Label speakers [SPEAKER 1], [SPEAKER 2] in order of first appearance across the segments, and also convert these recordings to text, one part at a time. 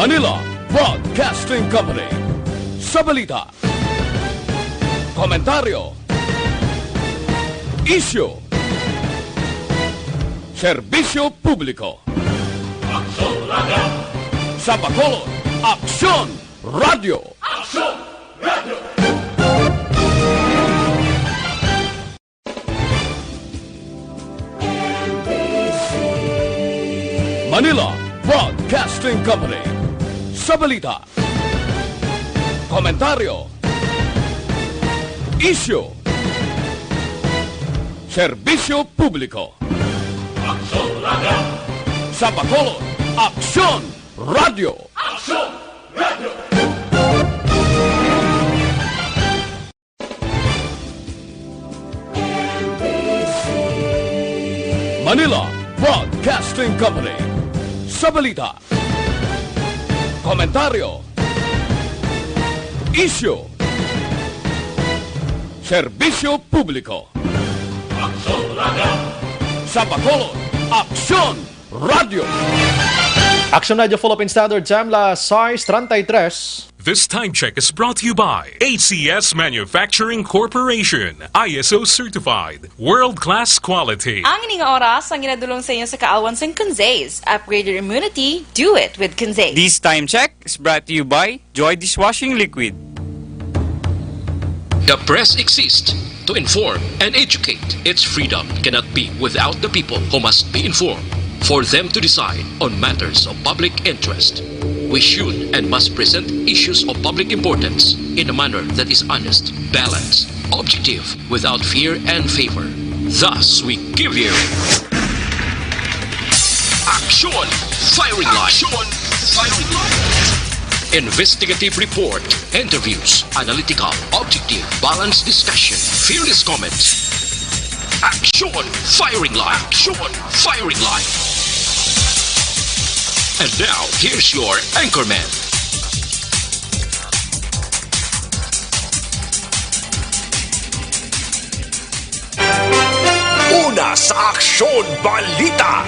[SPEAKER 1] Manila Broadcasting Company. Sa balita, komentaryo, isyu, serbisyo publiko. Aksyon Radio! Sa Bacolod, Aksyon Radio! Aksyon Radio! Manila Broadcasting Company. Sa balita, komentaryo, isyu, serbisyo publiko. Aksyon Radio! Sa Bacolod, Aksyon Radio! Aksyon Radio! Manila Broadcasting Company. Sa balita, komentaryo, isyu, serbisyo publiko. Aksyon Radio! Sa Bacolod, Aksyon Radio!
[SPEAKER 2] Action Radio Philippine Standard Time, las 6:33.
[SPEAKER 3] This time check is brought to you by ACS Manufacturing Corporation, ISO certified, world-class quality.
[SPEAKER 4] Ang ining oras ang ginadulong sa inyo sa kaawan sa Kunzays. Upgrade your immunity, do it with Kunzays.
[SPEAKER 5] This time check is brought to you by Joy Dishwashing Liquid.
[SPEAKER 6] The press exists to inform and educate. Its freedom cannot be without the people who must be informed for them to decide on matters of public interest. We should and must present issues of public importance in a manner that is honest, balanced, objective, without fear and favor. Thus, we give you Action Firing Line. Action Firing Line. Investigative report, interviews, analytical, objective, balanced discussion, fearless comments. Action Firing Line. Action Firing Line. And now, here's your anchorman.
[SPEAKER 7] Una sa Aksyon Balita.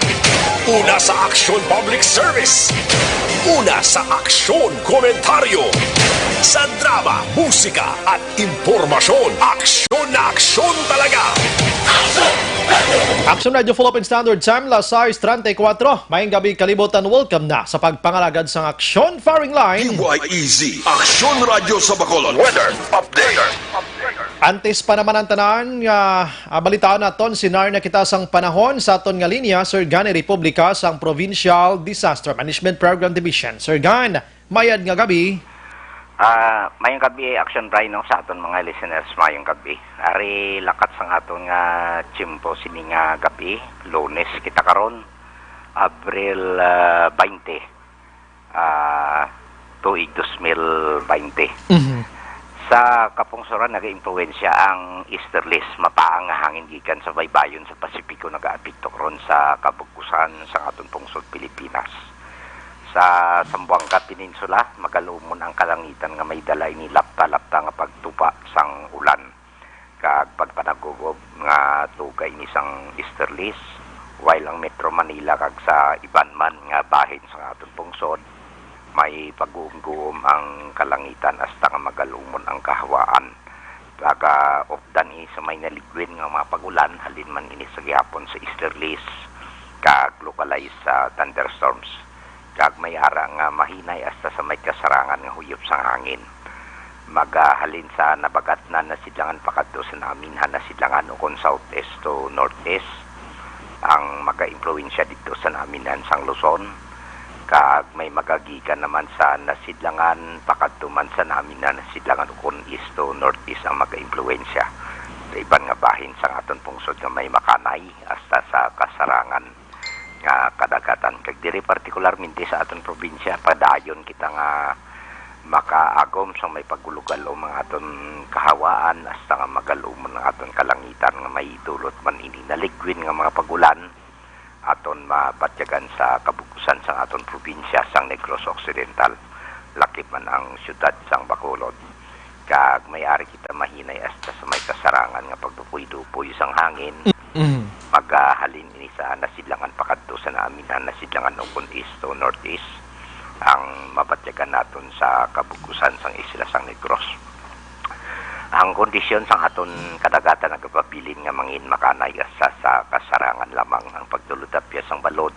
[SPEAKER 7] Una sa Aksyon Public Service. Una sa Aksyon Komentaryo. Sa drama, musika at impormasyon. Aksyon na aksyon talaga.
[SPEAKER 2] Action Radio Philippine Standard Time, las 6:34. Mayong gabi kalibutan, welcome na sa pagpangalagad sa Aksyon Firing Line.
[SPEAKER 7] DYEZ, Aksyon Radio sa Bacolod. Weather Update.
[SPEAKER 2] Antes pa naman ang tanan nga balitaan naton sinar na kita sang panahon sa aton nga linya, Sir Gan Republika sang Provincial Disaster Management Program Division. Sir Gan, mayad nga gabi.
[SPEAKER 8] Mayong gabi, Action Brian, no, sa aton mga listeners, mayong gabi. Ari lakat sang aton nga chimpo sini nga gabi, Lunes kita karon, Abril 20, tuig 2020. Sa kapungsoran nag-impluwensya ang easterlies, mapaang nga hangin gikan sa baybayon sa Pasipiko nag-aapekto karon sa kabukusan sa aton pungsod Pilipinas. Sa Zamboanga Peninsula, magalumon ang kalangitan nga may dalay ni lapta-lapta nga pagtupa sang ulan. Kag pagpanagugob nga tugay ni sang easterlies, while ang Metro Manila kag sa iban man nga bahin sa aton pungsod, may pag-uum ang kalangitan hasta nga magalumon ang kahawaan. Laga of dani sa may naligwin nga mga pagulan, halin man ini sa gihapon sa easterlies, kag localized sa thunderstorms. Kag may ara nga mahinay hasta sa may kasarangan nga huyop sang hangin. Magahalin sa nabagat na nasidlangan pakadto sa namin nasidlangan ukon southeast to northeast ang maga-impluwensya dito sa naminan sang Luzon. Kag may magagikan naman sa nasidlangan pakadto man sa naminan nasidlangan ukon east to northeast ang maga-impluwensya. Sa iban nga bahin sa aton pungsod nga may makanay hasta sa kasarangan nga kadagatan. Kag diri partikularmente sa aton probinsya, padayon kita nga makaagom sa may pagulugal o mga aton kahawaan hasta nga magalumon ng aton kalangitan nga may dulot man ini naligwin nga mga pagulan aton mabatyagan sa kabukusan sa aton probinsya sang Negros Occidental. Lakip man ang syudad sang Bacolod. Kag may-ari kita mahinay hasta sa may kasarangan nga pagdupoy-dupoy sang hangin. Maghalin ini sa nasidlangan pakadto sa namin nasidlangan ukon east to northeast, ang mabatyagan naton sa kabukusan sang Isla San Negros. Ang kondisyon sang aton kadagatan nagpabilin nga mangin makanay sa kasarangan lamang ang pagdulutapya sang balod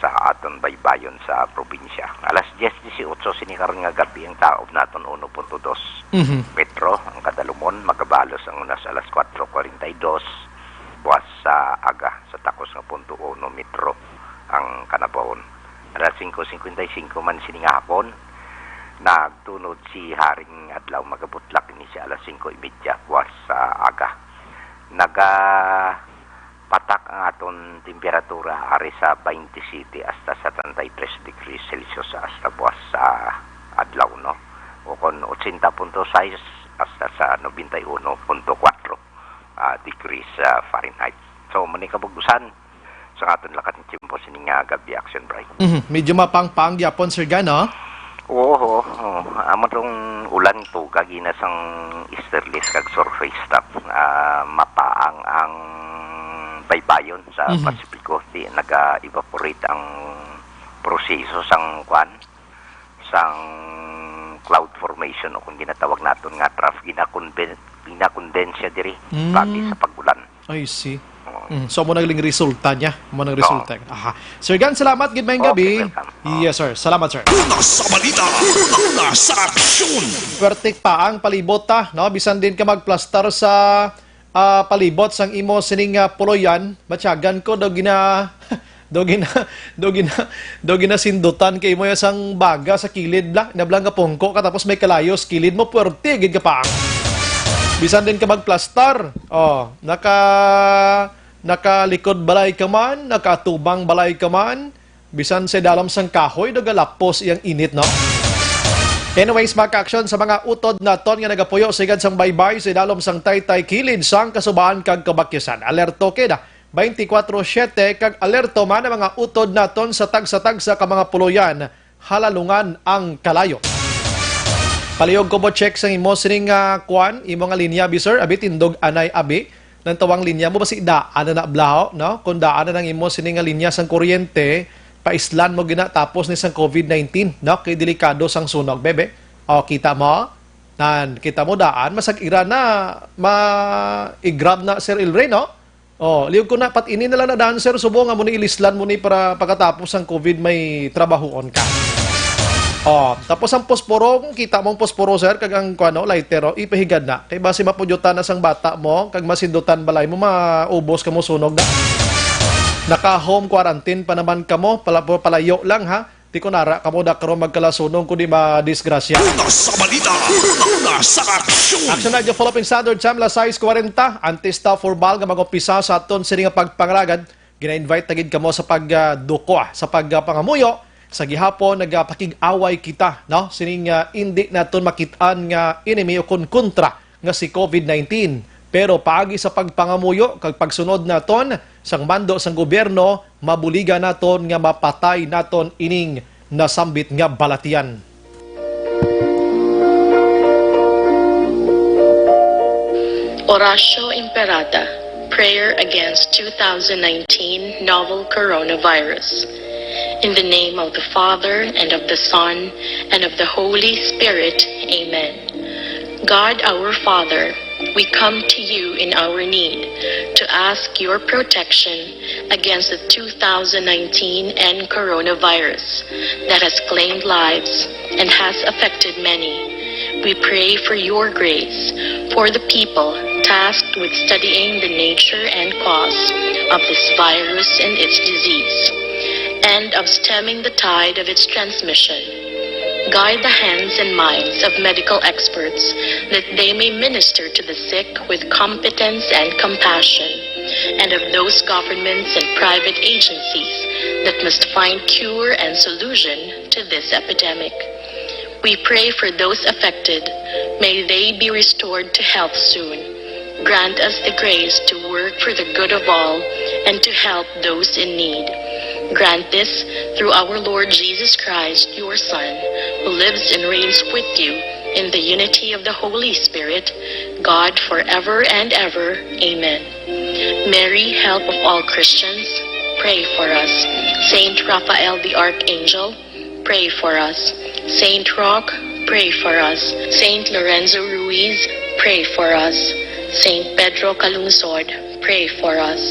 [SPEAKER 8] sa aton baybayon sa probinsya. Alas 10:18 sinikaron nga gabi ang taob naton 1.2 metro ang kadalumon, magabalos ang unas alas 4:42 buwas sa aga sa takos nga 0.1 metro ang kanabawon. Alas 5:55 man siningahapon nagtunod si Haring adlaw magabutlak ni si alas 5:30 buwas sa aga. Patak ang aton temperatura ari sa 27 hasta sa 33 degrees Celsius hasta buwas sa adlaw, no? O kon 80.6 hasta sa 91.4 degrees Fahrenheit. So muni kabugusan sa aton lakat ng timpo sining gabi action bright.
[SPEAKER 2] Medyo mapang-pang yapon Sir Gan, no?
[SPEAKER 8] Oo. Amo tong ulan to kagina sang easterlies kag surface top mapaang ang baybayon sa Pasipiko di naga-evaporate ang proseso sang sang cloud formation o kung ginatawag naton nga trough ginakondensya diri babi sa pagulan.
[SPEAKER 2] I see. So mo nagling resulta niya. Aha. Sir Gan, salamat gid mayong gabi. Yes sir. Salamat sir.
[SPEAKER 7] Una sa balita, una sa aksyon.
[SPEAKER 2] Pertik pa ang palibot ta, no? Bisan din ka magplastar sa palibot sang imo sining puloyan, matyagan ko do gina sindutan kay mo sang baga sa kilid bla, nablang ka pungko ka tapos may kalayos kilid mo puwerte gid ka pa. Bisan din ka magplastar. Nakalikod balay ka man, nakatubang balay ka man, bisan sa dalam sang kahoy do galapos iyang init, no? Anyways, mga ka-aksyon sa mga utod na ton nga nagapuyo sigad sang baybay sa dalom sang taytay kilid sang kasubaan kag kabakyasan. Alerto keda 24/7 kag alerto man ang mga utod na ton sa tagsa-tagsa ka mga puloyan halalungan ang kalayo. Palihog ko mo check sang imo sining imo nga linya bisir abi tindog anay abi nang tawang linya mo basi daan na blaho, no? Kung daan na ng imo sining nga linya sang kuryente paislan mo gina tapos ni sang COVID-19, no? Kay delikado sang sunog, bebe. Kita mo? Kita mo daan, masag-ira na, ma-i-grab na Sir Ilre, no? Liyog ko na, pat-ini na lang na daan, Sir, subo nga mo ni ilislan mo ni para pagkatapos sang COVID may trabahoon ka. Tapos ang posporo, kung kita mong posporo, Sir, kag ang lighter, ipahigad na. Kay base mapudyutan na sang bata mo, kag masindutan balay mo, maubos ka mo sunog na. Naka-home quarantine pa naman ka mo, palayo lang ha. Di ko nara ka mo da karon magkalasunong kundi ma-disgrasya.
[SPEAKER 7] Una sa balita, una sa aksyon.
[SPEAKER 2] Action na yung Philippine Standard Time, la 6:40. Anti-staff for bal nga mag-upisa sa aton sini nga pagpangragad. Gina-invite tagid ka mo sa pagduko, sa pagpangamuyo. Sa gihapon, nagpakig-away kita, no? Sining hindi naton makitaan nga enemy o kontra nga si COVID-19. Pero paagi sa pagpangamuyo, kag pagsunod naton, sang mando sang gobyerno, mabuliga naton nga mapatay naton ining nasambit nga balatian.
[SPEAKER 9] Oratio Imperata, Prayer Against 2019 Novel Coronavirus. In the name of the Father, and of the Son, and of the Holy Spirit. Amen. God our Father, we come to you in our need to ask your protection against the 2019 and coronavirus that has claimed lives and has affected many. We pray for your grace for the people tasked with studying the nature and cause of this virus and its disease, and of stemming the tide of its transmission. Guide the hands and minds of medical experts that they may minister to the sick with competence and compassion, and of those governments and private agencies that must find cure and solution to this epidemic. We pray for those affected. May they be restored to health soon. Grant us the grace to work for the good of all and to help those in need. Grant this through our Lord Jesus Christ, your Son, who lives and reigns with you in the unity of the Holy Spirit, God forever and ever. Amen. Mary, help of all Christians, pray for us. Saint Raphael the Archangel, pray for us. Saint Roque, pray for us. Saint Lorenzo Ruiz, pray for us. Saint Pedro Calungsod, pray for us.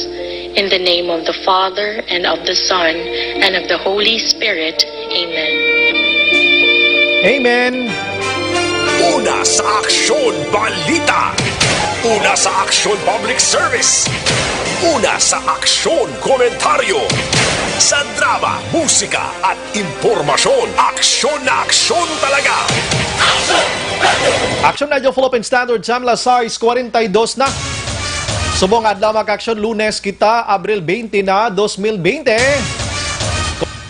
[SPEAKER 9] In the name of the Father, and of the Son, and of the Holy Spirit. Amen.
[SPEAKER 2] Amen!
[SPEAKER 7] Una sa Aksyon Balita. Una sa Aksyon Public Service. Una sa Aksyon Komentaryo. Sa drama, musika at impormasyon. Aksyon na aksyon talaga.
[SPEAKER 2] Action Radio Philippine Standard Time, alas 6:42 na. Subong adlaw mag-aksyon, Lunes kita, Abril 20 na, 2020.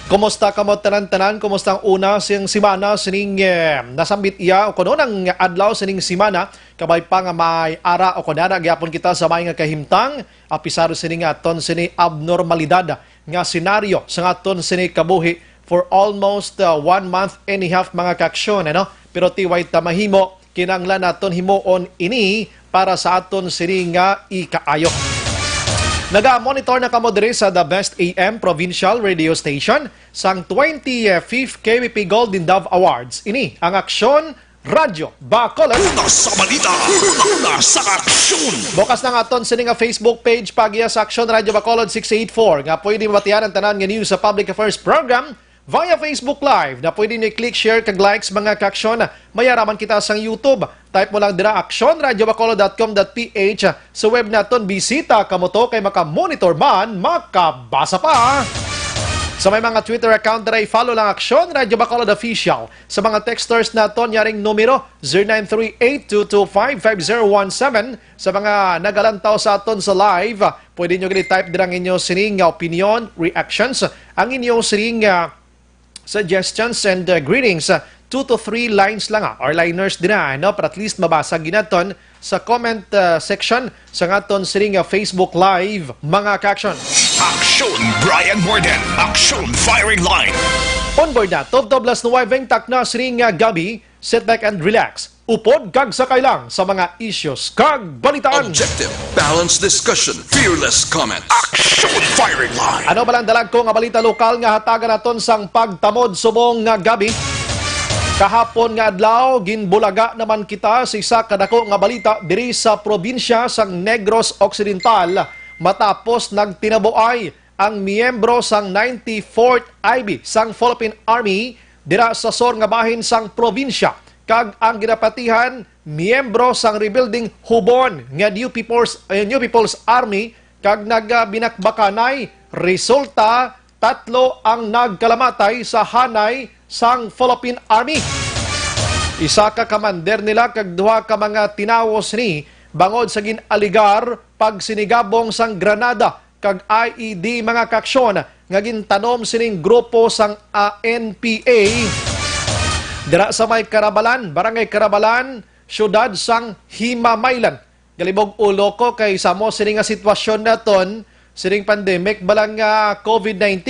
[SPEAKER 2] Kumusta kamo tanan-tanan? Kumusta ang una siyang simana sining nasambit iya o kuno ang adlaw sining simana kabay pa nga may ara o kunana gyapon kita sa may nga kahimtang apisaro sining aton sini abnormalidad nga senaryo sa aton sini kabuhi for almost 1 month and a half mga kaaksyon, ano? Pero tiway tamahimo kinanglan naton himuon ini para sa aton sini nga ikaayo. Naga-monitor na kamo diri sa The Best AM Provincial Radio Station sang 25th KBP Golden Dove Awards. Ini ang Aksyon Radyo Bacolod.
[SPEAKER 7] Una sa balita. Una sa aksyon.
[SPEAKER 2] Bukas na nga aton sini nga Facebook page pagiya sa Aksyon Radyo Bacolod 684 nga pwede mabatian ang tanan nga news sa Public Affairs Program via Facebook Live na pwede nyo i-click, share, kag-likes mga kaaksyon. Mayaraman kita sa YouTube. Type mo lang dira aksyonradyobacolod.com.ph sa web naton. Bisita kamo to kay makamonitor man, makabasa pa. Sa may mga Twitter account dira, follow lang Aksyon Radio Bacolod Official. Sa mga texters naton, yaring numero 0938-225-5017. Sa mga nagalantaw sa aton sa live, pwede nyo gani-type dira ang inyong sining opinion, reactions, ang inyong sining suggestions and greetings. 2 to 3 lines lang or liners din no? Para at least mabasa ginaton sa comment section sa aton sining Facebook Live mga kaaksyon.
[SPEAKER 7] Aksyon Brian Borden. Aksyon Firing Line.
[SPEAKER 2] On board na, Toblas Nuwaveng takna sining gabi, sit back and relax. Upod kag sakay lang sa mga issues kag balitaan.
[SPEAKER 10] Objective, balanced discussion, fearless comments.
[SPEAKER 7] Aksyon Firing Line.
[SPEAKER 2] Ano ba lang dalag ko nga balita lokal nga hatagan naton sang pagtamod subong nga gabi? Kahapon nga adlaw, ginbulaga naman kita sa isa kadako nga balita diri sa probinsya sang Negros Occidental matapos nagtinabuay ang miyembro sang 94th IB sang Philippine Army dira sa sor nga bahin sang probinsya. Kag ang ginapatihan, miyembro sang rebuilding Hubon nga New People's Army kag nagbinakbakanay. Resulta, 3 ang nagkalamatay sa hanay sang Philippine Army. Isa ka commander nila kag 2 ka mga tinawos ni bangod sa ginaligar pag sinigabong sang granada kag IED mga kaaksyon nga gintanom sining grupo sang NPA dira sa may Karabalan, Barangay Karabalan, syudad sang Himamaylan. Galibog ulo ko kay samo sining nga sitwasyon naton, sining pandemic balang COVID-19,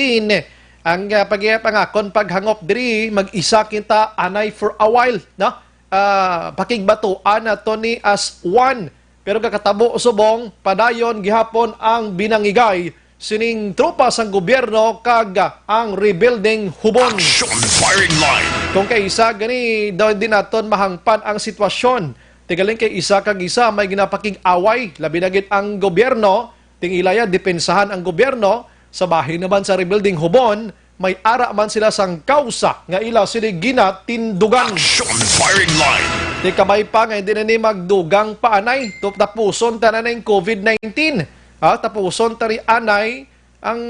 [SPEAKER 2] ang pangakon paghangop diri mag-isa kita anay for a while, no? Pakigbatuan naton ni as one. Pero kakatabo subong padayon gihapon ang binangigay sining tropa sang gobyerno kag ang rebuilding Hubon.
[SPEAKER 7] Aksyon Firing Line.
[SPEAKER 2] Kung kay isa gani daw din naton mahangpan ang sitwasyon. Tigaling kay isa kag isa may ginapakig-away labi na gid ang gobyerno ting ilaya depensahan ang gobyerno sa bahin naman sa rebuilding Hubon may ara man sila sang kausa nga ila sila ginatindugan.
[SPEAKER 7] Aksyon Firing Line.
[SPEAKER 2] Di kamay pa nga hindi na ni magdugang paanay tapuson tanan ng COVID-19. Tapuson tari anay ang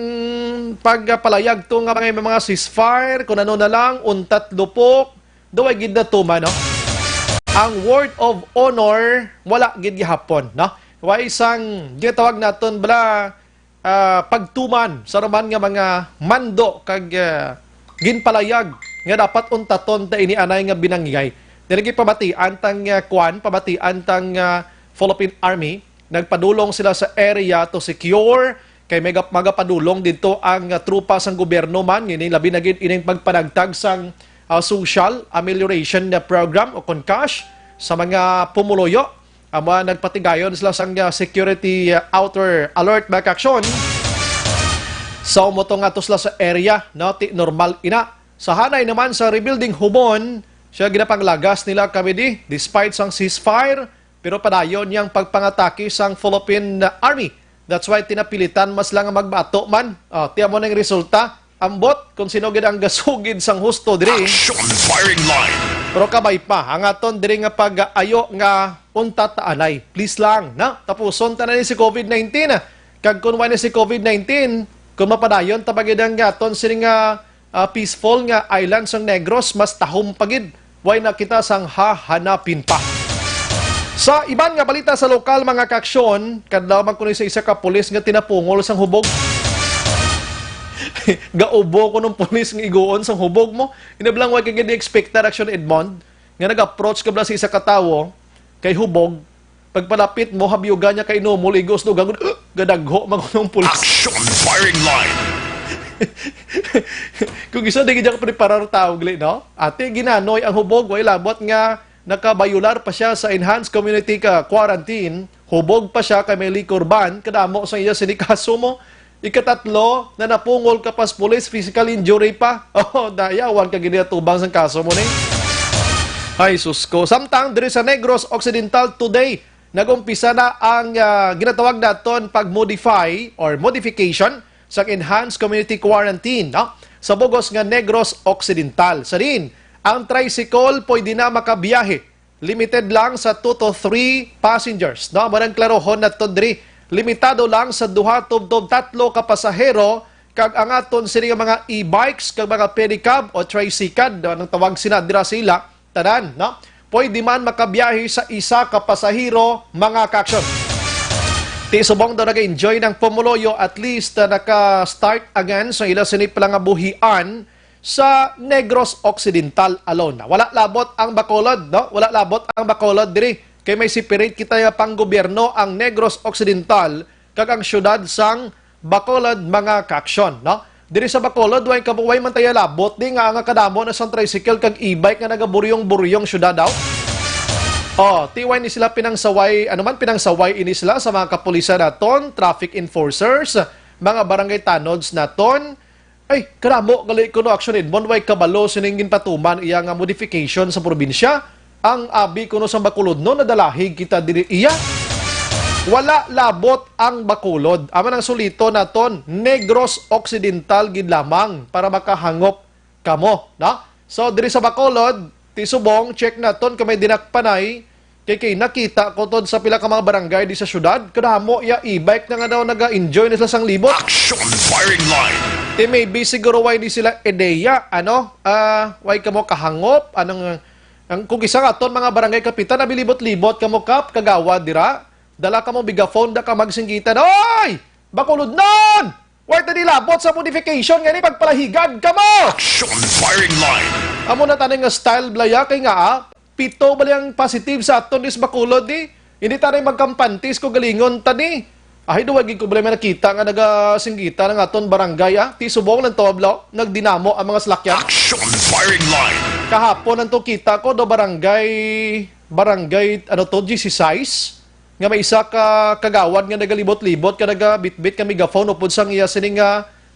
[SPEAKER 2] pagpalayag to nga mga ceasefire kung ano na lang untat lupok duway gid na tuma, no? Ang word of honor wala gid gihapon, no? Way isang gitawag naton bala pagtuman sa raman nga mga mando kag ginpalayag nga dapat untaton ta ini anay nga binangigay. Dili pabatian tang pabatian tang Philippine Army. Nagpadulong sila sa area to secure kay magapadulong dito ang trupa sang gobyerno man ini labi na gid ining pagpanagtag sang social amelioration program o CONCASH sa mga pumuloyo. Nagpatigayon sila sang security outer alert back action. So motong ato sila sa area no ti normal ina Sa hanay naman sa rebuilding Hubon, siya ginapanglagas nila kami despite sang ceasefire, pero padayon niyang pagpangatake sang Philippine Army. That's why tinapilitan mas lang ang magbato man. Tiyan mo na yung resulta. Ambot kung sino gid ang gasugid sang husto diri.
[SPEAKER 7] Action firing line.
[SPEAKER 2] Pero kabay pa, ang aton diri nga pag-ayo nga unta taanay. Please lang, na? Tapuson ta na ni si COVID-19. Kag kung wala si COVID-19, kung mapadayon tabagid ang aton sini nga peaceful nga island sang Negros, mas tahom pagid. Why na kita sang hahanapin pa. Sa iban nga balita sa lokal mga kaaksyon, kadlaw man kuno sa isa ka pulis nga tinapungol sang hubog. Gaubo ko ng pulis ng iguon sang hubog mo. Inablang wag kang expected action Edmond nga nag-approach ka bla sa isa ka tawo kay hubog. Pagpalapit mo habiyugan niya kay numol igos do gagod gadagho magunong pulis.
[SPEAKER 7] Action firing line.
[SPEAKER 2] Kung isa di ka preparar tao gali, no? Ate ginanoy ang hubog way labot nga nakabayular pa siya sa enhanced community quarantine. Hubog pa siya kay may liquor ban kadamo sa iya sinikaso mo. Ikatatlo, na napungol ka pas police, physical injury pa. Dayawan ka ginatubang sa kaso mo ni. Ay, susko. Samtang, diri sa Negros Occidental today, nag-umpisa na ang ginatawag naton pag-modify or modification sa enhanced community quarantine. No? Sa bugos nga Negros Occidental. Sa rin, ang tricycle pwede na makabiyahe. Limited lang sa 2 to 3 passengers. No? Marang klarohon na to diri. Limitado lang sa 2 to 3 ka pasahero kag ang aton sini nga mga e-bikes kag mga pedicab o tricycad anong tawag sinadira sila tanan no pwede man makabiyahe sa isa ka pasahero mga kaaksyon. Ti subong daw nag-enjoy ng pumuloyo at least naka-start again sa ila sini palangabuhian sa Negros Occidental alone. Wala labot ang Bacolod, no? Wala labot ang Bacolod diri. Kay may separate kita ya pang gobyerno ang Negros Occidental kag ang syudad sang Bacolod mga kaaksyon, no? Diri sa Bacolod way kabuway man tayo labot di nga kadamo na sang tricycle kag e-bike nga nagaburyong-buryong syudad daw. Tiway ni sila pinangsaway, pinangsaway ini sila sa mga kapulisan naton, traffic enforcers, mga barangay tanods naton. Ay, kadamo gali kuno action Edmond way kabalo siningin patuman iya nga modification sa probinsya. Ang abi kuno sa Bacolod no nadalahig kita diri iya. Wala labot ang Bacolod. Aman ang sulito naton Negros Occidental gid lamang para makahangop kamo, no? So diri sa Bacolod, ti subong check naton kung may dinakpanay kay nakita ko tod sa pila ka mga barangay di sa syudad, kadamo ya e-bike na nga daw naga-enjoy na sila sang libot.
[SPEAKER 7] Action firing line.
[SPEAKER 2] Ti maybe siguro why di sila ideya, why kamo kahangop, ang kung isa nga ton mga barangay kapitan na bilibot-libot kamo kap kagawad dira dala kamo bigaphone da ka magsinggitan oy Bacolod non why tadi labot sa modification ngani pagpalahigan kamo.
[SPEAKER 7] Action firing line.
[SPEAKER 2] Amo na taning nga style blaya kay nga pito bali ang positive sa aton dis Bacolod di hindi tanay magkampantis ko galingon tani ay duwag ko bali nakita nga nagasinggitan ng aton barangay ti subong ng toblo nagdinamo ang mga salakyan.
[SPEAKER 7] Action firing line.
[SPEAKER 2] Kahapon nanto kita ko do barangay GC size nga may isa ka kagawad nga nagalibot-libot ka nagabitbit kami gafone upod sang iya sining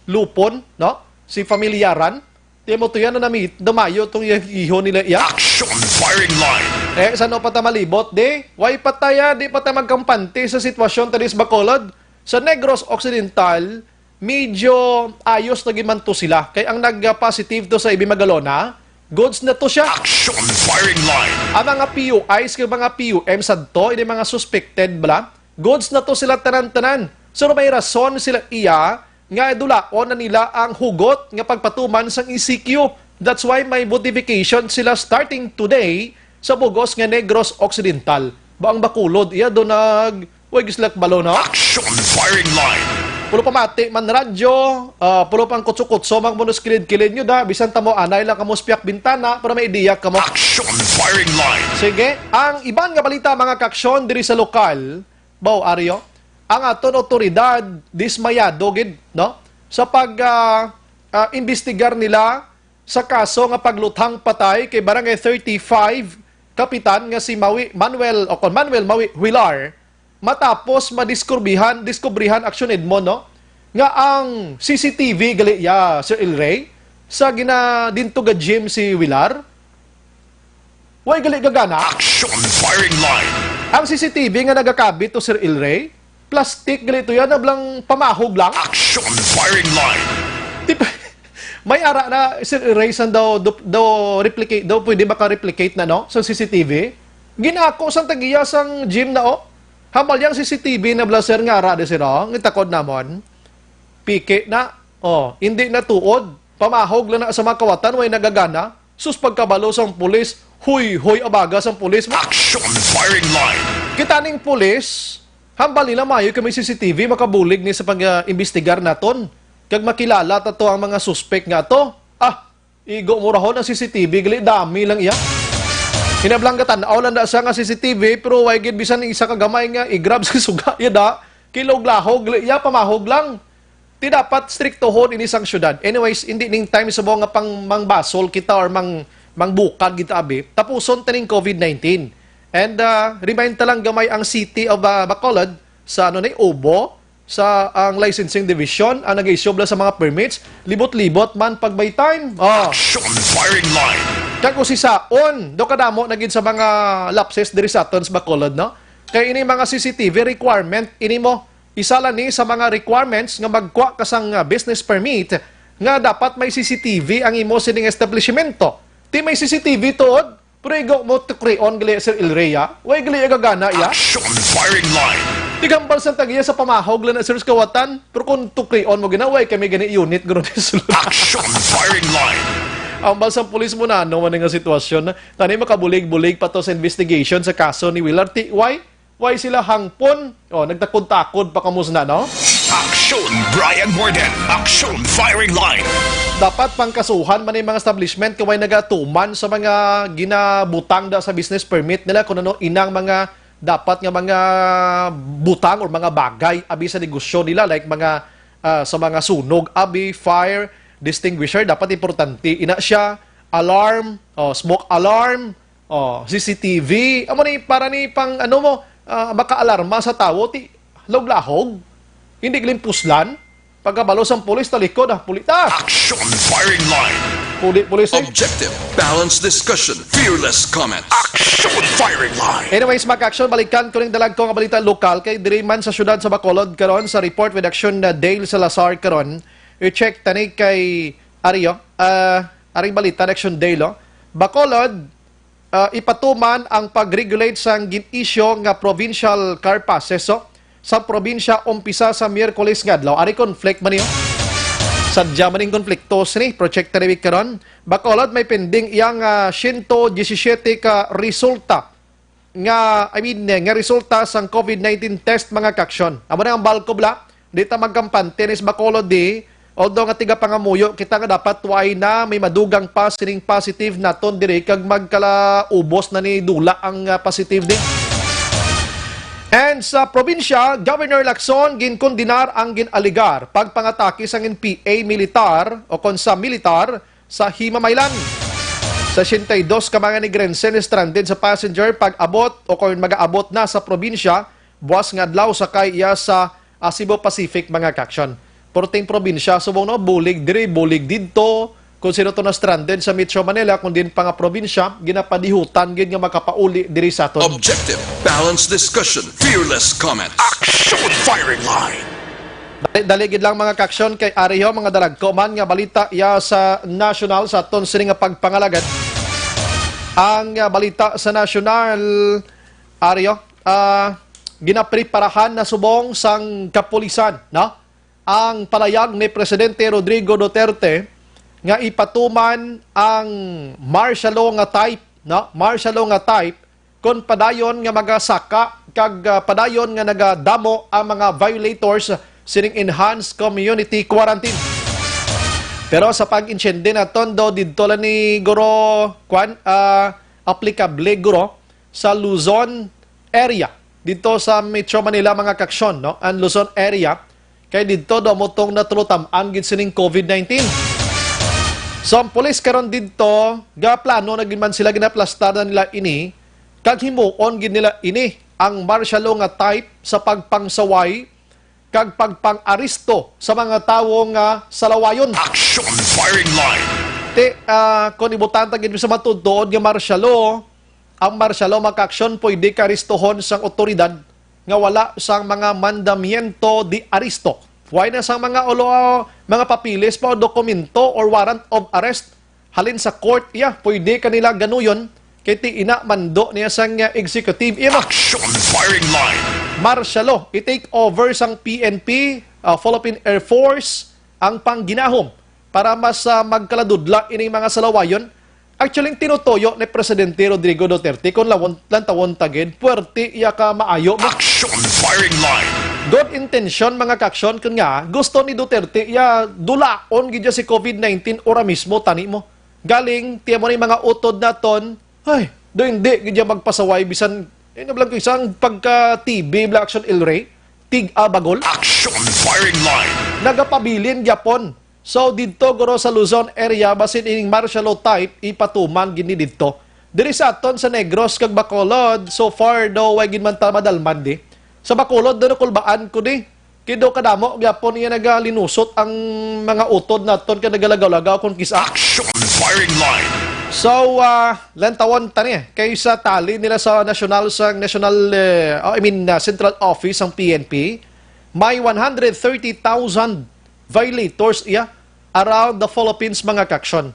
[SPEAKER 2] lupon no si familiaran ti mo to yan na namit damayo tong iho nila iya.
[SPEAKER 7] Action firing line.
[SPEAKER 2] Sano pa ta malibot de why pataya di pa ta magkampante sa sitwasyon tadis Bacolod sa Negros Occidental medyo ayos na gimanto sila kay ang nag-positive to sa Ibimagalona goods na to siya.
[SPEAKER 7] Action firing line.
[SPEAKER 2] Ang mga PUIs, kay mga PUM sadto, ini mga suspected bala, goods na to sila tanan-tanan. So may rason sila iya nga dulaon na nila ang hugot nga pagpatuman sang ECQ. That's why may modification sila starting today sa bugos nga Negros Occidental. Ba ang Bacolod iya do wag islak balo no?
[SPEAKER 7] Action firing line.
[SPEAKER 2] Pulo pa mati man radyo, pulo pang kutsukutso mang monoskilid-kilid nyo da, bisan tamo anay lang kamo spiak bintana para may ideya kamo.
[SPEAKER 7] Action firing line.
[SPEAKER 2] Sige, ang iban nga balita mga kaaksyon diri sa lokal, Bao Aryo, ang aton otoridad dismayado gid, no? Sa investigar nila sa kaso nga pagluthang patay kay Barangay 35 kapitan nga si Manuel Mawi Huilar matapos diskubrihan action Edmond no nga ang CCTV gali Sir Ilray sa gina dinto ga gym si Wilar. Way gali gagana.
[SPEAKER 7] Action firing line.
[SPEAKER 2] Ang CCTV nga nagakabit to Sir Ilray, plastic gali to yan, nablang pamahog lang.
[SPEAKER 7] Action firing line.
[SPEAKER 2] May ara na Sir Ilray san daw replicate daw pwede maka-replicate na no sa CCTV. Ginako sang tagiya sang gym na o. Hamal yang CCTV na blaser nga ara de sira, ngitakod namon. Pike na. Oh, hindi na tuod. Pamahog lang na sa mga kawatan way nagagana. Sus pagkabalo sang pulis, huy abaga sang pulis.
[SPEAKER 7] Action firing line.
[SPEAKER 2] Kitaning pulis, hambal nila mayo kami CCTV makabulig ni sa pag-imbestigar naton. Kag makilala tato ang mga suspect nga to. Igo mo rahon ang CCTV, gali dami lang iya. Hinablang katanaw lang da sa nga CCTV, pero way gid bisan isa ka gamay nga i-grab sa suga ya da. Kilog lahog, gali iya pamahog lang. Di dapat striktohon ini sang syudad. Anyways, hindi ning time sa nga pang mangbasol kita or mangbukad kita abi. Tapuson taning COVID-19. And remind talang gamay ang City of Bacolod sa Obo, sa ang licensing division ang nag-issue sa mga permits, libot-libot man pag by time.
[SPEAKER 7] Action firing line.
[SPEAKER 2] Kag si saon, do kadamo na gid sa mga lapses diri sa aton sa Bacolod, no? Kay ini mga CCTV requirement ini mo isa lang ni sa mga requirements nga magkuha ka sang business permit nga dapat may CCTV ang imo sining establishmento. Ti may CCTV tuod, pero igo mo to creon gali Sir Ilrea, way gali gagana ya.
[SPEAKER 7] Action firing line.
[SPEAKER 2] Tigambal sa tagiya sa pamahog lang na Sir Kawatan, pero kung to creon mo ginaway kami gani unit garo ni sulod.
[SPEAKER 7] Action firing line.
[SPEAKER 2] Ang balsang pulis mo na ano man nga sitwasyon na tani makabulig-bulig pa to sa investigation sa kaso ni Willard T. Why sila hangpon? Nagtakod-takod pa kamus na, no?
[SPEAKER 7] Action Brian Borden. Action firing line.
[SPEAKER 2] Dapat pangkasuhan man yung mga establishment kaway nagatuman sa mga ginabutang da sa business permit nila kung ano inang mga dapat nga mga butang or mga bagay abi sa negosyo nila like mga sa mga sunog abi, fire distinguisher dapat importante ina siya, alarm, smoke alarm, CCTV amo ni para ni pang ano mo maka-alarma sa tawo ti log-lahog hindi glimpuslan pagkabalo sang pulis talikod pulita.
[SPEAKER 7] Action firing line.
[SPEAKER 2] Pulis
[SPEAKER 10] Objective, balanced discussion, fearless comment.
[SPEAKER 7] Action firing line.
[SPEAKER 2] Anyways, mag-action, balikan ko ring dalag ko nga balita lokal kay diri man sa syudad sa Bacolod karon sa report with action na Dale Salazar karon. I-check tani kay Ario, aring balita action Dale. Bacolod, ipatuman ang pag-regulate sa gin-issue nga provincial car passes sa probinsya umpisa sa Miyerkules ngadlaw. Ari conflict man niyo. Sadya maning konfliktos ni project na karon. Bacolod may pending iyang 117 ka resulta nga resulta sang COVID-19 test mga kaksyon. Amo na ang balko bla dita magkampante ni Bacolod di although nga tiga pangamuyo kita nga dapat way na may madugang pa sining positive naton diri kag magkalaubos na ni dula ang positive di. And sa probinsya, Governor Lacson ginkondinar ang ginaligar pagpangatake sang NPA militar o konsa militar sa Himamaylan. Sa 82 ka mga nigrensen stranded sa passenger pag-abot o kung mag-aabot na sa probinsya, buwas nga adlaw sakay iya sa Cebu Pacific mga kaksyon. Porting probinsya, subong no, bulig diri, bulig didto, kung sino to na stranded sa Metro Manila, kung din pa nga probinsya, ginapadihutan, gin nga makapauli diri sa aton.
[SPEAKER 10] Objective, balanced discussion, fearless comment.
[SPEAKER 7] Action firing line.
[SPEAKER 2] Daligid lang mga kaksyon kay Ariho, mga dalagko man nga balita iya sa national sa aton sini nga pagpangalagat. Ang balita sa national, Ariho, ginapreparahan na subong sang kapulisan, no? Ang palayag ni Presidente Rodrigo Duterte nga ipatuman ang martial law nga type, no? Martial law nga type kung padayon nga magasaka kag padayon nga nagadamo ang mga violators sining enhanced community quarantine. Pero sa pag-insyende naton do didto lang ni guro applicable guro sa Luzon area dito sa Metro Manila mga kaksyon, no? Ang Luzon area kay didto do motong natulutam-an gid sining COVID-19. So, ang pulis karon dito, plano na man sila ginaplastar na nila ini, kag himuon gid nila ini ang martial law nga type sa pagpangsaway kag pagpang-aristo sa mga tawo nga salawayon.
[SPEAKER 7] Action firing line.
[SPEAKER 2] Kung ibutan tagin sa matudod nga martial law, ang martial law maka-aksyon pwede karistohon sang otoridad nga wala sang mga mandamiento di aristo. Why na sang mga mga papilis pa o dokumento or warrant of arrest halin sa court, pwede kanila ganuyon kay ti ina mando niya sang executive.
[SPEAKER 7] Action firing line.
[SPEAKER 2] Martial law, i-take over sang PNP, Philippine Air Force, ang pangginahom para mas magkaladudla ining mga salawayon. Actually, tinutoyo ni Presidente Rodrigo Duterte kung lantawon tagid, puwerte iya ka maayo mo.
[SPEAKER 7] Action firing line.
[SPEAKER 2] Good intention mga kaksyon kun nga gusto ni Duterte iya dulaon gidya si COVID-19 ora mismo tani mo. Galing tiya mo ni mga utod naton, ay, do hindi gidya magpasaway bisan blang ko isang pagka-TB Black Action Ilray, tig-abagol.
[SPEAKER 7] Action firing line.
[SPEAKER 2] Nagapabilin Japon. So dito guro sa Luzon area basin ining martial law type ipatuman gini dito. Diri sa aton sa Negros kag Bacolod so far do way gid man ta madalman di. Sa Bacolod do kulbaan ko di. Kido kadamo gyapon iya nagalinusot ang mga utod naton kad nagalagaw-lagaw kon kisa.
[SPEAKER 7] Action firing line.
[SPEAKER 2] So lantawon tani kaysa tali nila sa Central Office ang PNP may 130,000 violators around the Philippines mga kaksyon.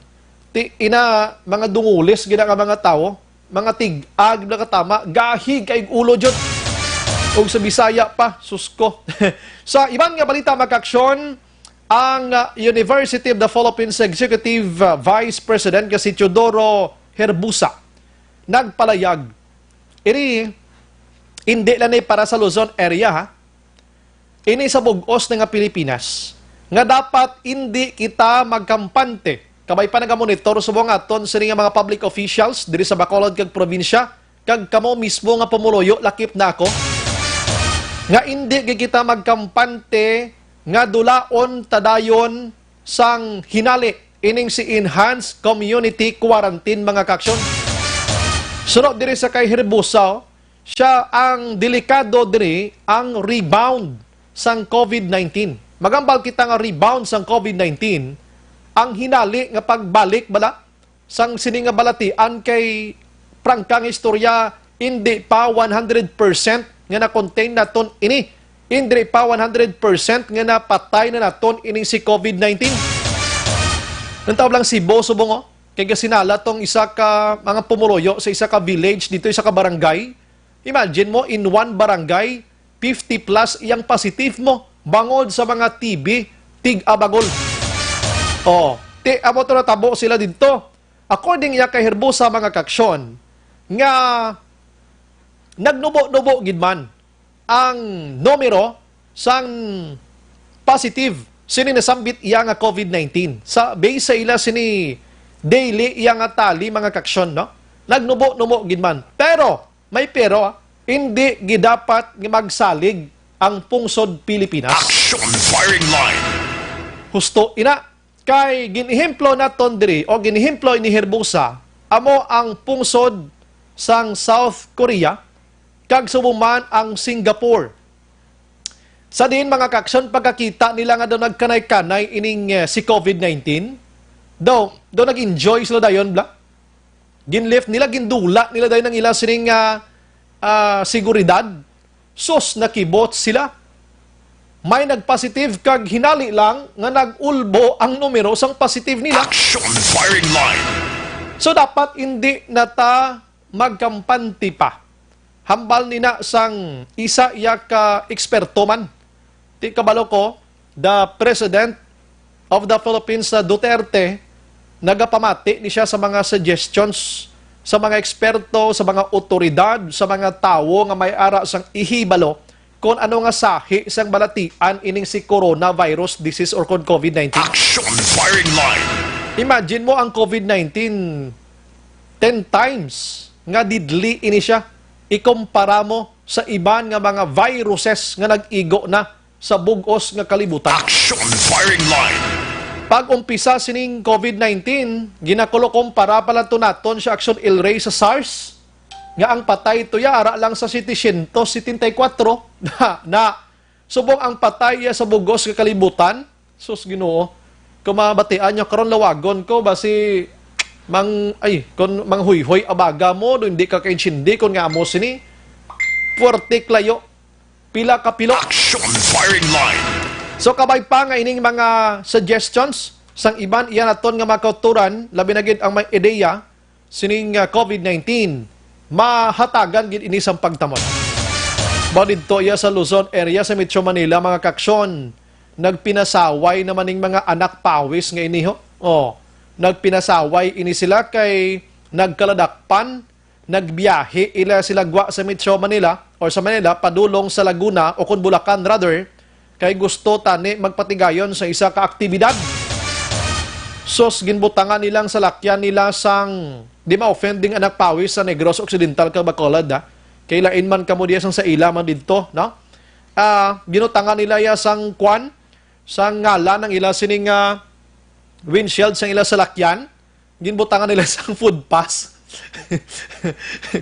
[SPEAKER 2] Mga dungulis gina nga mga tao, mga tig-ag na katama, gahig kay ulo jud. O sa Bisaya pa, susko. Sa ibang nga balita mga kaksyon, ang University of the Philippines Executive Vice President kasi Teodoro Herbusa nagpalayag. Hindi lang para sa Luzon area ha. Ini sa bugos nga Pilipinas nga dapat hindi kita magkampante. Kabay pa nagamonitor subong aton sa mga public officials diri sa Bacolod kag probinsya kag kamo mismo nga pumuloyo lakip na ako nga hindi kita magkampante nga dulaon tadayon sang hinali ining si enhanced community quarantine mga kaksyon. Sunod diri sa kay Herbusa, siya ang delikado diri ang rebound sang COVID-19. Magambal kita nga rebound sang COVID-19, ang hinali nga pagbalik bala sang sini nga balatian kay prangkang istorya hindi pa 100% nga na-contain naton ini. Hindi pa 100% nga napatay na naton ini si COVID-19. Nantaw lang si Bo subong kay gasinala tong isa ka mga pumuloyo sa isa ka village dito isa ka barangay. Imagine mo in one barangay 50 plus iyang positive mo bangod sa mga TB, tig-abagol. Amo to natabo sila dito. According ya kay Herbusa mga kaksyon, nga nagnubo-nubo gidman ang numero sang positive sini nasambit iya nga COVID-19. Sa base sa ila sini daily iya nga tali mga kaksyon, no? Nagnubo-nubo gidman. Pero, may pero, hindi gidapat magsalig ang pungsod Pilipinas.
[SPEAKER 7] Action firing line.
[SPEAKER 2] Husto ina kay ginihemplo naton diri o ginihemplo ni Herbusa amo ang pungsod sang South Korea kag sumuman ang Singapore. Sa din mga kaksyon pagkakita nila nga daw nagkanay-kanay ining si COVID-19 daw nag-enjoy sila dayon bla. Ginlift nila gindula nila dayon ang ila sining seguridad. Sos nakibot sila. May nagpositive kag hinali lang nga nag-ulbo ang numero sang positive nila.
[SPEAKER 7] Action firing line.
[SPEAKER 2] So dapat hindi nata magkampante pa. Hambal nina sang isa iya ka eksperto man. Ti kabalo ko, the President of the Philippines na Duterte, nagapamati ni siya sa mga suggestions sa mga eksperto, sa mga otoridad, sa mga tao nga may ara sang ihibalo kung ano nga sahi sang balatian ining si coronavirus disease or kung COVID-19.
[SPEAKER 7] Action firing line.
[SPEAKER 2] Imagine mo ang COVID-19 10 times nga didli ini siya. Ikumpara mo sa iban nga mga viruses nga nag-igo na sa bugos nga kalibutan.
[SPEAKER 7] Action firing line.
[SPEAKER 2] Pag umpisa sining COVID-19, ginakulo kumpara pala to naton sa Action Ilray sa SARS. Nga ang patay to ara lang sa 774 na subong ang patay sa bugos nga kalibutan. Sus Ginoo. kumabatian nyo karon lawagon ko basi kon manghuyhoy abaga mo do hindi ka kainchindi kon nga mo sini puwerte klayo pila ka pilo.
[SPEAKER 7] Action firing line.
[SPEAKER 2] So kabay pa nga ining mga suggestions sang iban iyan aton nga makauturan labi na gid ang may ideya sining COVID-19 mahatagan gid ini sang pagtamon. Badid to iya sa Luzon area sa Metro Manila mga kaksyon. Nagpinasaway naman ning mga anak pawis nga iniho. Nagpinasaway ini sila kay nagkaladakpan, nagbiyahe ila sila gwa sa Metro Manila or sa Manila padulong sa Laguna o kun Bulacan rather kay gusto tani magpatigayon sa isa ka aktibidad. Sos ginbutangan nilang salakyan nila sang di ma-offending anak pawis sa Negros Occidental ka Bacolod kay lain man kamo diya sang sa ila man didto no. Ginutangan nila ya sang kwan sang ngalan ng ila sining windshield sang ila salakyan, ginbutangan nila sang food pass.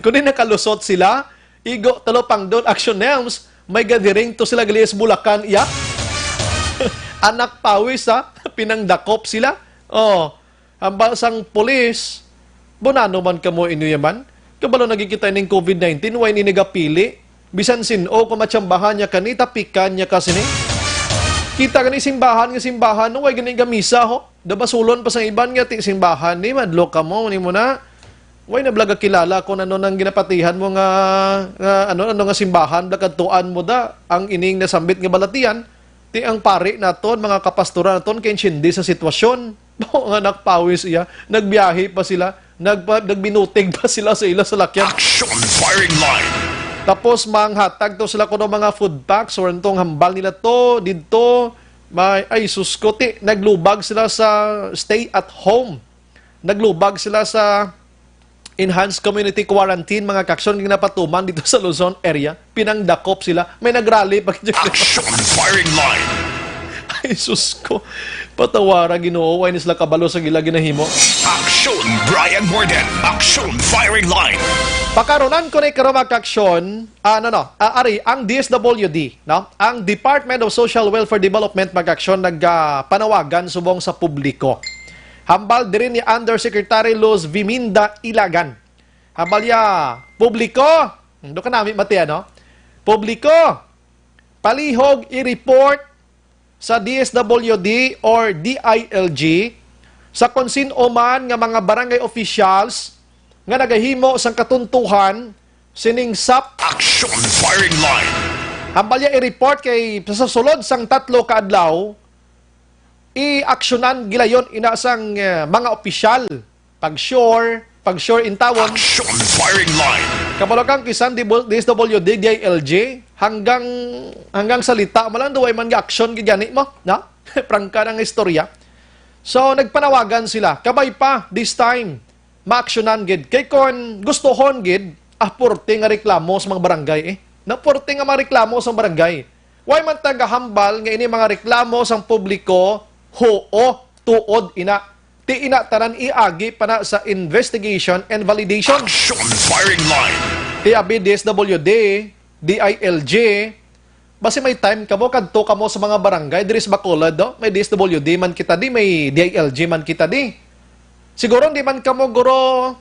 [SPEAKER 2] Kung nakalusot sila, igo talo pang doon action names, may gathering to sila gali sa Bulacan iya. Anak pawis pinangdakop sila. Hambal sang pulis, bonano man kamo inuyaman. Kabalo nagkikita ning COVID-19, way ninigapili. Bisan sino kung matsambahan niya kanita, pikan niya kasi ni. Kita gani simbahan nga simbahan, no, way gani gamisa ho. Dabasulon pa sa iban nga ti simbahan ni, madlo ka mo, ni mo na. Way na blaga kilala kung ano nang ginapatihan mo nga ano nga simbahan, blagatuan mo da, ang ining nasambit nga balatian, ti ang pari naton, mga kapastoran naton, kay hindi sa sitwasyon. No, nga nakpawis iya, nagbiyahe pa sila, nagbinutig pa sila sa ila sa lakyan.
[SPEAKER 7] Action firing line.
[SPEAKER 2] Tapos manghatag to sila kuno mga food packs or entong hambal nila to didto may suskoti naglubag sila sa stay at home. Naglubag sila sa enhanced community quarantine mga kaksyon ginapatuman dito sa Luzon area. Pinangdakop sila. May nagrally pag
[SPEAKER 7] Action firing line.
[SPEAKER 2] Ay susko. Patawara Ginoo way ni sila kabalo sa gila ginahimo.
[SPEAKER 7] Action Brian Borden. Action firing line.
[SPEAKER 2] Pakaronan ko na karong kaksyon, ari, ang DSWD, no? Ang Department of Social Welfare Development magaksyon nagpanawagan subong sa publiko. Hambal dirin ni Undersecretary Luz Viminda Ilagan. Hambal ya, publiko, do ka namin mati, no? Publiko, palihog i-report sa DSWD or DILG sa kung sino man nga mga barangay officials nga nagahimo sang katuntuhan sining SAP.
[SPEAKER 7] Action firing line.
[SPEAKER 2] Hambal ya i-report kay sa sulod sang 3 ka adlaw i-aksyonan gilayon inasang mga opisyal pag sure in tawon.
[SPEAKER 7] Action firing line.
[SPEAKER 2] Kabalagang kisan DSWD DILG hanggang salita malang duway man nga aksyon gigani mo na prangka ng istorya. So nagpanawagan sila kabay pa this time maaksyonan gid kay kon gustohon gid porte nga reklamo sa mga barangay na porte nga mareklamo sa barangay way man tagahambal nga ini mga reklamo sa publiko tuod ina ti ina tanan iagi pana sa investigation and validation.
[SPEAKER 7] Action firing line.
[SPEAKER 2] Ti abi DSWD DILG basi may time kamo kadto kamo sa mga barangay diri sa Bacolod may DSWD man kita di may DILG man kita di. Siguro di man guro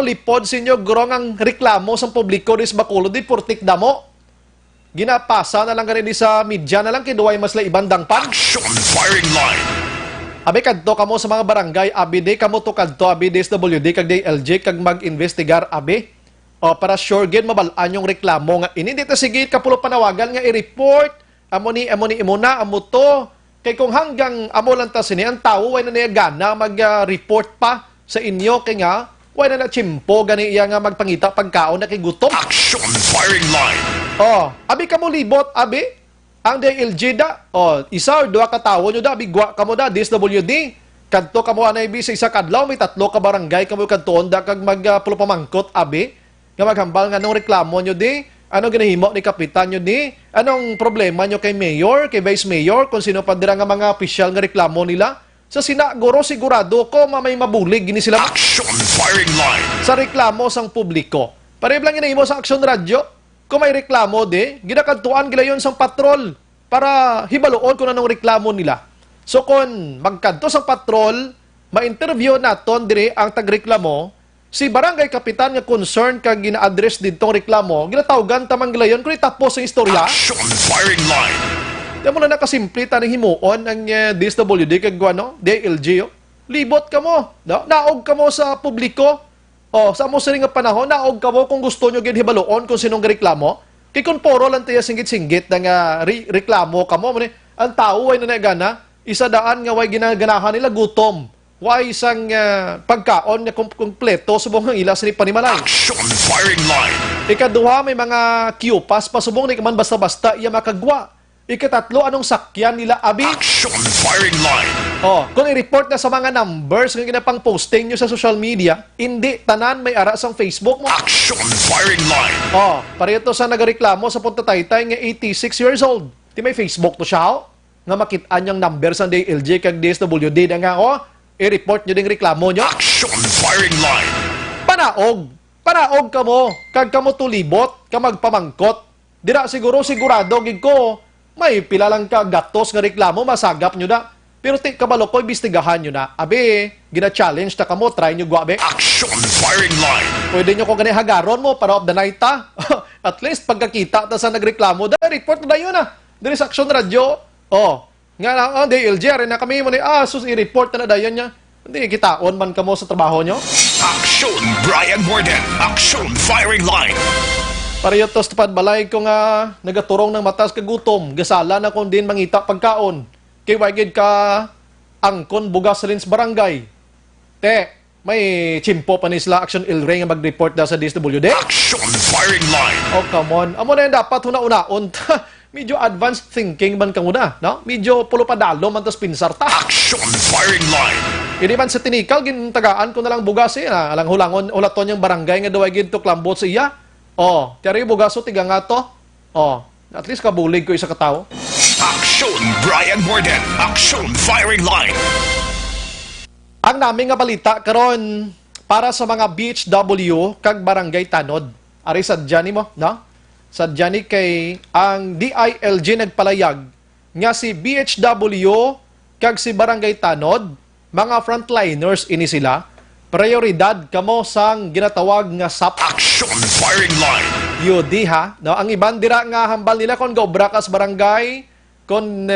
[SPEAKER 2] lipod sa inyo, guro ang reklamo sa publiko di sa Bacolod, di portik damo. Ginapasa na lang ganun sa media na lang, kinuway mas la ibandang pan.
[SPEAKER 7] Action firing line.
[SPEAKER 2] Abi kadto kamo sa mga barangay, abi di kamo to kadto, abi DSWD, kag DLG, kag mag-investigar, abi. Para sure gin, mabalaan yung reklamo nga. Ini dito sige, kapulo panawagan nga i-report, amo imuna, amo to. Kay kung hanggang amo lang ta sini ang tao way na niya gana mag-report pa sa inyo kay nga way na chimpo gani iya nga magpangita pagkaon na kay gutom.
[SPEAKER 7] Action firing line.
[SPEAKER 2] Abi kamo libot abi ang DLG da. Isa or duha ka tawo nyo da abi gwa kamo da DSWD. Kadto kamo anay bi sa isa kadlaw may 3 ka barangay kamo kadtuon da kag magpulo pamangkot abi nga maghambal nga nung reklamo nyo di. Ano ginahimo ni kapitan nyo di? Anong problema nyo kay mayor, kay vice mayor, kung sino pa dira nga mga opisyal nga reklamo nila? Sa sinaguro sigurado ko may mabulig gini sila.
[SPEAKER 7] Action firing line.
[SPEAKER 2] Sa reklamo sang publiko. Pareho lang ginahimo sa Action Radio. Kung may reklamo di, ginakadtuan gila yon sang patrol para hibaluon kung anong reklamo nila. So kung magkanto sa patrol, ma-interview naton dire ang tagreklamo, si barangay kapitan nga concern kag gina-address ditong reklamo, ginatawgan tamang gilayon kung itapos ang istorya.
[SPEAKER 7] Action firing line.
[SPEAKER 2] Di mo na nakasimple tanong himuon ang DSWD kag ano, DLG. Libot ka mo. No? Naog ka mo sa publiko. O, sa mo siring nga panahon, naog ka mo kung gusto nyo ginhibaloon kung sinong reklamo. Kay kung poro lang tayo singgit-singgit na reklamo ka mo. Ang tao ay nanagana, isa daan nga way ginaganahan nila gutom. Way isang pagkaon na kumpleto subong ng ilas ni panimalay.
[SPEAKER 7] Action firing line.
[SPEAKER 2] Ikaduha, may mga kiyupas, pasubong ni kaman basta-basta iya makagwa. Ikatatlo, anong sakyan nila abi?
[SPEAKER 7] Action firing line.
[SPEAKER 2] Kung i-report na sa mga numbers ng ginapang posting nyo sa social media, hindi tanan may ara sa Facebook mo.
[SPEAKER 7] Action firing line.
[SPEAKER 2] Pareto sa nagareklamo sa Punta Taytay nga 86 years old. Di may Facebook to siya, nga makitaan niyang numbers ng DLG kag DSWD na nga, i-report nyo ding reklamo nyo.
[SPEAKER 7] Action firing line.
[SPEAKER 2] Panaog ka mo, kag kamo tulibot, ka magpamangkot. Dira sigurado, gig ko, may pila lang ka gatos nga reklamo, masagap nyo na. Pero kabalo ko, ibistigahan nyo na. Abi, gina-challenge na kamo, try nyo gwabe.
[SPEAKER 7] Action firing line.
[SPEAKER 2] Pwede nyo kung gani hagaron mo para of the night ta. At least pagkakita ta sa nagreklamo, report na yun Dili sa Action Radio. Nga na, DLG, rin na kami mo ni, i-report na dayon niya. Hindi, kitaon man ka mo sa trabaho nyo.
[SPEAKER 7] Action Brian Morden. Action firing line.
[SPEAKER 2] Pareho tos tapad balay ko nga nagaturong ng matas kagutom. Gasala na kung din mangita pagkaon. Kay wagid ka angkon bugas rin sa barangay. May chimpo pa ni sila Action Ilray nga mag-report na sa DSWD.
[SPEAKER 7] Action firing line.
[SPEAKER 2] Come on. Amo na yung dapat huna-unaon. Medyo advanced thinking man ka muna, no? Medyo pulo padalo man tas pinsar ta.
[SPEAKER 7] Action firing line.
[SPEAKER 2] Hindi man sa tinikal, gintagaan ko na lang bugas alang hulangon, ulaton yung barangay nga daway ginto klambot sa iya. Tiyari yung bugaso, tiga nga to. At least kabulig ko isa katao.
[SPEAKER 7] Action Brian Morden. Action firing line.
[SPEAKER 2] Ang naming nga balita karon para sa mga BHW kag barangay tanod. Ari sadya ni mo, no? Sadya ni kay ang DILG nagpalayag nga si BHW kag si barangay tanod, mga frontliners ini sila, prioridad kamo sang ginatawag nga SAP.
[SPEAKER 7] Action firing line.
[SPEAKER 2] Yudi no? Ang iban dira nga hambal nila kung gobra ka sa barangay, kung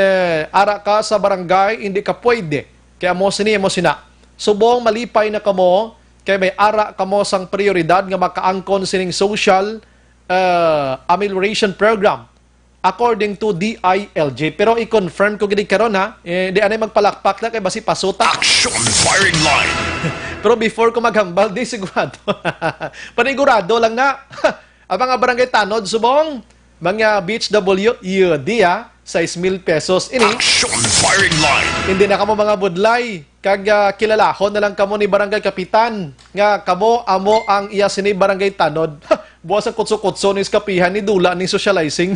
[SPEAKER 2] ara ka sa barangay, hindi ka pwede. Kaya mo sina. Subong malipay na kamo, kaya may ara kamo sang prioridad nga makaangkon sining social amelioration program according to DILG. Pero i-confirm ko gini karon di anay magpalakpak na kay basi pasuta.
[SPEAKER 7] Action firing line.
[SPEAKER 2] Pero before ko maghambal, di sigurado. Panigurado lang na. Ang mga barangay tanod, subong, mga BHW, yun, 6,000 pesos ini.
[SPEAKER 7] Action firing line.
[SPEAKER 2] Hindi na kamo mga budlay. Kag kilalahon na lang kamo ni barangay kapitan. Nga kamo, amo ang iya sini barangay tanod. Buwas ang kutso-kutso ni kapihan ni dula ni socializing.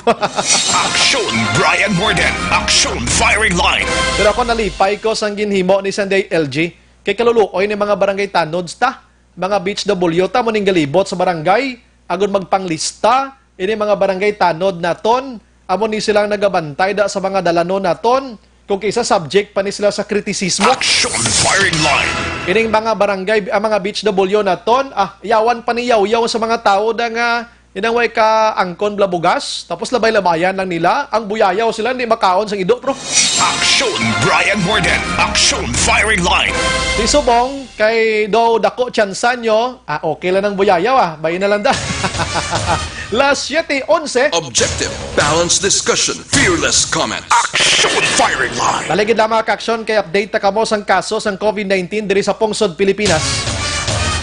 [SPEAKER 7] Action Brian Morden. Action firing line.
[SPEAKER 2] Pero ako nalipay ko sang ginhimo ni Sunday LG. Kay kaluluoy ni mga barangay tanods ta, mga BHW ta mo ning galibot sa barangay, agon magpanglista, ini mga barangay tanod naton, amo ni silang nagabantay da sa mga dalano naton, kung kaysa subject pa ni sila sa kritisismo.
[SPEAKER 7] Action firing line.
[SPEAKER 2] Ining mga barangay, mga BHW naton, yawan pa ni yaw-yaw sa mga tao da nga, inang way ka angkon blabugas, tapos labay-labayan lang nila, ang buyayaw sila, hindi makaon sa ido, bro.
[SPEAKER 7] Action Brian Morden. Action firing line.
[SPEAKER 2] Si Subong, kay do dako tsansan nyo, okay lang ng buyayaw bayin na lang da. Last 7-11.
[SPEAKER 10] Objective, balanced discussion, fearless comments.
[SPEAKER 7] Action firing line.
[SPEAKER 2] Taligid na mga ka-aksyon, kay update ta kamo sang kaso sang COVID-19 diri sa Pungsod, Pilipinas.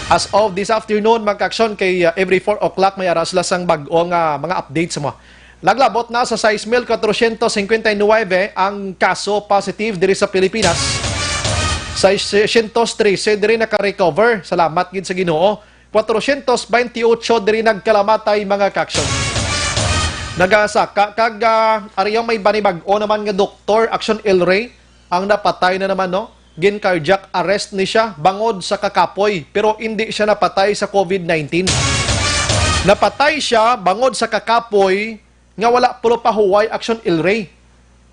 [SPEAKER 2] As of this afternoon, mga ka-aksyon, kay every 4 o'clock may aras lang bag-o nga mga updates mo. Naglabot na sa 6,459 ang kaso positive diri sa Pilipinas. 613 diri naka-recover. Salamat gid sa Ginoo. 428 diri nagkalamatay mga ka-aksyon. Nagasaka kag ariyang may banibag-o naman nga doktor Action Ilray ang napatay na naman gin cardiac arrest ni siya bangod sa kakapoy pero hindi siya napatay sa COVID-19. Napatay siya bangod sa kakapoy nga wala pulo pa huway Action Ilray.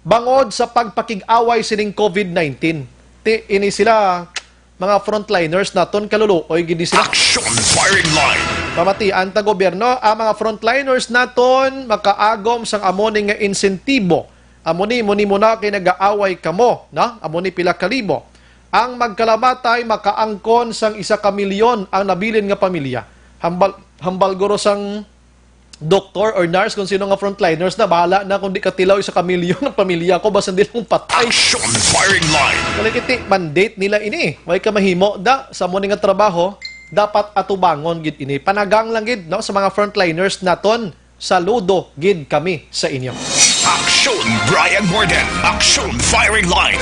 [SPEAKER 2] bangod sa pagpakig-away sining COVID-19. Ini sila mga frontliners naton kaluluoy gid sila.
[SPEAKER 7] Action firing line.
[SPEAKER 2] Pamatian ta gobyerno ang mga frontliners naton makaagom sang amoni nga insentibo. Amoni muna kay nag-aaway kamo, na? Amoni pila kalibo. Ang magkalamatay makaangkon sang 1 milyon ang nabilin nga pamilya. Hambal guro sang doktor or nurse kung sino nga frontliners na bahala na kung di katilaw 1 milyon ng pamilya ko basta hindi lang patay.
[SPEAKER 7] Action firing line.
[SPEAKER 2] Kalikiti, mandate nila ini. Way ka mahimo da sa mo nga trabaho, dapat atubangon gid ini. Panagang lang gid no sa mga frontliners naton. Saludo gid kami sa inyo.
[SPEAKER 7] Action Brian Morden. Action firing line.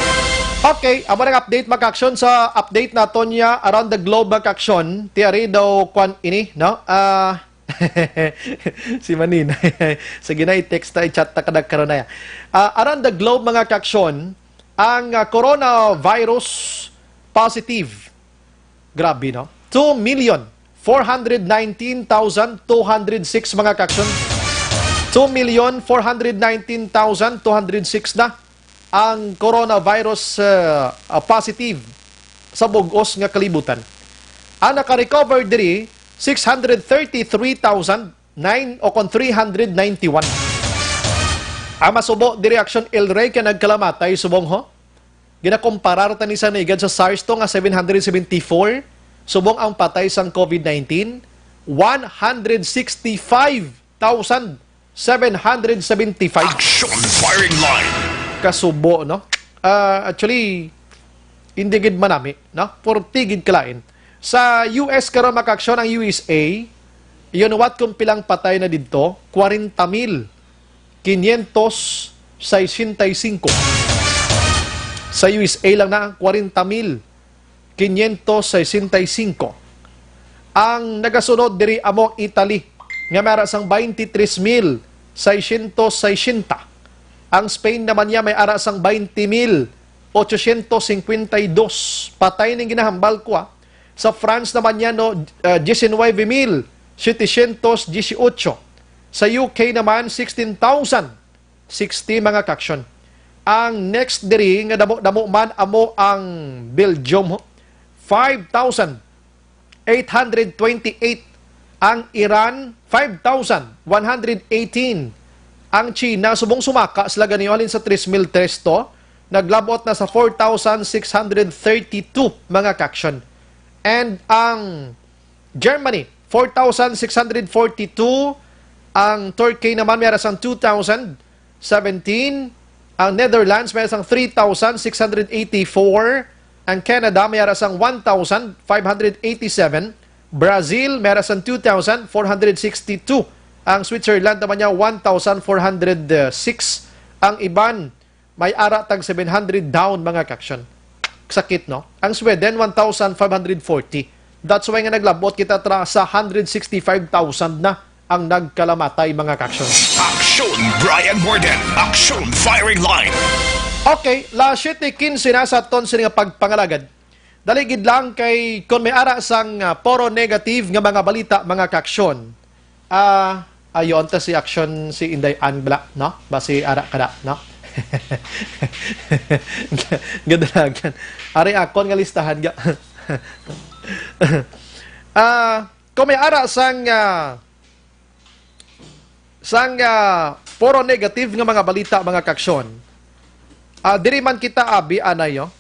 [SPEAKER 2] Okay, amo nang update mag-action sa update naton niya around the globe mag-action. Tiari daw kwan ini, no? Si Manin. Sige na, i-text na, i-chat na kadagkaroon na yan. Around the globe, mga kaksyon, ang coronavirus positive. Grabe, no? 2,419,206 mga kaksyon. 2,419,206 na ang coronavirus positive sa bugos nga kalibutan. Ang naka-recover diri 633,009 o kon 391. Ang masubo di reaksyon El Rey ka nagkalamatay subong ho. Ginakomparar ta ni sa nigad sa SARS to nga 774. Subong ang patay sang COVID-19 165,775.
[SPEAKER 7] Action firing line.
[SPEAKER 2] Kasubo, no? Actually, hindi gid manami, no? Portigid kalain. Sa US karon makaksyon ang USA, yun what kung pilang patay na dito? 40,565. Sa USA lang na 40,565. Ang nagasunod diri among Italy nga mara sang 23,660. Ang Spain naman niya may ara sang 20,852. Patay ning ginahambal ko Sa France naman yan, 19,718. Sa UK naman, 16,060 mga kaksyon. Ang next diri, nga damo man amo ang Belgium, 5,828. Ang Iran, 5,118. Ang China, subong sumaka, sila ganiwalin sa 3,003 to, naglabot na sa 4,632 mga kaksyon. And ang Germany, 4,642. Ang Turkey naman may arasang 2,017. Ang Netherlands may arasang 3,684. Ang Canada may arasang 1,587. Brazil may arasang 2,462. Ang Switzerland naman niya 1,406. Ang Iban may ara tag 700 down mga kaksyon. Sakit, no? Ang Sweden, 1,540. That's why nga naglabot kita sa 165,000 na ang nagkalamatay, mga kaksyon.
[SPEAKER 7] Action Brian Morden. Action firing line.
[SPEAKER 2] Okay, la 7:15 na sa ton nga pagpangalagad. Daligid lang kay kung may ara sang poro negative nga mga balita, mga kaksyon. Ayon ta si action si Inday Anbla, no? Basi ara kada, no? Gadalagan. Ari akon nga listahan ga. Kung may ara sang poro negative nga mga balita, mga kaksyon. Diri man kita abi anayo.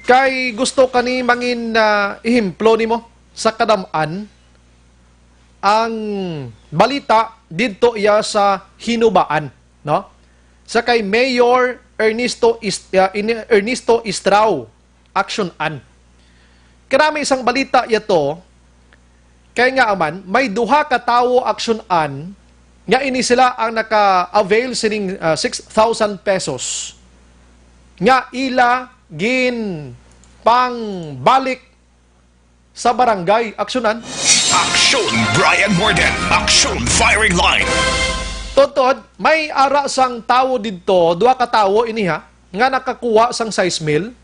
[SPEAKER 2] Kay gusto kani mangin ihimplo nimo sa kadaman ang balita didto iya sa hinubaan, no? Sa kay Mayor Ernesto Istrao, Action An. Karami isang balita yato, kay nga aman, may duha ka tawo Action An, nga ini sila ang naka-avail sining 6,000 pesos. Nga ila gin pang balik sa barangay Action An.
[SPEAKER 7] Action Brian Morden. Action firing line.
[SPEAKER 2] Totod, may ara sang tawo didto, duha ka tawo ini ha, nga nakakuha sang 6,000.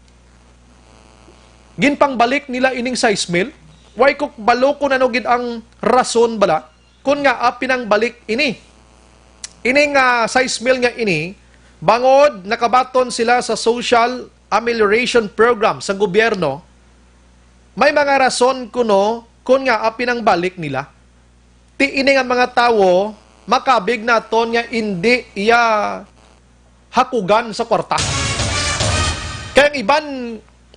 [SPEAKER 2] Ginpang balik nila ining 6,000. Way kok baloko na no gid ang rason bala kun nga pinang balik ini. Ining size mill nga ini, bangod nakabaton sila sa social amelioration program sa gobyerno, may mga rason kuno kung nga pinang balik nila. Ti ini nga mga tawo, makabig naton nga hindi iya hakugan sa kwarta. Kaya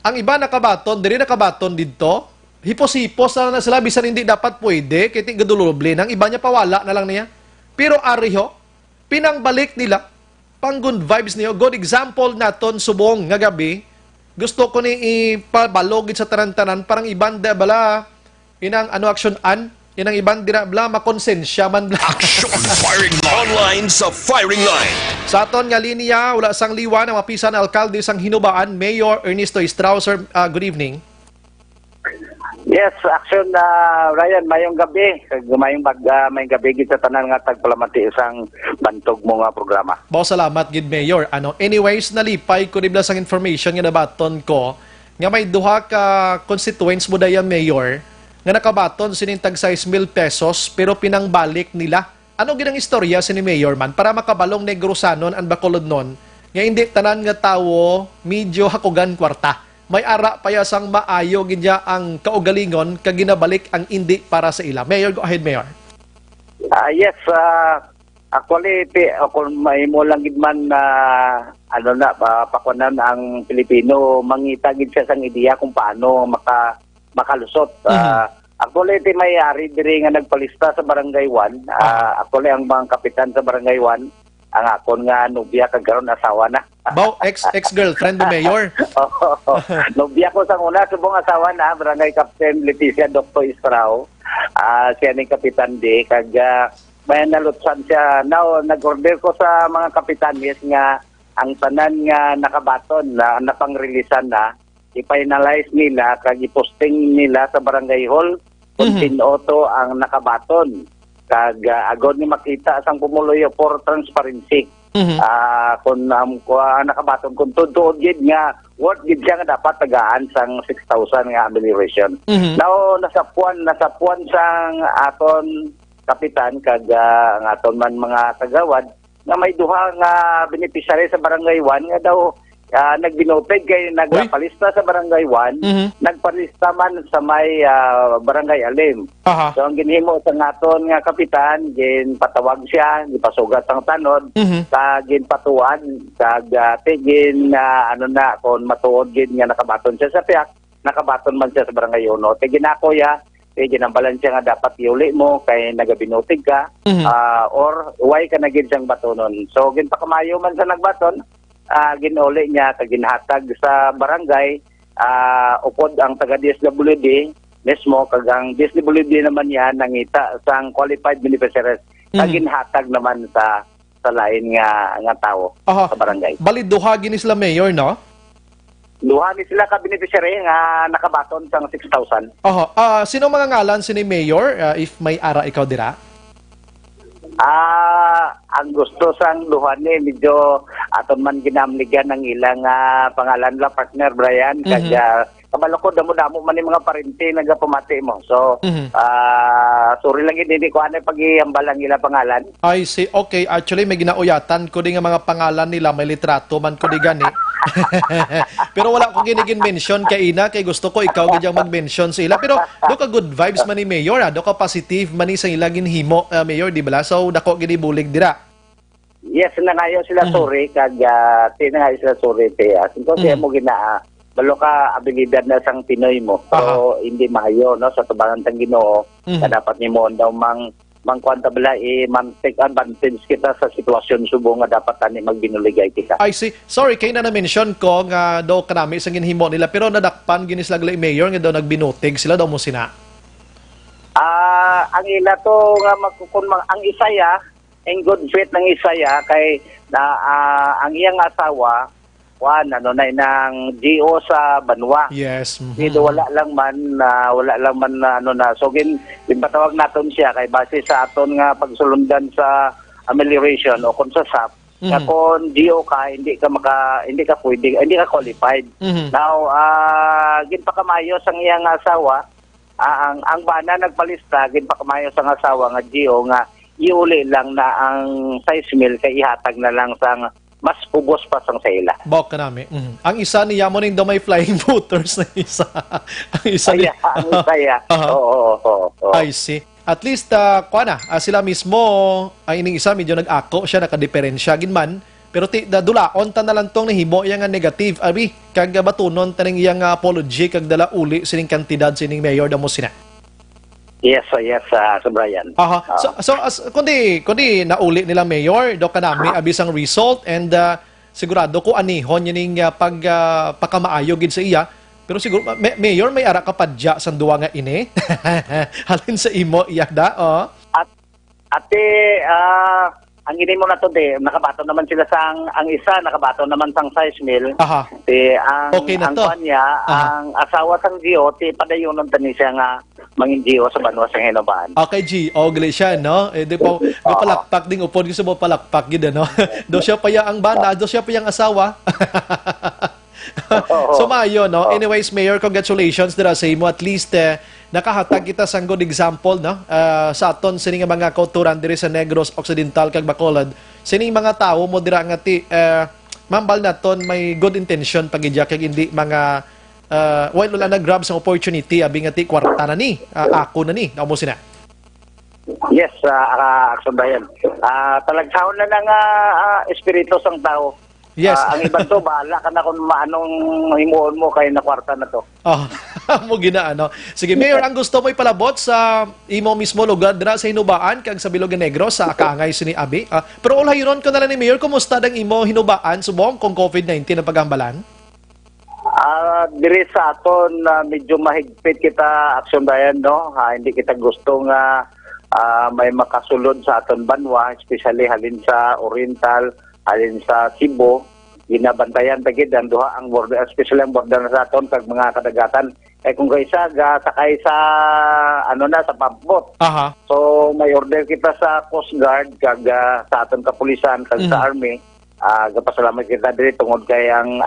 [SPEAKER 2] ang iban nakabaton, diri nakabaton dito, hipos-hipos na sila, bisan hindi dapat pwede, kaya gaduluble, nang iba niya pawala na lang niya. Pero ariho, pinangbalik nila, pang good vibes niyo, good example naton subong nga gabi, gusto ko ni ipabalogit sa tarantanan, parang iban da bala, inang action inang iban dira bala makonsensya man bala.
[SPEAKER 7] Action Firing Line. Online sa Firing Line.
[SPEAKER 2] Sa aton nga linya, wala sang liwa ng mapisan na alkalde sang Hinubaan, Mayor Ernesto Estrao. Sir, good evening.
[SPEAKER 8] Yes, action Ryan, mayong gabi. Mayong gabi gid sa tanan nga tagpalamati isang bantog mo nga programa.
[SPEAKER 2] Bao salamat gid Mayor. Anyways, nalipay ko dibla sang information nga nabaton ko nga may duha ka constituents mo dayan Mayor nga nakabaton sining tag 6,000 pesos pero pinangbalik nila. Ano ginang istorya sini Mayor man para makabalong negrosanon ang bakolod nun nga hindi tanan nga tawo medyo hakugan kwarta. May ara payasang maayo gidya ang kaugalingon kag ginabalik ang indi para sa ila. Mayor, go ahead Mayor.
[SPEAKER 8] Yes, actually kung may mo lang gid man pakunan ang Pilipino, mangita gid siya sang ideya kung paano makalusot. Actually, may ari diri nga nagpalista sa Barangay 1. Actually, ang mga kapitan sa Barangay 1, ang akon nga nobya kagaron asawa na.
[SPEAKER 2] Bao, ex-girlfriend do Mayor.
[SPEAKER 8] Nobya ko sa una, subong asawa na, Barangay Captain Leticia Dr. Estrao. Siya ni Kapitan D. Kag may nalutsan siya. Now, nag-order ko sa mga kapitanes nga ang tanan nga nakabaton na napang-releasan na, i-finalize nila kag i-posting nila sa barangay hall kung tinoto ang nakabaton kag agod ni makita sang pumuloy for transparency. Kung nakabaton kung tuod gid nga worth gid siya nga dapat tagaan sang 6,000 nga amelioration. Now nasapuan sang aton kapitan kag ang aton man mga kagawad nga may duha nga beneficiary sa barangay 1 nga daw nagbinoted kay nagpalista sa Barangay 1, nagpalista man sa may Barangay Alim. So ang ginhimo sa naton nga kapitan, ginpatawag siya, gipasugat ang tanod, ginpatuan, kag gin kung matuod gin nga nakabaton siya sa piyak, nakabaton man siya sa Barangay 1. Ginakoya, ginambalan siya nga dapat iuli mo kay nagabinotig ka, or why ka na gid siyang batonon. So ginpakamayo man sa nagbaton, ginuli niya kag ginhatag sa barangay, upod ang taga DSWD mismo kag ang DSWD naman niya nangita sang qualified beneficiaries kag ginhatag naman sa lain nga tawo sa barangay.
[SPEAKER 2] Bali duha gini sila Mayor, no?
[SPEAKER 8] Duha ni sila ka beneficiary nga nakabaton sang 6,000.
[SPEAKER 2] Sino mga ngalan sini Mayor, if may ara ikaw dira?
[SPEAKER 8] Ang gusto sang duha ni medyo aton man ginamligan ng ilang pangalan la partner Brian kag kabalo ko damo-damo man ni mga parente nagapamati mo. So sorry lang hindi ko anay pag-iambalang ila pangalan.
[SPEAKER 2] I see. Okay, actually may ginauyatan ko din nga mga pangalan nila, may litrato man ko di gani. Pero wala ko ginigin mention kay ina, kay gusto ko ikaw gidyang mag-mention sa ila. Pero do ka good vibes man ni Mayor, do ka positive man ni sa ila ginhimo Mayor, di bala? So dako gini bulig dira.
[SPEAKER 8] Yes, nangayo sila sorry kag tinangayo sila sorry te. Sinto siya mo gina balo ka abilidad na sang Pinoy mo. So hindi maayo no sa tubangan tang Ginoo na dapat nimo daw mangkwantabla man-take advantage kita sa sitwasyon subong nga dapat tani magbinuligay kita.
[SPEAKER 2] I see. Sorry, kay na na-mention ko nga daw kanami sa ginhimo nila pero nadakpan ginis lagla Mayor nga daw nagbinutig sila daw mo sina.
[SPEAKER 8] Ang ila to nga ang Isaya in good faith ng Isaya kay ang iyang asawa nang GO sa Banwa.
[SPEAKER 2] Yes.
[SPEAKER 8] Dito wala lang man so ginpatawag naton siya kay base sa aton nga pagsulundan sa amelioration o kung sa SAP na kung GO ka hindi ka pwede, hindi ka qualified. Now ginpakamayo sang iyang asawa ang bana nagpalista ginpakamayo sang asawa nga GO nga iuli lang na ang size mill kay ihatag na lang sang mas ubos pa sang sa ila.
[SPEAKER 2] Bawk ka namin. Ang isa niya mo ning may flying motors na isa. Ang isa
[SPEAKER 8] Ay, ang saya. Oo.
[SPEAKER 2] I see. At least, sila mismo, ay ining isa, medyo nag-ako siya, nakadeferensya, ginman. Pero dulaon ta na lang tong nahimo yang nga negative. Abi, kag batunon taning iyang apology, kag dala uli sining kantidad sining mayor da mo sina.
[SPEAKER 8] Yes, so Brian.
[SPEAKER 2] Aha. Kundi nauli nila mayor, do kanami abisang result, and sigurado ko anihon yaning pagkamaayo gid sa iya. Pero siguro, mayor, may ara ka padya sa duwa nga ini. Halin sa imo, iyada,
[SPEAKER 8] Ate, ang gini mo na to, nakabato naman sila ang isa, nakabato naman sang size mill.
[SPEAKER 2] Aha. Okay na to.
[SPEAKER 8] Ang asawa sang Gio, padayunon tani siya nga mangin Gio sa banwa sang Hinobaan.
[SPEAKER 2] Okay, G. Ogle siya, no? Di po, palakpak ding upod, gusto mo palakpak gid, no? Do siya pa ang bana, do siya pa ang asawa. So maayo, no? Anyways, Mayor, congratulations dira sa imo. At least nakahatag kita sang good example, no? Sa aton sining mga kauturan diri sa Negros Occidental kag Bacolod. Sining mga tawo mo dira nga mambal naton may good intention pagidya kag hindi mga wala na grab sa opportunity abi nga kwarta na ni, ako na ni. Amo sina.
[SPEAKER 8] Yes, Aksundayan. Talagsaon na ng espiritu sang tao.
[SPEAKER 2] Yes.
[SPEAKER 8] Ang ibang to, bahala ka na kung maanong himuon mo kay na kwarta na to.
[SPEAKER 2] Mo ginaano. Sige, Mayor, ang gusto mo ipalabot sa imo mismo lugar dira sa Hinubaan kag sa Bilog Negro sa kaangay sini Abi. Pero ulhayon ko na lang ni Mayor, kumusta dang imo Hinubaan subong kung COVID-19 ang pagambalan?
[SPEAKER 8] Diri sa aton medyo mahigpit kita Aksundayan, no? Hindi kita gusto nga may makasulod sa aton banwa, especially halin sa Oriental, halin sa Cebu, ginabantayan tagid ang duha ang border, especially ang border na sa aton kag mga kadagatan. Kung kaysa sakay sa sa pampot. So may order kita sa Coast Guard kag sa aton kapulisan kag sa Army. Gapasalamat kita diri tungod kay ang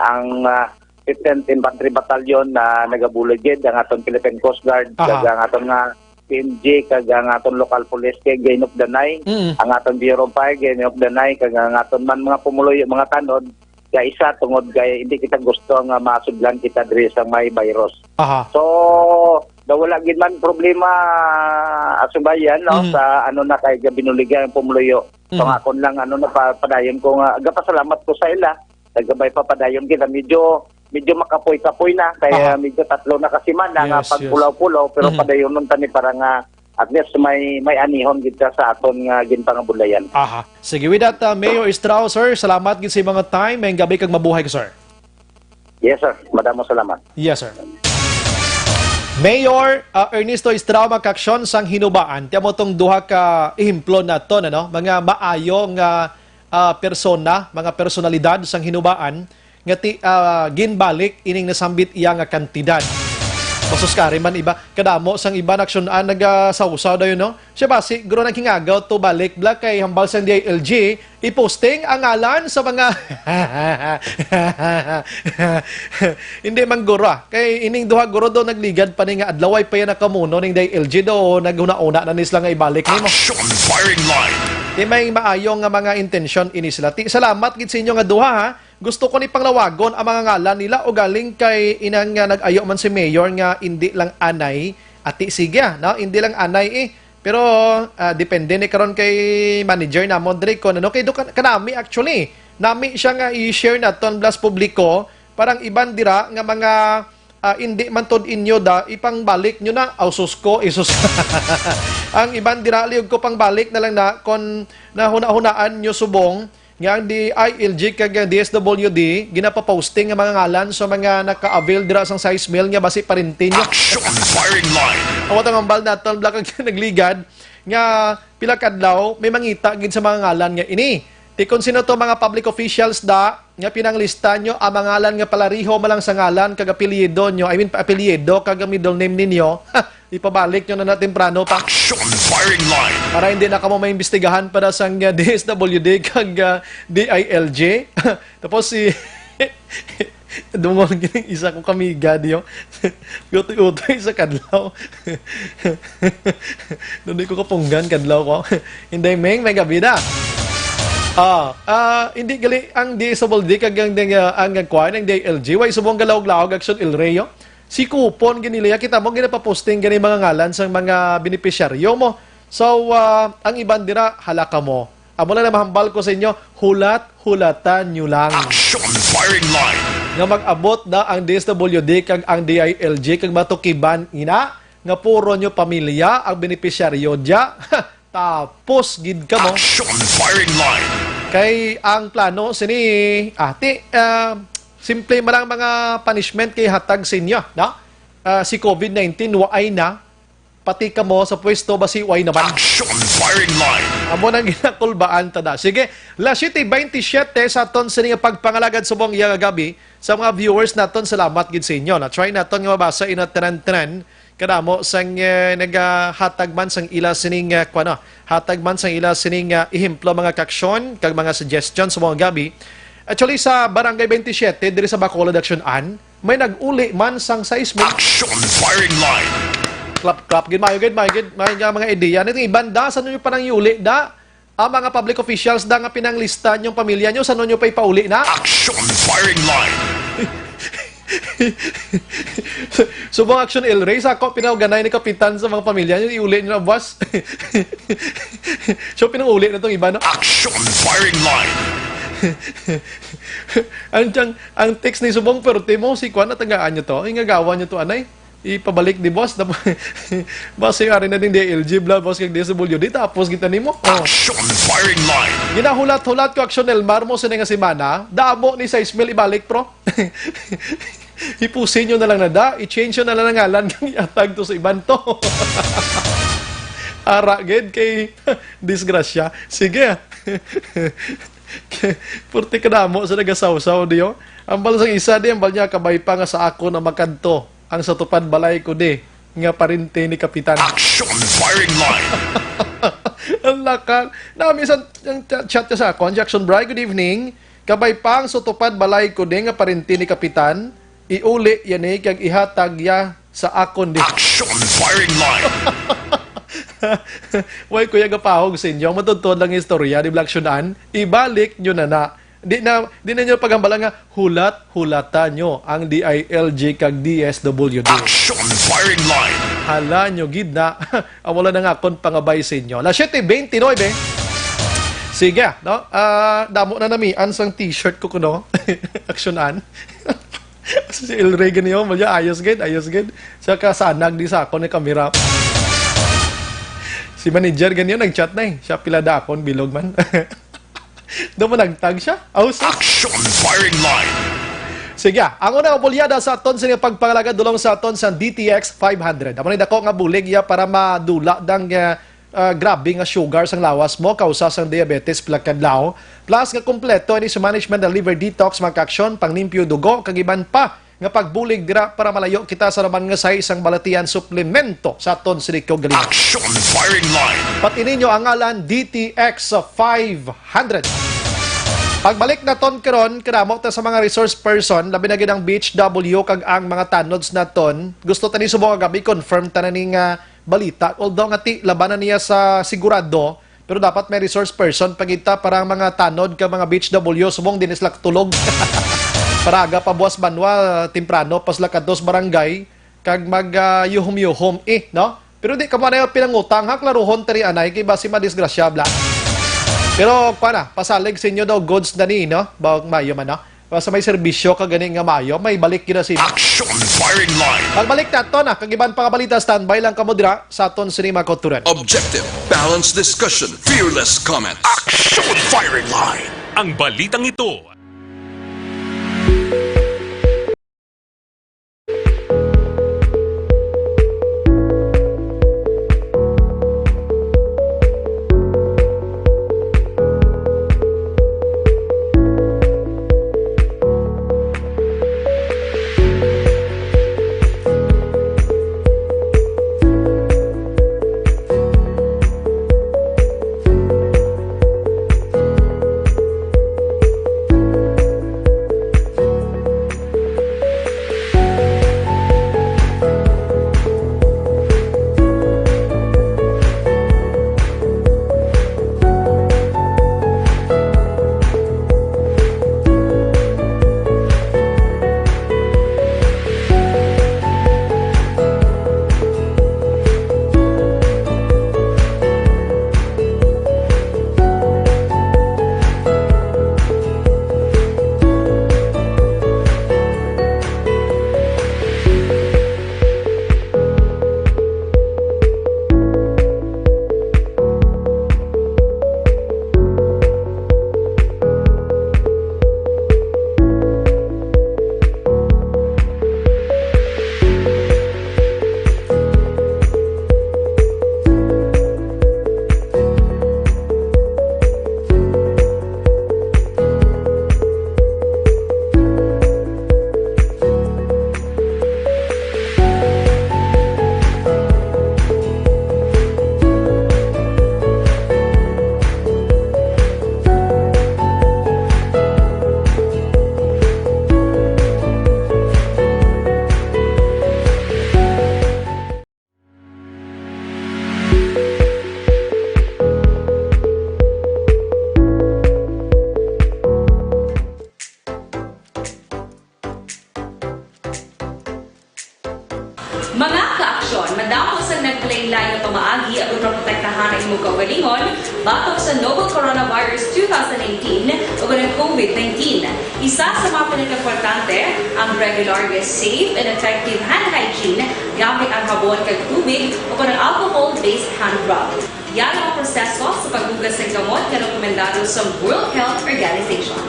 [SPEAKER 8] 15th Infantry Battalion na nagabulagid ang aton Philippine Coast Guard kag ang aton nga PNG kag ang aton local police kay Gain of the Night, ang aton Bureau of Fire Gain of the Night kag ang aton man mga pumuloy mga tanod kay isa tungod kay hindi kita gusto nga masudlan kita diri sa may virus. So wala gid man problema asubayan, no, sa na kay binuligan ang pumuloyo. So akon lang padayon ko nga gapasalamat ko sa ila nagabay pa padayon kita medyo makapoy-kapoy na kaya medyo tatlo na kasi man nga pagpulaw-pulaw pero padayon nun tani para nga at least may anihon gid sa aton nga ginpangabulayan.
[SPEAKER 2] Sige, with that, Mayor Estrao, sir, salamat gid sa mga time, may gabi kag mabuhay ka, sir.
[SPEAKER 8] Yes, sir. Madamo salamat.
[SPEAKER 2] Yes, sir. Mayor Ernesto Estrao makaksyon sang Hinubaan. Tiamo tong duha ka ehemplo nato, mga maayong persona, mga personalidad sang Hinubaan nga ginbalik ining nasambit iya nga kantidad. Pasus ka rin man iba, kadamo sang iba naksyonan nagasawsaw dayon, no? Siya ba, siguro naghingagaw to balik black kay hambal sang DILG, iposting ang ngalan sa mga hindi man guro. Kay ining duha guro do nagligad pa ni nga adlaway pa yan nakamuno ning DILG do naghuna-una na nisla nga ibalik nimo.
[SPEAKER 7] Action firing line.
[SPEAKER 2] Di may maayong nga mga intensyon inisla. Salamat gid sa inyo nga duha, ha. Gusto ko ni panglawagon ang mga ngalan nila o galing kay inang nga nag-ayo man si Mayor nga hindi lang anay ati sige, no? Hindi lang anay pero depende ni karon kay manager na Mondre ko kay do kanami actually nami siya nga i-share naton plus publiko parang iban dira nga mga hindi man tod inyo ipangbalik nyo na ausos ko isus ang iban dira liog ko pangbalik na lang na kon nahuna-hunaan nyo subong nga ang DILG kag DSWD ginapaposting nga mga ngalan sa mga naka-avail dira sang size mill nga basi parintin nyo.
[SPEAKER 7] Action firing line.
[SPEAKER 2] Awat ang ambal naton black nagligad nga pila kadlaw may mangita gid sa mga ngalan nga ini. Ti kung sino to mga public officials nga pinanglista nyo ang mga ngalan nga palariho malang sa ngalan kag apelyido nyo. I mean apelyido kag middle name ninyo. Ipabalik nyo na temprano pa.
[SPEAKER 7] Action firing line.
[SPEAKER 2] Para hindi na kamo maimbestigahan para sa DSWD kag DILG. Tapos Dumong gining isa ko kamiga diyo. Utoy-utoy sa kadlaw. Doon ko kapunggan kadlaw ko. Hindi may gabi na. Hindi gali ang DSWD kag ang kwan ang DLG way subong galaw-laog action El Reo. Si kupon giniliya kita mo ginapaposting gani mga ngalan sa mga benepisyaryo mo. So ang iban dira halaka mo. Amo na mahambal ko sa inyo, hulatan nyo lang.
[SPEAKER 7] Action firing line.
[SPEAKER 2] Nga mag-abot na ang DSWD kag ang DILG kag matukiban ina nga puro nyo pamilya ang benepisyaryo dya. Tapos gid ka mo.
[SPEAKER 7] Action firing line.
[SPEAKER 2] Kay ang plano sini ate simple man lang mga punishment kay hatag sa inyo, no? Si COVID-19 waay na pati ka mo sa pwesto basi way naman.
[SPEAKER 7] Action firing line.
[SPEAKER 2] Amo nang ginakulbaan tada. Sige, last 27 sa aton sa nga pagpangalagad subong iya gabi sa mga viewers naton salamat gid sa inyo. Na try naton nga mabasa ina tren kadamo sang nagahatag man sang ila sining kuno. Hatag man sang ila sining ehemplo mga kaksyon kag mga suggestions sa mga gabi. Actually sa Barangay 27 diri sa Bacolod Action An, may nag-uli man sang seismic.
[SPEAKER 7] Action firing line.
[SPEAKER 2] Clap gid mayo mga ideya nito ibanda sa nyo pa nang iuli da ang mga public officials da nga pinanglista yung pamilya nyo sa nyo pa ipauli na.
[SPEAKER 7] Action firing line.
[SPEAKER 2] Subong action El Rey sa ako pinauganay ni kapitan sa mga pamilya nyo iuli nyo na boss. So pinanguli na tong iba no.
[SPEAKER 7] Action firing line.
[SPEAKER 2] ang text ni Subong Perti mo si Kwan natagaan nyo to ingagawa nyo to anay ipabalik di boss boss yung ari na din DLG bla boss kag DSWD tapos kita nimo
[SPEAKER 7] Action firing line.
[SPEAKER 2] ginahulat-hulat ko action Elmar mo sa nga semana damo ni 6,000 ibalik pro ipusin nyo na lang na da i-change nyo na lang ang ngalan kang iatag to sa iban to ara ged kay disgrasya sige purti ka damo sa nagasaw-saw diyo ambal sang isa di ambal niya kabay pa nga sa ako na makanto ang sa tupad balay ko di nga parente ni kapitan.
[SPEAKER 7] Action firing line.
[SPEAKER 2] Ang lakan. Nami isang chat niya sa ako. Jackson Bry, good evening. Kabay pang sa tupad balay ko di nga parente ni kapitan. Iuli yan kag ihatag ya sa akon di.
[SPEAKER 7] Action firing line.
[SPEAKER 2] Way kuya gapahog sa inyo. Matutod lang istorya di Blacksyonan. Ibalik nyo na. Di na nyo pagambalang nga hulatan nyo ang DILG kag DSWD.
[SPEAKER 7] Action firing line.
[SPEAKER 2] Hala nyo gid na. Wala na nga akong pangabay sa inyo. La 7:29 Sige, no? Damo na namian sang t-shirt ko kuno. Aksyonan. Si El Rey ganiyo, malya ayos gid. Sa kasanag di sa ako ni kamera. Si manager ganiyo nagchat na Siya pila dakon bilog man. Doon mo nagtag siya?
[SPEAKER 7] Action firing line.
[SPEAKER 2] Sige, ang unang abulyada sa aton sa pagpangalaga dulong sa aton sa DTX 500. Amo ni dako nga bulig ya para madula dang grabe nga sugar sang lawas mo kausa sang diabetes plakadlaw. Plus nga kompleto ni sa management ng liver detox mga aksyon panglimpyo dugo kag iban pa nga pagbulig dira para malayo kita sa naman nga sa isang balatian suplemento sa aton sa galing.
[SPEAKER 7] Action firing line.
[SPEAKER 2] Pati ninyo ang ngalan DTX 500. Pagbalik na ton karon kadamo ta sa mga resource person labi na gid ang BHW kag ang mga tanods na ton gusto tani subong gabi confirm tanan ning balita although nga ti labanan niya sa sigurado pero dapat may resource person pagita para ang mga tanod kag mga BHW subong din isla tulog paraga pa buwas banwa temprano pasla kadtos barangay kag mag yuhom no pero di ka man pinangutang haklaruhon tari anay kay basi madisgrasya bla. Pero pana, pasalig sa inyo daw goods na ni, no? Bawag mayo man, no? Sa may serbisyo ka gani nga mayo, may balik yun na sila.
[SPEAKER 7] Action firing line.
[SPEAKER 2] Pagbalik na to na, kagiban pa balita standby lang kamo dira sa aton sinima koturan.
[SPEAKER 10] Objective, balanced discussion, fearless comments.
[SPEAKER 7] Action firing line.
[SPEAKER 3] Ang balitang ito
[SPEAKER 11] kinakalain-lain na pamaagi ang protektahan ang imong kaugalingon batok sa novel coronavirus 2018 o ng COVID-19. Isa sa mga pinaka-importante ang regular, safe, and effective hand hygiene gamit ang habon kag tubig o ng alcohol-based hand rub. Yan ang proseso sa paghugas ng gamot na rekomendado sa World Health Organization.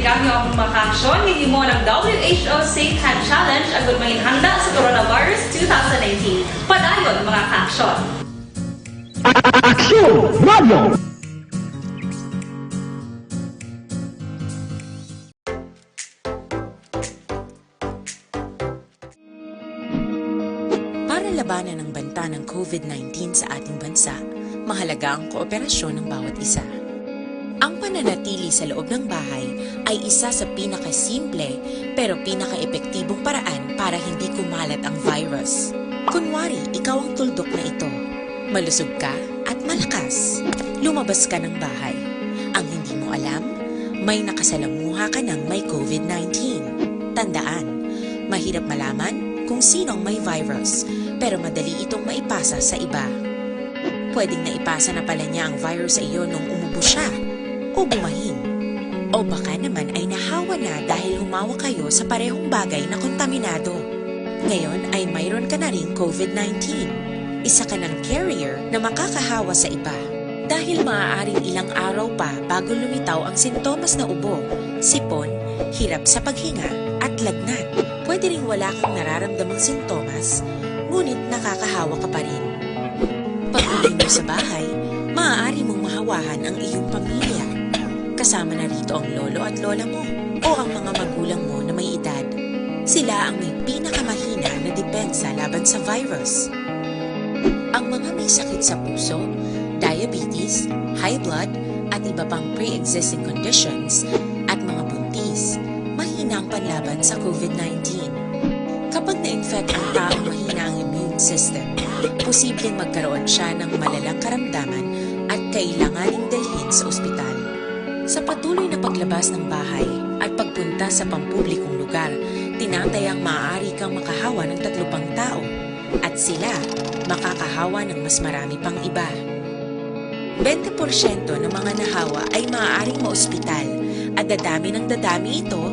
[SPEAKER 11] Gamit ang makaksyon, hindi mo ng WHO Safe Hand Challenge ang gulmangin handa sa coronavirus 2019. Padayon mga kaaksyon!
[SPEAKER 12] Aksyon Radio!
[SPEAKER 13] Para labanan ang banta ng COVID-19 sa ating bansa, mahalaga ang kooperasyon ng bawat isa. Ang pananatili sa loob ng bahay ay isa sa pinakasimple pero pinaka-epektibong paraan para hindi kumalat ang virus. Kunwari, ikaw ang tuldok na ito. Malusog ka at malakas. Lumabas ka ng bahay. Ang hindi mo alam, may nakasalamuha ka ng may COVID-19. Tandaan, mahirap malaman kung sinong may virus, pero madali itong maipasa sa iba. Pwedeng naipasa na pala niya ang virus sa iyo nung umubo siya o bumahin. O baka naman ay nahawa na dahil humawa kayo sa parehong bagay na kontaminado. Ngayon ay mayroon ka na rin COVID-19. Isa ka ng carrier na makakahawa sa iba. Dahil maaaring ilang araw pa bago lumitaw ang sintomas na ubo, sipon, hirap sa paghinga at lagnat. Pwede ring wala kang nararamdamang sintomas, ngunit nakakahawa ka pa rin. Pag-uwi mo sa bahay, maaari mong mahawahan ang iyong pamilya. Kasama na rito ang lolo at lola mo o ang mga magulang mo na may edad. Sila ang may pinakamahina na depensa laban sa virus. Ang mga may sakit sa puso, diabetes, high blood, at iba pang pre-existing conditions, at mga buntis, mahina ang panlaban sa COVID-19. Kapag na-infect ang taong mahina ang immune system, posibleng magkaroon siya ng malalang karamdaman at kailanganing dalhin sa ospital. Sa patuloy na paglabas ng bahay at pagpunta sa pampublikong lugar, tinatayang maaari kang makahawa ng 3 pang tao at sila makakahawa ng mas marami pang iba. 20% ng mga nahawa ay maaaring maospital at dadami ng dadami ito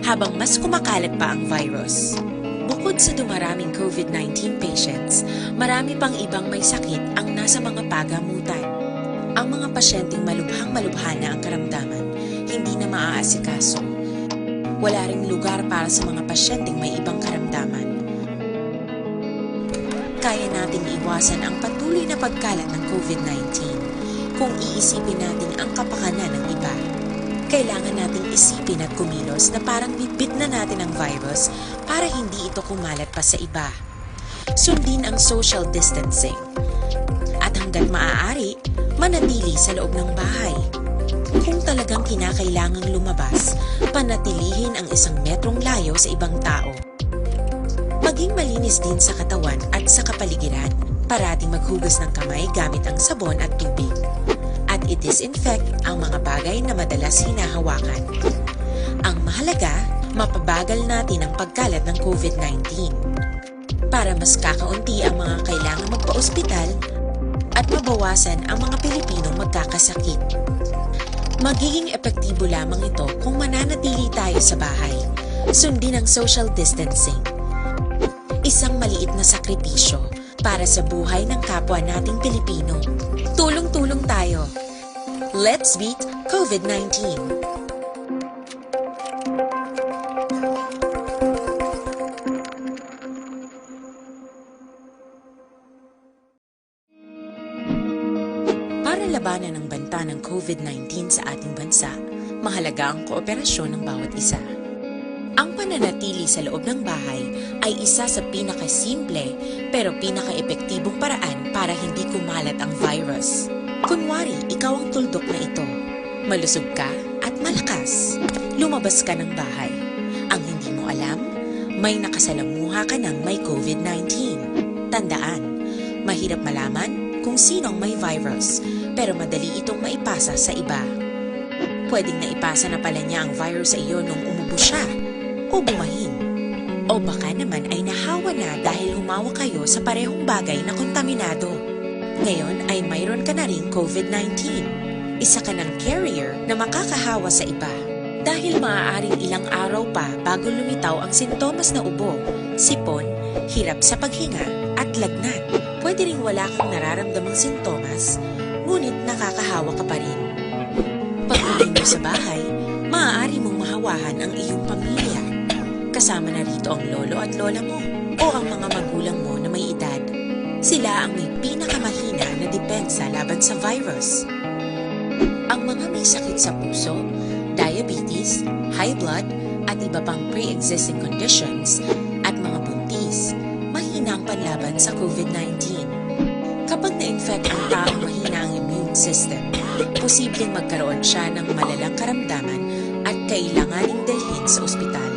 [SPEAKER 13] habang mas kumakalat pa ang virus. Bukod sa dumaraming COVID-19 patients, marami pang ibang may sakit ang nasa mga pagamutan. Ang mga pasyenteng malubhang-malubha na ang karamdaman, hindi na maaasikaso. Wala ring lugar para sa mga pasyenteng may ibang karamdaman. Kaya nating iwasan ang patuloy na pagkalat ng COVID-19 kung iisipin natin ang kapakanan ng iba. Kailangan nating isipin at kumilos na parang bibit na natin ang virus para hindi ito kumalat pa sa iba. Sundin ang social distancing. At hanggat maaari, manatili sa loob ng bahay. Kung talagang kinakailangang lumabas, panatilihin ang 1 metrong layo sa ibang tao. Maging malinis din sa katawan at sa kapaligiran. Parating maghugas ng kamay gamit ang sabon at tubig. At i-disinfect ang mga bagay na madalas hinahawakan. Ang mahalaga, mapabagal natin ang pagkalat ng COVID-19. Para mas kakaunti ang mga kailangang magpa-ospital at mabawasan ang mga Pilipinong magkakasakit. Magiging epektibo lamang ito kung mananatili tayo sa bahay. Sundin ang social distancing. Isang maliit na sakripisyo para sa buhay ng kapwa nating Pilipino. Tulong-tulong tayo. Let's beat COVID-19. Para labanan ang banta ng COVID-19 sa ating bansa, mahalaga ang kooperasyon ng bawat isa. Ang pananatili sa loob ng bahay ay isa sa pinakasimple pero pinaka-epektibong paraan para hindi kumalat ang virus. Kunwari, ikaw ang tuldok na ito. Malusog ka at malakas. Lumabas ka ng bahay. Ang hindi mo alam, may nakasalamuha ka ng may COVID-19. Tandaan, mahirap malaman kung sinong may virus, pero madali itong maipasa sa iba. Pwedeng naipasa na pala niya ang virus sa iyo nung umubo siya o bumahin. O baka naman ay nahawa na dahil humawa kayo sa parehong bagay na kontaminado. Ngayon ay mayroon ka na ring COVID-19. Isa ka ng carrier na makakahawa sa iba. Dahil maaaring ilang araw pa bago lumitaw ang sintomas na ubo, sipon, hirap sa paghinga at lagnat. Pwede ring wala kang nararamdamang sintomas, ngunit nakakahawa ka pa rin. Pag-uwi mo sa bahay, maaari mong mahawahan ang iyong pamilya. Kasama na rito ang lolo at lola mo o ang mga magulang mo na may edad. Sila ang may pinakamahina na depensa laban sa virus. Ang mga may sakit sa puso, diabetes, high blood, at iba pang pre-existing conditions at mga buntis, mahina ang panlaban sa COVID-19. Kapag na-infect ang taong mahina ang immune system, posibleng magkaroon siya ng malalang karamdaman at kailanganing dalhin sa ospital.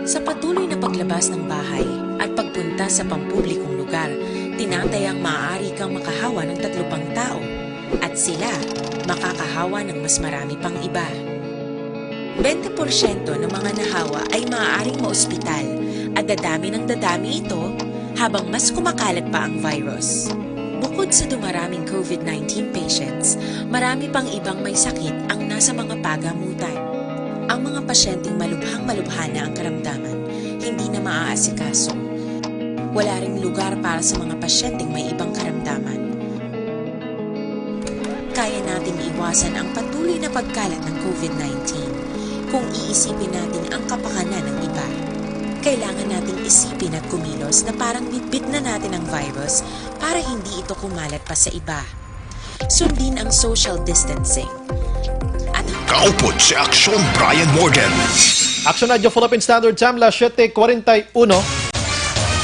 [SPEAKER 13] Sa patuloy na paglabas ng bahay at pagpunta sa pampublikong lugar, tinatayang maaari kang makahawa ng 3 pang tao at sila makakahawa ng mas marami pang iba. 20% ng mga nahawa ay maaaring maospital at dadami ng dadami ito habang mas kumakalat pa ang virus. Bukod sa dumaraming COVID-19 patients, marami pang ibang may sakit ang nasa mga pagamutan. Ang mga pasyenteng malubhang-malubha na ang karamdaman, hindi na maaasikaso. Wala ring lugar para sa mga pasyenteng may ibang karamdaman. Kaya nating iwasan ang patuloy na pagkalat ng COVID-19 kung iisipin natin ang kapakanan ng iba. Kailangan nating isipin at kumilos na parang bitbit na natin ang virus para hindi ito kumalat pa sa iba. Sundin ang social distancing.
[SPEAKER 7] Kaupod si Aksyon Brian Morgan.
[SPEAKER 2] Action Radio Philippine Standard Time, 7:41.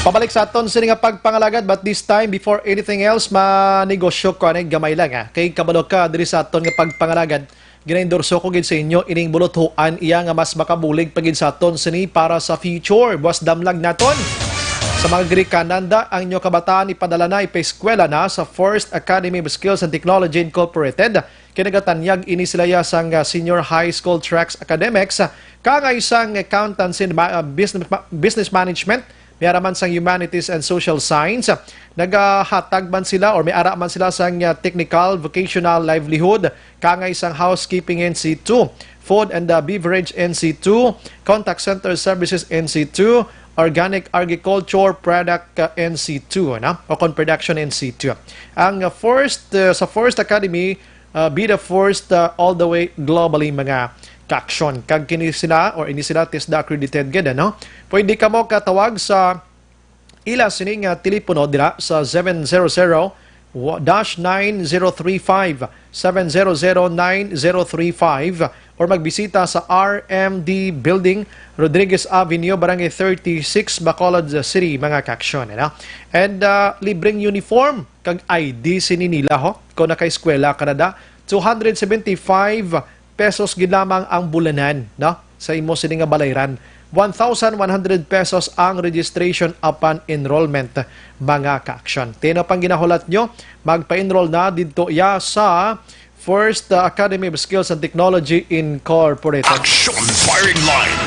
[SPEAKER 2] Pabalik sa aton sini nga pagpangalagad, but this time before anything else, manegosyo ko anay gamay lang ha. Kay kabalo ka diri sa aton nga pagpangalagad, ginaendorso ko gid sa inyo ining bulothoan iya nga mas makabulig pagid sa aton sini para sa future. Buwas damlag naton. Sa mga Grikananda, ang inyo kabataan ipadala na ipa-eskwela na sa First Academy of Skills and Technology Incorporated. Kinagatanyag ini sila sang Senior High School Tracks Academics, kanga isang accountancy and business management, may araman sang humanities and social science. Nagahatag man sila or may ara man sila sang technical vocational livelihood, kanga isang housekeeping NC2, food and beverage NC2, contact center services NC2, organic agriculture product NC2 o production NC2. Ang sa First Academy be the first all the way globally mga ka-aksyon. Kag kini sila or ini sila TESDA accredited gid no. Pwede ka mo katawag sa ila sining telepono dira sa 700-9035 700-9035 or magbisita sa RMD Building, Rodriguez Avenue, Barangay 36, Bacolod City, mga ka-aksyon. And libreng uniform, kag ID sini nila ho, kung naka-eskwela Canada, 275 pesos gid lamang ang bulanan, no? Sa imo sini nga balayran 1,100 pesos ang registration upon enrollment, mga ka-aksyon. Tino pang ginahulat nyo, magpa-enroll na dito sa First Academy of Skills and Technology Incorporated.
[SPEAKER 7] Action firing line.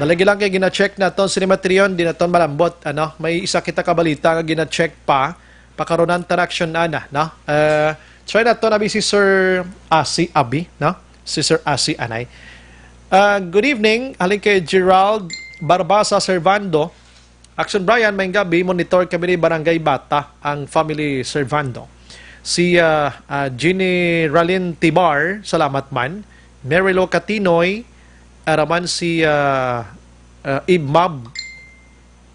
[SPEAKER 2] Nalagi lang kayo gina-check na itong Cinemetrion, di na itong malambot. May isa kita kabalita nga gina-check pa, pakaronan tanaksyon na no? Try na ito nabi si Sir Asi Abi, no? Si Sir Asi Anay. Good evening, halin kay Gerald Barbasa Servando. Action Brian, may gabi, monitor kami ni Barangay Bata, ang family Servando. Si Ginny Ralin Tibar, salamat man. Merilo Catinoy, araman si Ibmab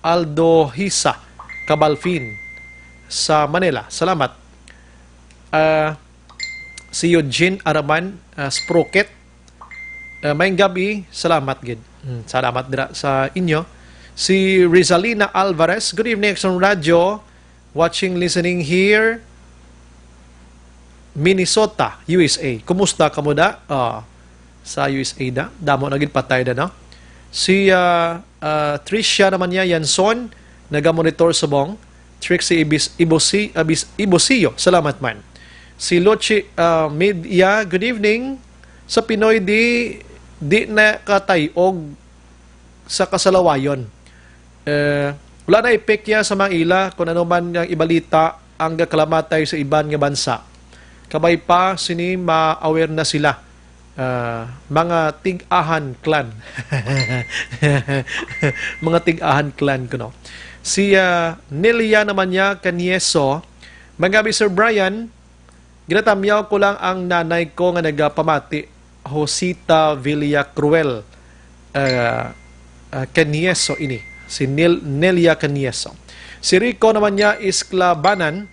[SPEAKER 2] Aldo Hisa Cabalfin sa Manila, salamat. Si Eugene Araman Sprocket, may gabi, salamat gid. Salamat dira sa inyo. Si Rizalina Alvarez, good evening Action Radio, watching, listening here, Minnesota, USA. Kumusta ka mo da? Sa USA da? Damo na gid patay da, no? Si Tricia naman niya, Yanson, naga-monitor sa bong. Trixie Ibosio, salamat man. Si Lochi Media, good evening. Sa Pinoy, di na katayog sa kasalawayon. Wala na epekya sa mga ila kung ano man ang ibalita ang kakalamatay sa iban nga bansa. Kabay pa, sini ma-aware na sila. Mga Tig-ahan clan. Mga Tig-ahan clan ko, no? Si Nelia naman niya, Canieso, magabi Sir Brian, ginatamyaw ko lang ang nanay ko nga nagapamati, Josita Villacruel Canieso ini. Si Nelia Canieso. Si Rico naman niya, Isklabanan,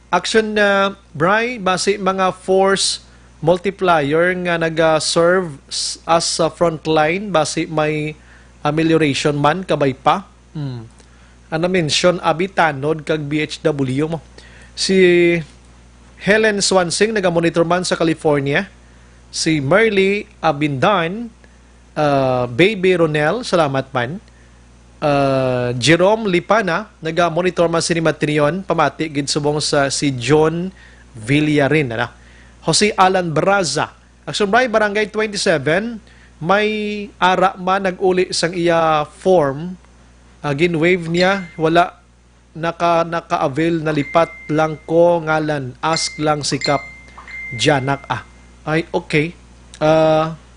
[SPEAKER 2] action na Bri, base mga force multiplier nga naga-serve as sa frontline, base may amelioration man, kabay pa. Ano mention, abitanod kag BHW mo. Si Helen Swansing, naga-monitor man sa California. Si Merly Abindan, Baby Ronel, salamat man. Jerome Lipana, naga-monitor man si Matrion, pamati, ginsubong sa si John Villarin. Jose Alan Braza, Action Bri, Barangay 27, may ara man nag-uli sang iya form, ginwave niya, wala naka-avail na lipat lang ko ngalan, ask lang sikap Janak ay okay.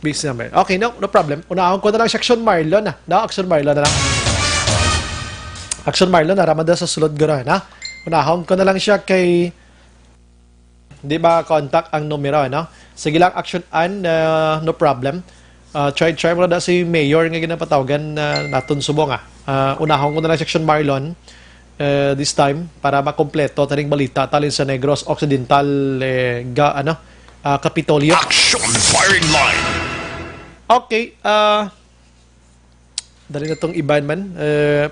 [SPEAKER 2] Busy number. Okay, no problem. Unahon ko na lang si Action Marlon na. Action Marlon na lang. Action Marlon na ramada sa sulod gano'n, ha? Unahon ko na lang siya kay di ba contact ang numero, no? Sige lang, Action An, no problem. Try mo na si Mayor nga ginapatawagan naton subong, unahon ko na lang si Action Marlon this time para makompleto taning balita talin sa Negros Occidental Kapitolyo.
[SPEAKER 7] Action firing line.
[SPEAKER 2] Okay, dali na tong iban man.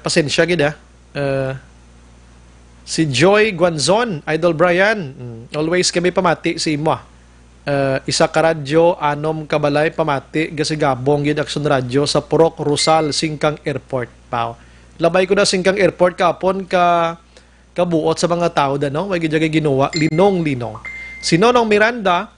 [SPEAKER 2] Pasensya gid si Joy Guanzon, Idol Brian, always kami pamati si imo. Isa ka radyo, anom kabalay pamati gasigabong gid Action Radio sa Purok Rusal Singkang Airport. Pao. Labay ko na Singkang Airport kapon kabuot sa mga tao da, no? May gid ginawa linong-linong. Si Nonong Miranda,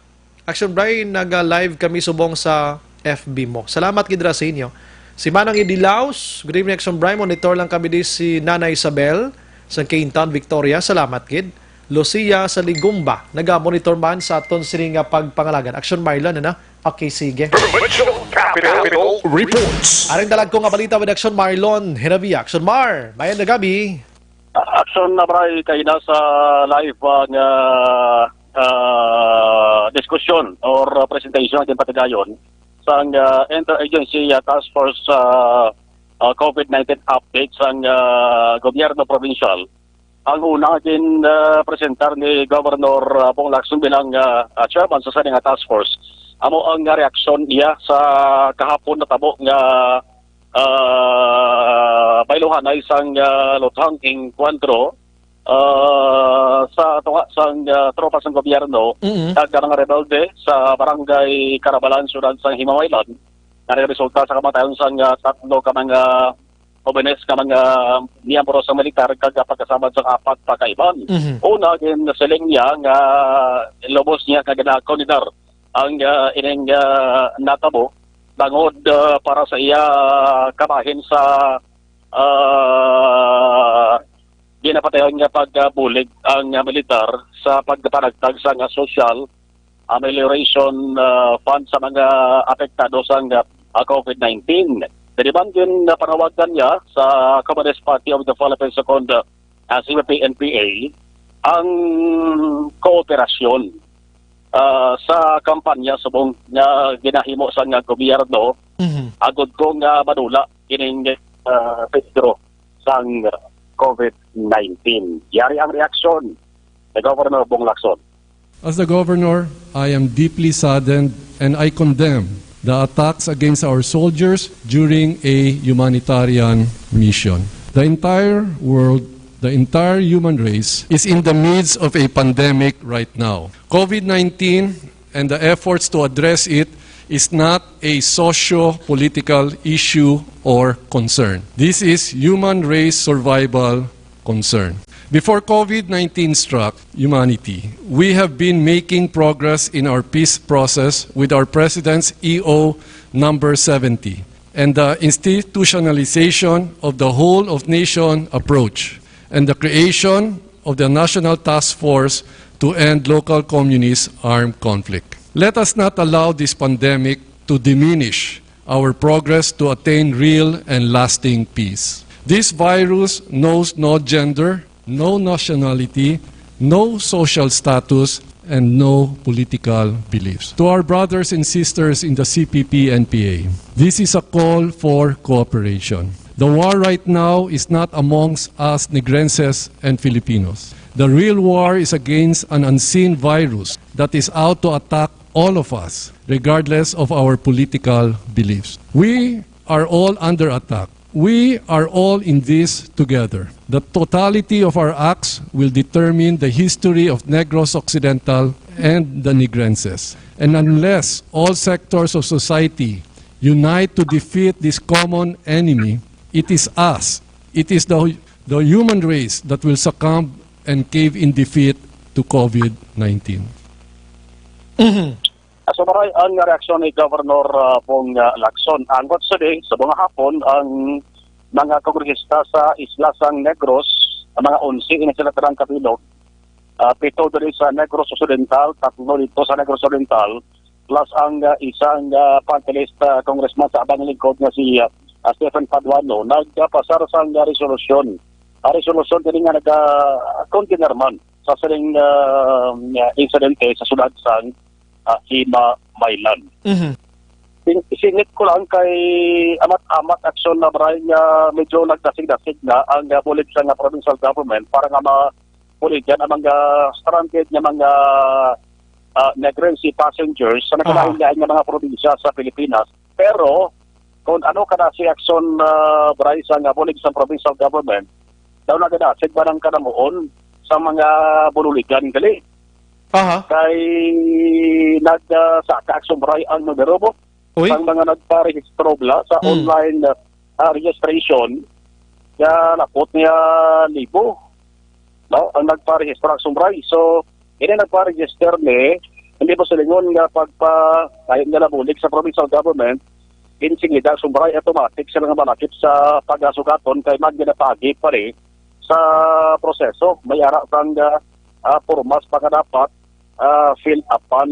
[SPEAKER 2] Action Brian, naga-live kami subong sa FB mo. Salamat gid ra sa inyo. Si Manong Idilaus, good evening Action Brian, monitor lang kami di si Nana Isabel sa Caintown, Victoria. Salamat gid. Lucia sa Ligumba, naga-monitor man sa aton sini nga pagpangalagan. Action Marlon, Okay, sige.
[SPEAKER 7] Capital Reports.
[SPEAKER 2] Aring dalag ko nga balita with Action Marlon, Hinavia. Action Mar, bayan na gabi.
[SPEAKER 12] Action na bray kay nasa live nga discussion or presentation atin patigayon sa interagency task force COVID-19 update sa gobyerno provincial. Ang una din presentar ni Governor Bong Lacson bilang chairman sa saning task force. Amo ang reaksyon niya sa kahapon na tabo nga bailuhan ay isang lutang encuentro sa tunga sang tropa sang gobyerno nga rebelde sa barangay Carabalan, Sudan sang Himawaylan na resulta sa kamatayon sa tatlo ka mga obenes ka mga miyembro sa militar kag pagkasabad sa apat pa kaiban. Una gin siling niya nga lobos niya kag na-consider ang ining natabo bangod para sa iya kabahin sa ginapatayon nga pagbulig ang militar sa pagpanagtag sa social amelioration fund sa mga apektado sa COVID-19. Diniban din panawagan niya sa Communist Party of the Philippines second CPP-NPA ang kooperasyon sa kampanya subong nga ginahimo sa nga gobyerno agod ko nga madula kining Pedro sang COVID-19. Yari ang reaksyon ni Governor Bong Lacson.
[SPEAKER 14] As the governor, I am deeply saddened and I condemn the attacks against our soldiers during a humanitarian mission. The entire world, the entire human race is in the midst of a pandemic right now. COVID-19 and the efforts to address it is not a socio-political issue or concern. This is human race survival concern. Before COVID-19 struck humanity, we have been making progress in our peace process with our President's EO number 70 and the institutionalization of the whole of nation approach and the creation of the National Task Force to end local communist armed conflict. Let us not allow this pandemic to diminish our progress to attain real and lasting peace. This virus knows no gender, no nationality, no social status, and no political beliefs. To our brothers and sisters in the CPP-NPA, this is a call for cooperation. The war right now is not amongst us Negrenses and Filipinos. The real war is against an unseen virus that is out to attack all of us, regardless of our political beliefs. We are all under attack. We are all in this together. The totality of our acts will determine the history of Negros Occidental and the Negrenses. And unless all sectors of society unite to defeat this common enemy, it is us, it is the human race that will succumb and cave in defeat to COVID-19.
[SPEAKER 12] So maray ang reaksyon ni Governor Bong Lacson. Angot sa day, sa mga hapon, ang mga kongresista sa Isla Sang Negros, ang mga 11 inisilatarang kapilog, 7 doon sa Negros Occidental, 3 dito sa Negros Oriental, plus ang isang pantelist congressman sa abang lingkod na si Stephen Paduano, nagpasar sa resolusyon. Ang resolusyon din nga nag-container man sa saling insidente sa Sudan Sang Hima Mailan. Singit ko lang kay amat-amat aksyon na maraming medyo nagdasig-dasig na ang bulig sa provincial government para nga mabuligyan ang mga stranded na mga Negrense passengers sa nakalain ng mga probinsya sa Pilipinas. Pero kung ano ka na si aksyon maraming sa bulig sa provincial government, daw nagdasig ba ng kanamuon sa mga bululigan gali. Kay nagsaka aksyon ang numero mo ang mga nagparehistro sa online registration kaya napot niya libo ang nagparehistro aksyon so ini nagparegister ni hindi po silingon nga kahit nga nabulig sa provincial government insingida aksyon automatic sila nga malakip sa pag-asukaton kay magginapagi pa rin sa proseso may ara kang formas pa dapat fill upan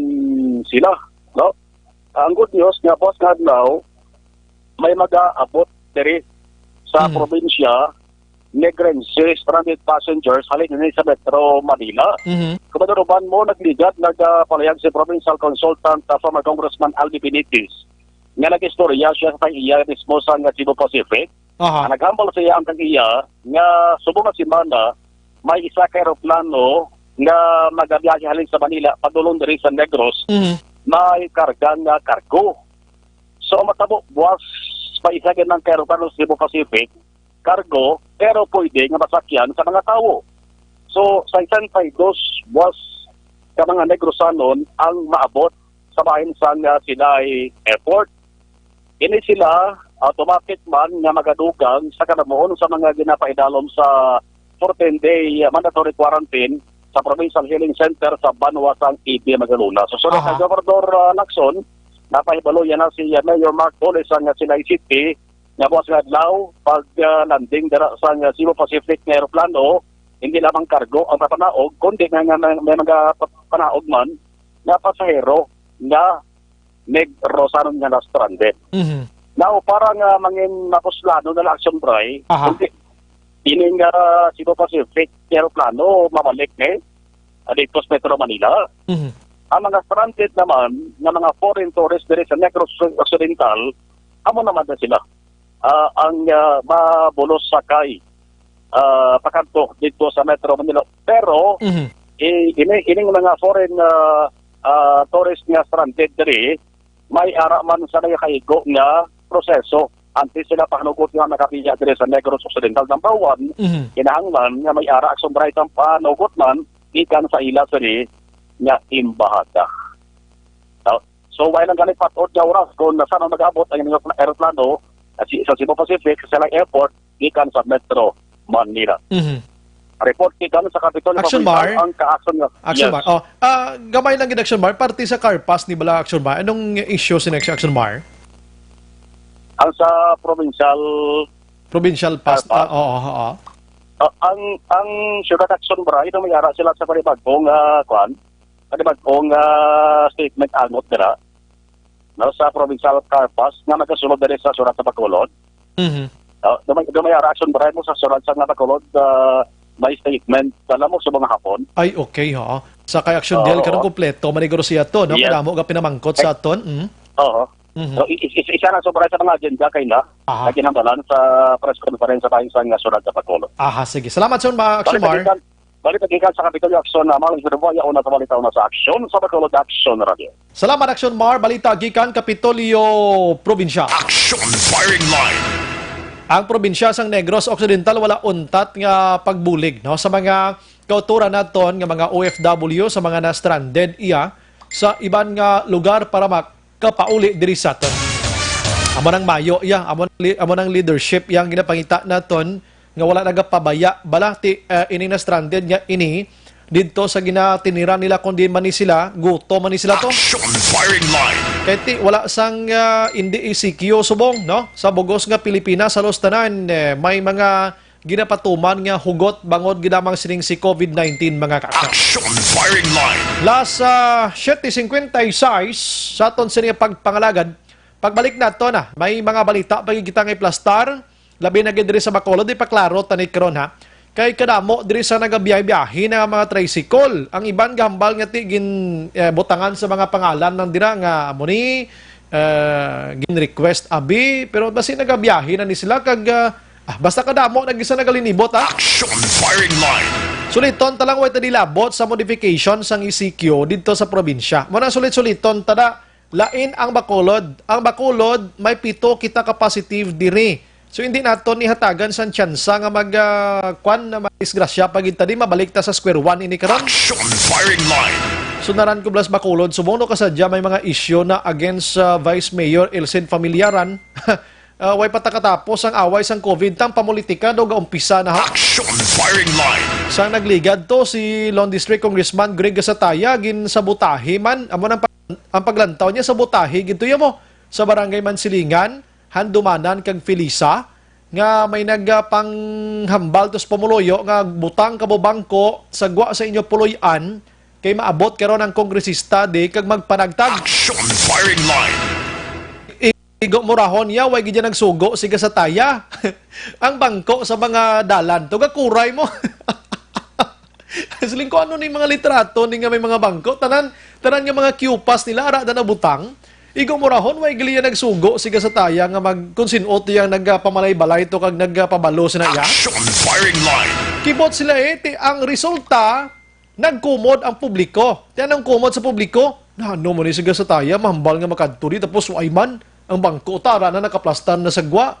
[SPEAKER 12] sila, no? Ang good news nga boss nga now may mag-aabot diri sa probinsya Negrense stranded passengers halin ni sa Metro Manila. Kumaduruban mo nagligat nagpalayag si provincial consultant former Congressman Aldi Benitez. Nga nag-istorya siya sa iya mismo sa Cebu Pacific. Naghambal siya ang kag-iya nga subong na semana may isa ka aeroplano nga magabiyahe halin sa Manila padulong diri sa Negros may karga nga cargo. So matabo buwas paisagin ng aeroplano sa Cebu Pacific cargo pero pwede nga masakyan sa mga tao. So sa isang paydos buwas ka mga Negrosanon ang maabot sa bahin sa Sinai Airport. ini sila automatic man nga magadugang sa kanamuon sa mga ginapaidalom sa 14-day mandatory quarantine sa Provincial Healing Center sa Banwasang EB Magaluna. So sunod sa Gobernador Lacson, napahibalo yan na si Mayor Mark Polis ang Silay City nga buwas nga adlaw pag landing dara sa Cebu Pacific nga aeroplano, hindi lamang kargo ang papanaog, kundi nga may mga panaog man na pasahero nga nag-rosanon nga na stranded. Now, parang mangin mapuslano na action bray, kundi ining Cebu Pacific aeroplano mamalik dito sa Metro Manila. Ang mga stranded naman ng mga foreign tourists dito sa Negros Occidental, amo naman na sila. Ang mabulos sakay pakanto dito sa Metro Manila. Pero, ining mga foreign tourists nga stranded diri, may ara man sa nagakaigo nga proseso antes sila pahanugot nga nakapiya diri sa Negros Occidental. Number 1, kinahanglan nga may ara aksong bright ang pahanugot man ikan sa ila sini nga imbahada. So, while ang ganit patod nga oras kung nasaan ang mag-abot ang aeroplano sa Cebu Pacific sa Lang Airport ikan sa Metro Manila. Report ikan sa Capitol
[SPEAKER 2] Action Bar?
[SPEAKER 12] ang ka-action nga.
[SPEAKER 2] Action Bar. Gamay lang gid Action Bar. Parte sa car pass ni bala Action Bar. Anong issue sa next Action Bar?
[SPEAKER 12] Ang sa provincial
[SPEAKER 2] pass.
[SPEAKER 12] Ang Sugar Action Bar, ito may ara sila sa panibagong statement angot nila sa provincial car pass nga nagkasunod na sa surat sa Bacolod. May ara Action Bar mo sa surat sa Bacolod may statement alam mo sa mga hapon.
[SPEAKER 2] Ay, okay ha. Sa kay Action Deal kanang kompleto maniguro siya to, no? Kadamo ga pinamangkot sa aton.
[SPEAKER 12] Oo. So, isa na sobra sa mga agenda kay na ginambalan sa press conference sa nga surat sa Bacolod.
[SPEAKER 2] Sige. Salamat sa Action Bar.
[SPEAKER 12] Balik nagikan sa Capitol Action na malang Zerboya una sa balita una sa Action sa Bacolod Action Radio.
[SPEAKER 2] Salamat Action Bar. Balita gikan Kapitolyo Provincial.
[SPEAKER 7] Action Firing Line.
[SPEAKER 2] Ang probinsya sang Negros Occidental wala untat nga pagbulig no sa mga kauturan naton nga mga OFW sa mga na-stranded iya sa iban nga lugar para makapauli diri sa aton. Amo nang mayo iya, amo nang leadership yang ginapangita naton nga wala nagapabaya bala ini na stranded nga ini didto sa ginatinira nila kundi man ni sila guto man ni sila to.
[SPEAKER 7] Action Firing Line.
[SPEAKER 2] Kahit wala sang hindi isikyo subong no sa bugos nga Pilipinas sa tanan may mga ginapatuman nga hugot bangod ginamang sining si COVID-19 mga kaka.
[SPEAKER 7] Action Firing Line.
[SPEAKER 2] Last 7:56 sa aton sini pagpangalagad pagbalik nato na may mga balita pag kita nga plastar labi na gid diri sa Bacolod di pa klaro tani karon ha. Kay kadamo diri sa nagabiyahe-biyahe na mga tricycle. Ang iban gambal nga gin butangan sa mga pangalan ng dira nga amo ni gin request abi pero basi nagabiyahe na ni sila kag basta kadamo nagisa nagalinibot ha.
[SPEAKER 7] Action Firing Line.
[SPEAKER 2] Suliton talang way tadilabot sa modification sang ECQ dito sa probinsya. Mo na sulit-suliton tada lain ang Bacolod. Ang Bacolod may 7 kita ka positive diri. So hindi nato ni hatagan sa tsansa nga na madisgrasya pag di mabalik ta sa square one ini karon.
[SPEAKER 7] Action Firing Line.
[SPEAKER 2] So naran ko blas Bacolod sumono kasadya may mga issue na against Vice Mayor Elcid Familiaran. Way patakatapos ang away sang COVID tang pamulitika do gaumpisa na ha.
[SPEAKER 7] Action Firing Line.
[SPEAKER 2] Sang nagligad to si Lone District Congressman Greg Gasataya gin sa butahe man amo nang ang paglantaw niya sa butahe gito mo sa barangay Mansilingan handumanan kag Felisa nga may nagpanghambal tos pumuloyo nga butang kabo bangko sagwa sa inyo puloy-an kay maabot karon ang kongresista di kag magpanagtag.
[SPEAKER 7] Action Firing Line.
[SPEAKER 2] Igo murahon ya way gid nagsugo siga sa taya. Ang bangko sa mga dalan tuga kuray mo. Siling ko ano ni mga litrato ni nga may mga bangko tanan nga mga QPAS nila ara na butang. Igo murahon way giliya nagsugo siga sa taya nga magkonsinot yang nagpamalay-balay to kag nagpabalo sina iya.
[SPEAKER 7] Action Firing Line.
[SPEAKER 2] Kibot sila ang resulta nagkumod ang publiko. Yan ang kumod sa publiko. Ano mo ni siga sa taya mahambal nga makadto di tapos ay man ang bangko tara na nakaplastar na sagwa.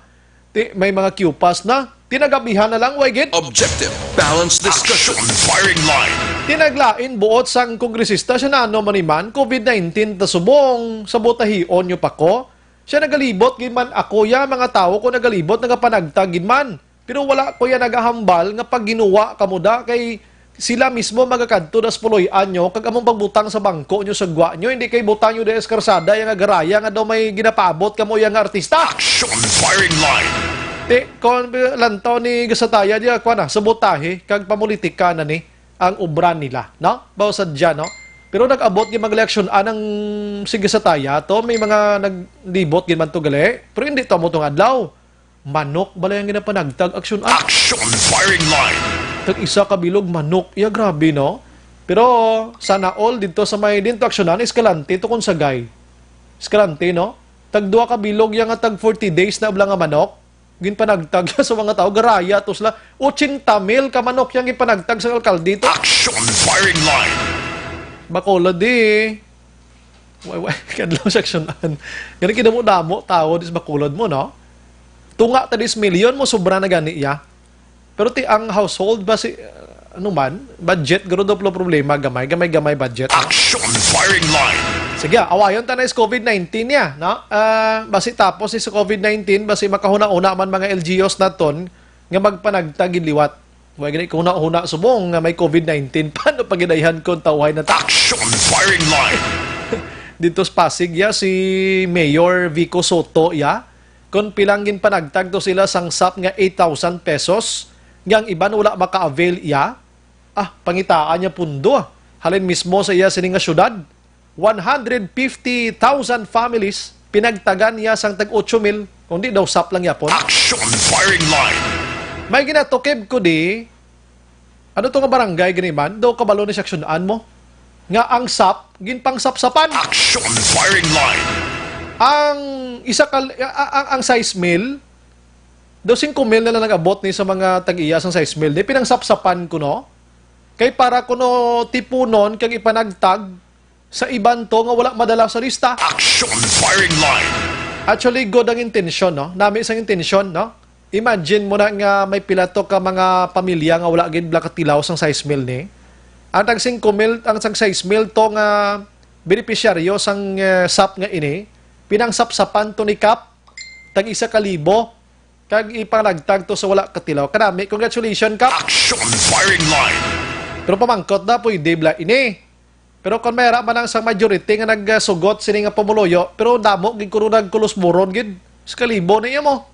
[SPEAKER 2] May mga QPAS na tinagabihan na lang way gid.
[SPEAKER 10] Objective, balanced discussion.
[SPEAKER 7] Action Firing Line.
[SPEAKER 2] Tinaglain buot sang kongresista siya na ano maniman COVID-19 ta subong sa botahion nyo pa ko Siya nagalibot, gin man ako, ya mga tao ko nagalibot, nagapanagtag, gin man. Pero wala ko ya nagahambal nga pag ginuwa kamuda kay sila mismo magakadto das puloy-an nyo, kag among pagbutang sa bangko nyo sa gwa nyo, hindi kay butang nyo des karsada, yung agaraya nga daw may ginapabot kamo yung artista.
[SPEAKER 7] Action firing line.
[SPEAKER 2] Kon lantaw ni gasataya diya kwa na sa botahe kag pamulitika na ni ang ubran nila, no? Bawsad dyan, no? Pero nag-abot yung mag-election anang sige sataya to, may mga naglibot gin man to gali. Pero hindi to mo tong adlaw. Manok bala yung ginapanagtag action
[SPEAKER 7] firing line.
[SPEAKER 2] Tag isa kabilog manok. Ya grabe no. Pero sana all dito sa may dito aksyonan Escalante to kun sagay. Escalante no. Tag duha kabilog yang tag 40 days na ublang nga manok. Ginpanagtag sa mga tao garaya to sila 80 mil ka manok yang ginpanagtag sa alkalde to.
[SPEAKER 7] Action firing line.
[SPEAKER 2] Bacolod di. Way kadlaw sa aksyonan. Gani kidamo-damo tao dis Bacolod mo no. Tunga tadis milyon mo sobra na gani ya. Pero ti ang household ba si ano man, budget garo do problema gamay budget.
[SPEAKER 7] Action firing line.
[SPEAKER 2] Sige, awayon ta na is COVID-19 ya, no? Basi tapos is COVID-19 basi makahuna-una man mga LGUs naton nga magpanagtag liwat. Way gani kuna-una subong nga may COVID-19 paano pagidayhan kon tawhay na ta.
[SPEAKER 7] Action firing line.
[SPEAKER 2] Dito sa Pasig ya si Mayor Vico Soto ya. Kung pilangin panagtag to sila sangsap nga 8,000 pesos. Ngang iban wala maka-avail iya, pangitaan niya pundo. Halin mismo sa iya sininga syudad, 150,000 families, pinagtagan niya sang tag 8,000, kundi daw sap lang yapon.
[SPEAKER 7] Action firing line.
[SPEAKER 2] May ginatukib ko di, ano to nga barangay ganiman, daw kabalo ni saksyonan mo, nga ang sap, ginpang sapsapan.
[SPEAKER 7] Action firing line.
[SPEAKER 2] Ang ang size mill, do 5 mil na lang nag-abot ni sa mga tag-iya sang size mill. Di pinangsapsapan ko no. Kay para kuno tipunon kag ipanagtag sa iban to nga wala madala sa lista.
[SPEAKER 7] Action firing line.
[SPEAKER 2] Actually good ang intensyon no. Nami isang intensyon no. Imagine mo na nga may pilato ka mga pamilya nga wala gid blakatilaw sang size mill ni. Ang tag 5 mil ang sang size mill to nga benepisyaryo sang SAP nga ini pinangsapsapan to ni Kap tag 1,000 kag ipanagtag to sa wala katilaw. Kanami, congratulations, Kap.
[SPEAKER 7] Action firing line.
[SPEAKER 2] Pero pamangkot na po, hindi bla ini. Pero kung mayra man ang sa majority nga nagsugot sini nga pumuloyo, pero damo, gid ko nagkulos moron, gid. Skalibo na iya mo.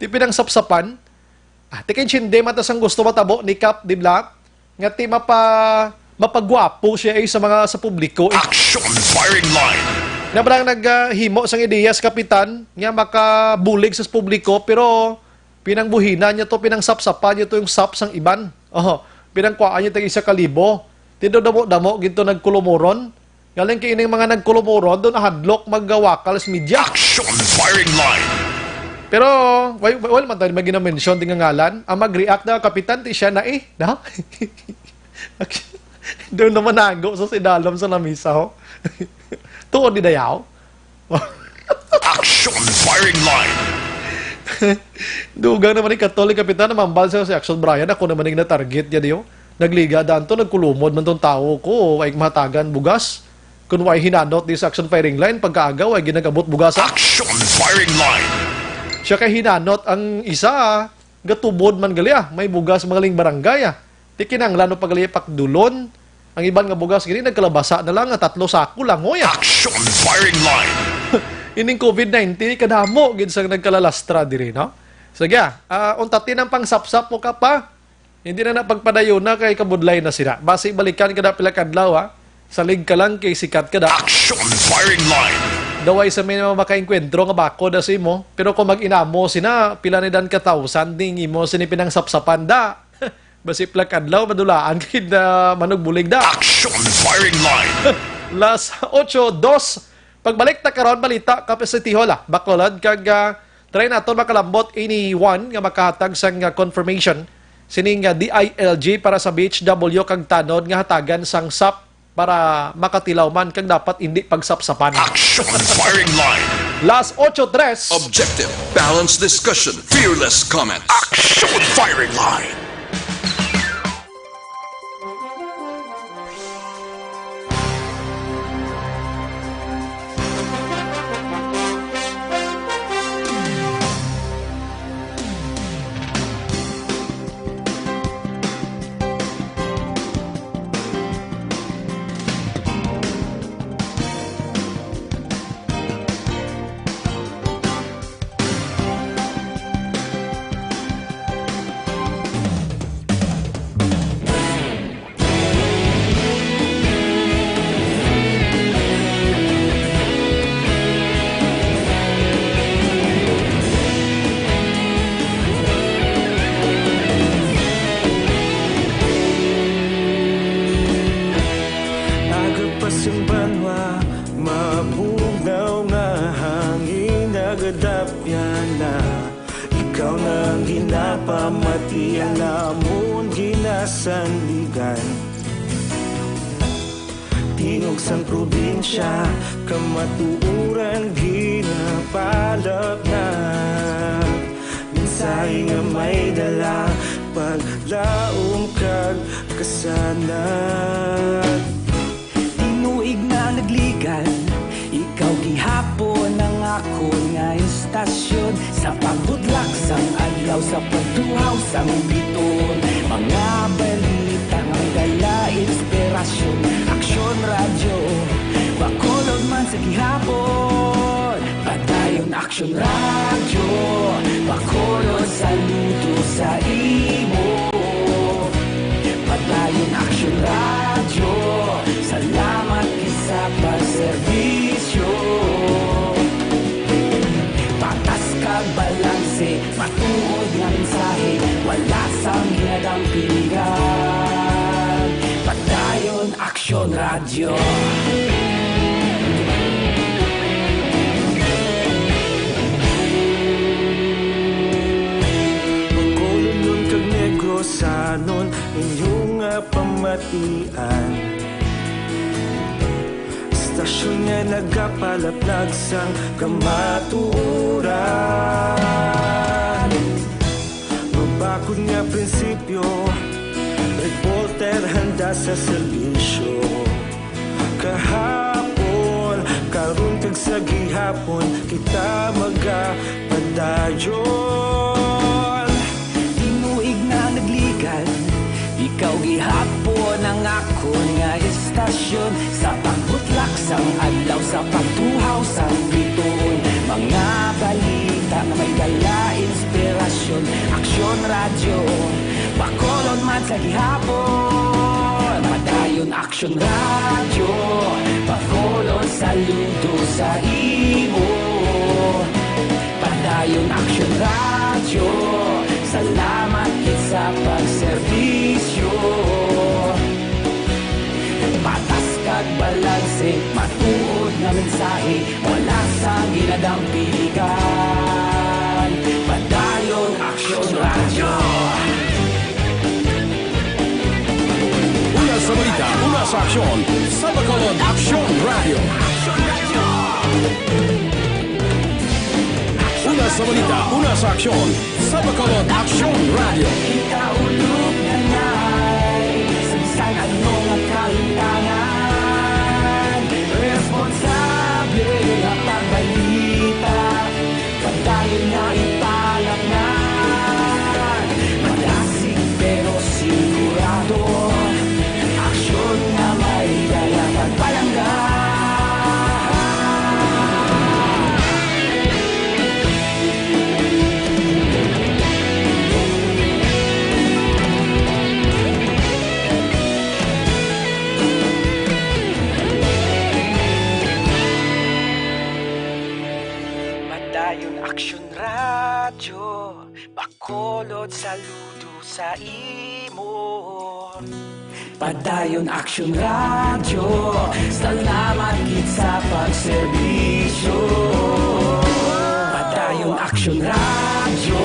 [SPEAKER 2] Di pinang sapsapan. Tikin chinde matas ang gusto matabo ni Kap, di bla? Nga ti mapagwapo siya sa mga sa publiko.
[SPEAKER 7] Action firing line.
[SPEAKER 2] Na parang naghimo sang ideyas kapitan nga makabulig sa publiko pero pinangbuhina niya to pinangsapsapan niya to yung sap sang iban. Pinangkuaan niya tag 1,000. Tindo damo ginto nagkulumoron. Galing kay ining mga nagkulumoron doon hadlok maggawakal sa media.
[SPEAKER 7] Action firing line.
[SPEAKER 2] Pero well man tayo magina-mention ting ngalan, ang mag-react na kapitan ti siya na na. Doon naman nago sa sidalam sa lamisa ho. Tuon di dayaw.
[SPEAKER 7] Action firing line.
[SPEAKER 2] Dugang naman ni Katolik Kapitan na mambal sa si Action Brian. Ako naman yung na-target niya diyo. Nagliga daan to, nagkulumod man tong tao ko. Ay mahatagan bugas. Kung way hinanot di sa Action firing line, pagkagaw ay ginagabot bugas.
[SPEAKER 7] Action firing line.
[SPEAKER 2] Siya kay hinanot ang isa. Gatubod man gali may bugas mga ling barangay Tikinanglan no pagali pakdulon. Ang iban nga bugas gini nagkalabasa na lang 3 sako lang oya.
[SPEAKER 7] Action firing line.
[SPEAKER 2] Ining COVID-19 kadamo gid sang nagkalalastra diri no. Sige, untatin ang pangsapsap mo ka pa. Hindi na napagpadayon na kay kabudlay na sila. Basi balikan kada pila kadlaw salig ka lang kay sikat kada.
[SPEAKER 7] Action firing line.
[SPEAKER 2] Daway sa may makainkwentro nga bako da si mo. Pero kung mag-inamo sina pila ni dan ka 1,000 ding imo sini pinangsapsapan da. Basi plakadlaw madulaan kay da manugbulig da.
[SPEAKER 7] Action firing line.
[SPEAKER 2] Las 8:02. Pagbalik ta karon balita Kapasiti Hola. Bacolod kag try naton makalambot anyone nga makahatag sang confirmation sining DILG para sa BHW kag tanod nga hatagan sang SAP para makatilaw man kag dapat hindi pagsapsapan.
[SPEAKER 7] Action firing line.
[SPEAKER 2] Las 8:03.
[SPEAKER 10] Objective, balanced discussion, fearless comment.
[SPEAKER 7] Action firing line.
[SPEAKER 15] pamati ang namon ginasandigan. Tingog sang probinsya, kamatuuran ginapalap na. Minsay nga may dala, paglaom kag kasanag. Tinuig na nagligan, ikaw gihapon ang ako nga istasyon. Sa pagbudlak sang adlaw, sa pagtuhaw sang biton. Mga balita nga dala inspirasyon. Aksyon radyo, bakolod man sa gihapon. Padayon aksyon radyo, bakolod saludo sa imo. Padayon aksyon radyo, salamat kisa pagserbisyo. Patas kag balanse, matuod nga mensahe, wala sang ginadang piligan. Padayon aksyon radyo. Pagkolon kag negrosanon, inyong nga pamatian. Stasyon nga nagapalaplag sang kamatuuran. Mabakod nga prinsipyo, reporter handa sa serbisyo. Kahapon, karon kag sa gihapon, kita magapadayon. Tinuig na nagligan, ikaw gihapon ang ako nga istasyon. Sa pagbutlak sang adlaw, sa pagtuhaw sang biton. Mga balita na may dala inspirasyon. Aksyon radyo, bakolod man sa gihapon. Padayon aksyon radyo, bakolod saludo sa imo. Padayon aksyon radyo, salamat sa pagserbisyo. Patas kag balanse, matuod nga mensahe, wala sang ginadang piligan. Padayon aksyon radyo.
[SPEAKER 1] Una sa balita, una sa aksyon, sa Bacolod Aksyon Radio. Una sa balita, una sa aksyon, sa Bacolod Aksyon Radio.
[SPEAKER 15] Ikaulog na na'y sabisan ano nga kahintangan. Responsable na pagbalita, pagdayon na ipalak na. Malasig pero sigurado, aksyon na may dala pagpalanggan. Padayon aksyon radyo, bakolod saludo sa imo. Padayon aksyon radyo, salamat gid sa pagserbisyo. Padayon aksyon radyo,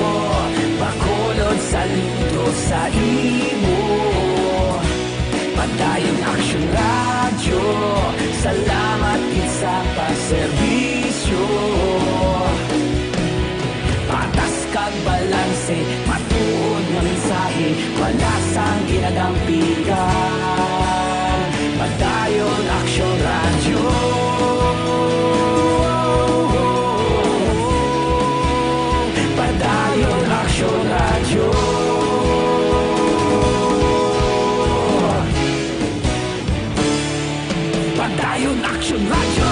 [SPEAKER 15] bakolod saludo sa imo. Padayon aksyon radyo, salamat gid sa pagserbisyo. Patas kag balanse, matuod nga mensahe, wala sang ginadampigan. Padayon aksyon radyo. Padayon aksyon radyo. Padayon aksyon radyo.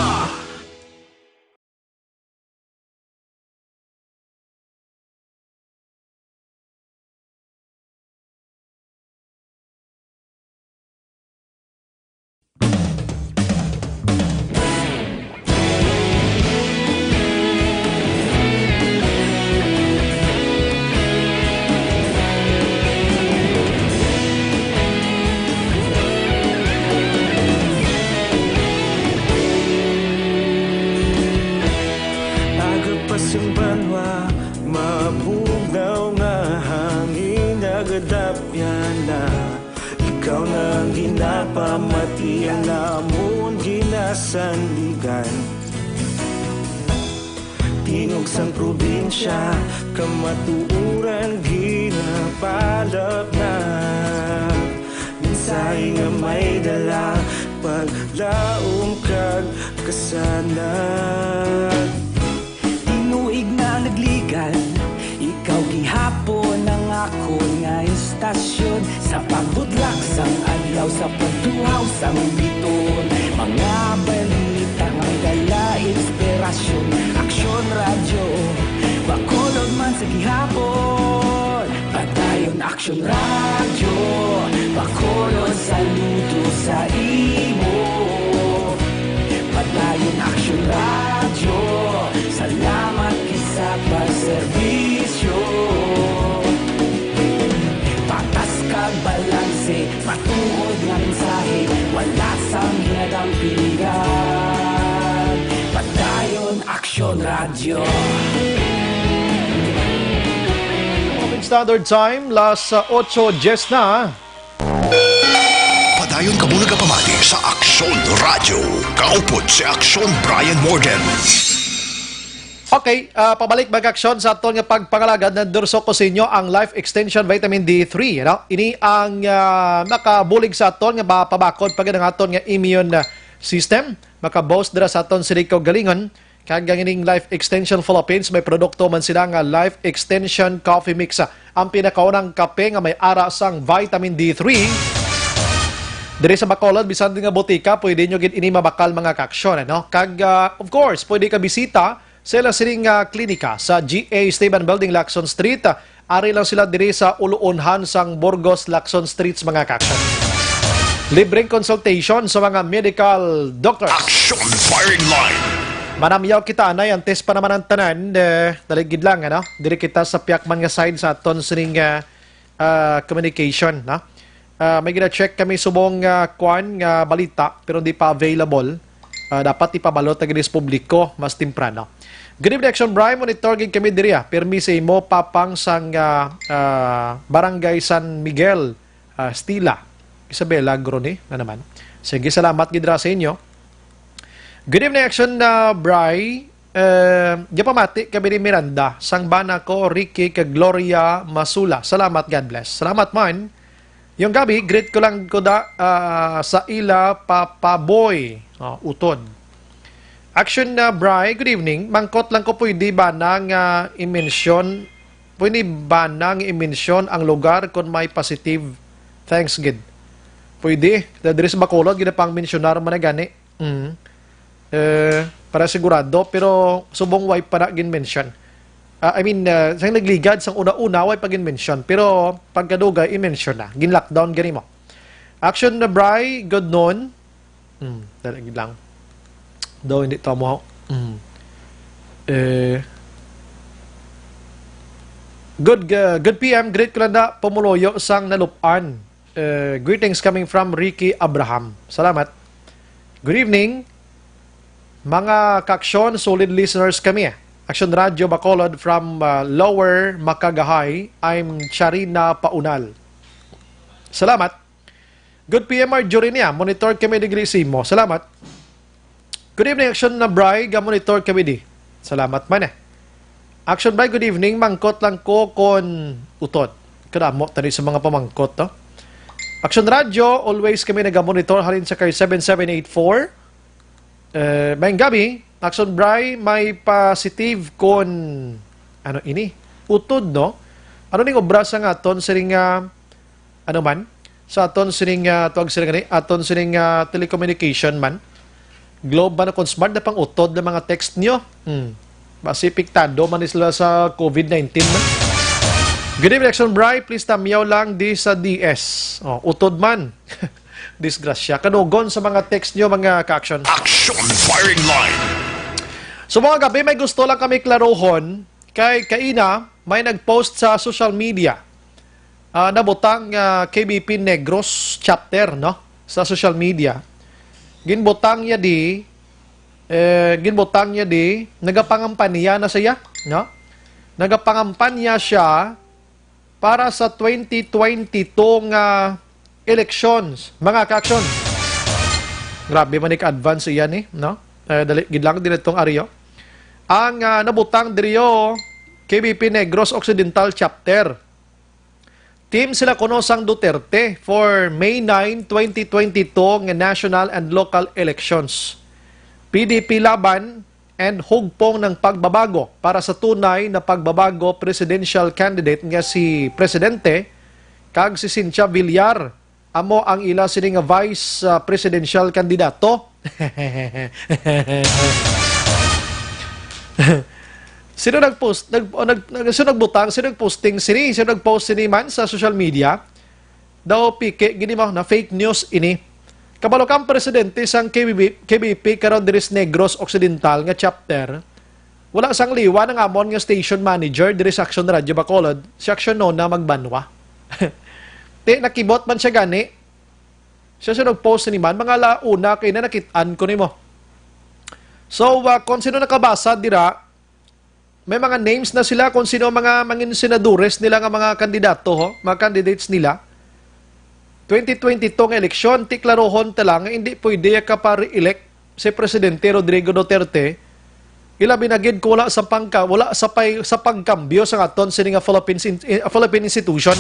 [SPEAKER 16] kadapya na ikaw nang ginapamatian namon ginasandigan Tinog sang probinsya kamatuuran ginapalap na Minsay nga may dala paglaom kag kasanag
[SPEAKER 15] Tinuig na nagligan Ikaw gihapon ang ako nga istasyon Sa pagbudlak sang adlaw sa pagtuhaw sang biton Mga balita nga dala inspirasyon Aksyon radyo Bacolod man sa gihapon Padayon aksyon radyo Bacolod saludo sa imo Padayon aksyon radyo Salamat kisa pagserbisyo Patas kag balanse Matuod nga mensahe Wala sang hinadang piligan Padayon aksyon radyo
[SPEAKER 2] Philippine Standard Time, las 8:10 na.
[SPEAKER 7] Padayon ka muna kapamati sa Aksyon Radio. Kaupod si Aksyon Brian Morgan.
[SPEAKER 2] Okay, pabalik mag-aksyon sa aton nga pagpangalagad na durso ko sa inyo ang Life Extension Vitamin D3. Ano? Ini ang makabulig sa aton nga mapabakod pag ang aton nga immune system. Makaboast dira sa aton sinig galingon. Kag ining Life Extension Philippines, may produkto man sila nga Life Extension Coffee Mix. Ang pinakaunang kape nga may ara sang vitamin D3. Diri sa Bacolod, bisan din nga botika, pwede nyo gid ini mabakal mga kaaksyon. Ano? Kag, of course, pwede ka bisita sa ilang sining klinika sa GA Esteban Building, Lacson Street. Ari lang sila diri sa Uluonhan sang Burgos, Lacson Streets mga kaaksyon. Libreng consultation sa mga medical doctors.
[SPEAKER 7] Action Firing Line.
[SPEAKER 2] Manamyaw kita anay, ang test pa naman ang tanan, daligid lang, ano? Diri kita sa Piakman nga side sa aton sining communication, no? May gina-check kami subong balita, pero hindi pa available. Dapat ipabalot na ginis publiko, mas temprano. Good evening, Action Brian. Monitor gid kami diri, permise mo papang sang Barangay San Miguel, Stila. Isabela Grone na naman. Sige, salamat gidra sa inyo. Good evening, Action Bri. Pamati kami ni Miranda. Sang bana ko, Ricky, kag Gloria Masula. Salamat, God bless. Salamat man. Yung gabi, greet ko lang ko sa ila Papaboy. Utod. Action Bri, good evening. Mangkot lang ko pwede ba nang i-mention ang lugar kung may positive? Thanks, Gid. Pwede. Dahil sa Bacolod, ginapang mensyonar man na gani. Para sigurado, pero subong way pa na gin-mention. Sang nagligad, sang una-una, way pa gin-mention. Pero pagkadugay, i-mention na. Gin-lockdown, gani mo. Action na Bri, good noon. Dalagid lang. Daw, hindi to mo. Good PM, great ko lang na pumuloyo sang nalupan. Greetings coming from Ricky Abraham. Salamat. Good evening. Mga kaaksyon, solid listeners kami. Action Radio Bacolod from Lower Makagahay. I'm Charina Paunal. Salamat. Good PM Marjorie niya. Monitor kami di Grisimo. Salamat. Good evening, Action na Bri. Monitor kami di. Salamat man eh. Action Bri, good evening. Mangkot lang ko kon utod. Kadamo, tani sa mga pamangkot to. Action Radio, always kami nag-monitor halin sa kay 7784. Mayang gabi, Action Bri, may positive kon ano ini? Utod, no? Ano ning obra sa nga aton sining ano man? Sa aton sining tuwag sining gani, aton sining telecommunication man. Globe ba na kung smart na pang utod na mga text nyo? Pasipiktado man sila sa COVID-19 man. Good evening, Action Bri. Please tamyaw lang di sa DS. Utod man. Disgrasya. Kanugon sa mga text nyo, mga ka-action.
[SPEAKER 7] Action Firing Line.
[SPEAKER 2] So mga gabi, may gusto lang kami klarohon. Kay Kaina, may nag-post sa social media. Nabutang KBP Negros chapter, no? Sa social media. Ginbutang niya di, nagapangampanya na siya, no? Nagapangampanya siya para sa 2022 nga elections, mga ka-aksyon. Grabe man advance iyan no? Dali gidlang din itong Aryo. Ang nabutang diriyo KBP Negros Occidental Chapter. Team sila kuno sang Duterte for May 9, 2022 nga national and local elections. PDP laban and hugpong ng pagbabago para sa tunay na pagbabago presidential candidate nga si Presidente kag si Cynthia Villar amo ang ila sini nga vice presidential kandidato. Sino nagpost nagbutang sino nagposting sino nagpost sini man sa social media daw pike gini mo na fake news ini. Kabalo kang presidente sang KBP karon diri sa Negros Occidental nga chapter. Wala sang liwa ng amon nga station manager diri sa Action Radio Bacolod, si Action Nona magbanwa. Te nakibot man siya gani. Siya nagpost ni man mga launa kay na nakitaan ko nimo. So kung sino nakabasa dira, may mga names na sila kung sino mga mangin senadores nila nga mga kandidato mga candidates nila. 2022 nga eleksyon, tiklarohon talang hindi pwede ka pa re-elect si Presidente Rodrigo Duterte. Ilabi na gid ko wala sa pagkambyo sa aton sini nga Philippine institution.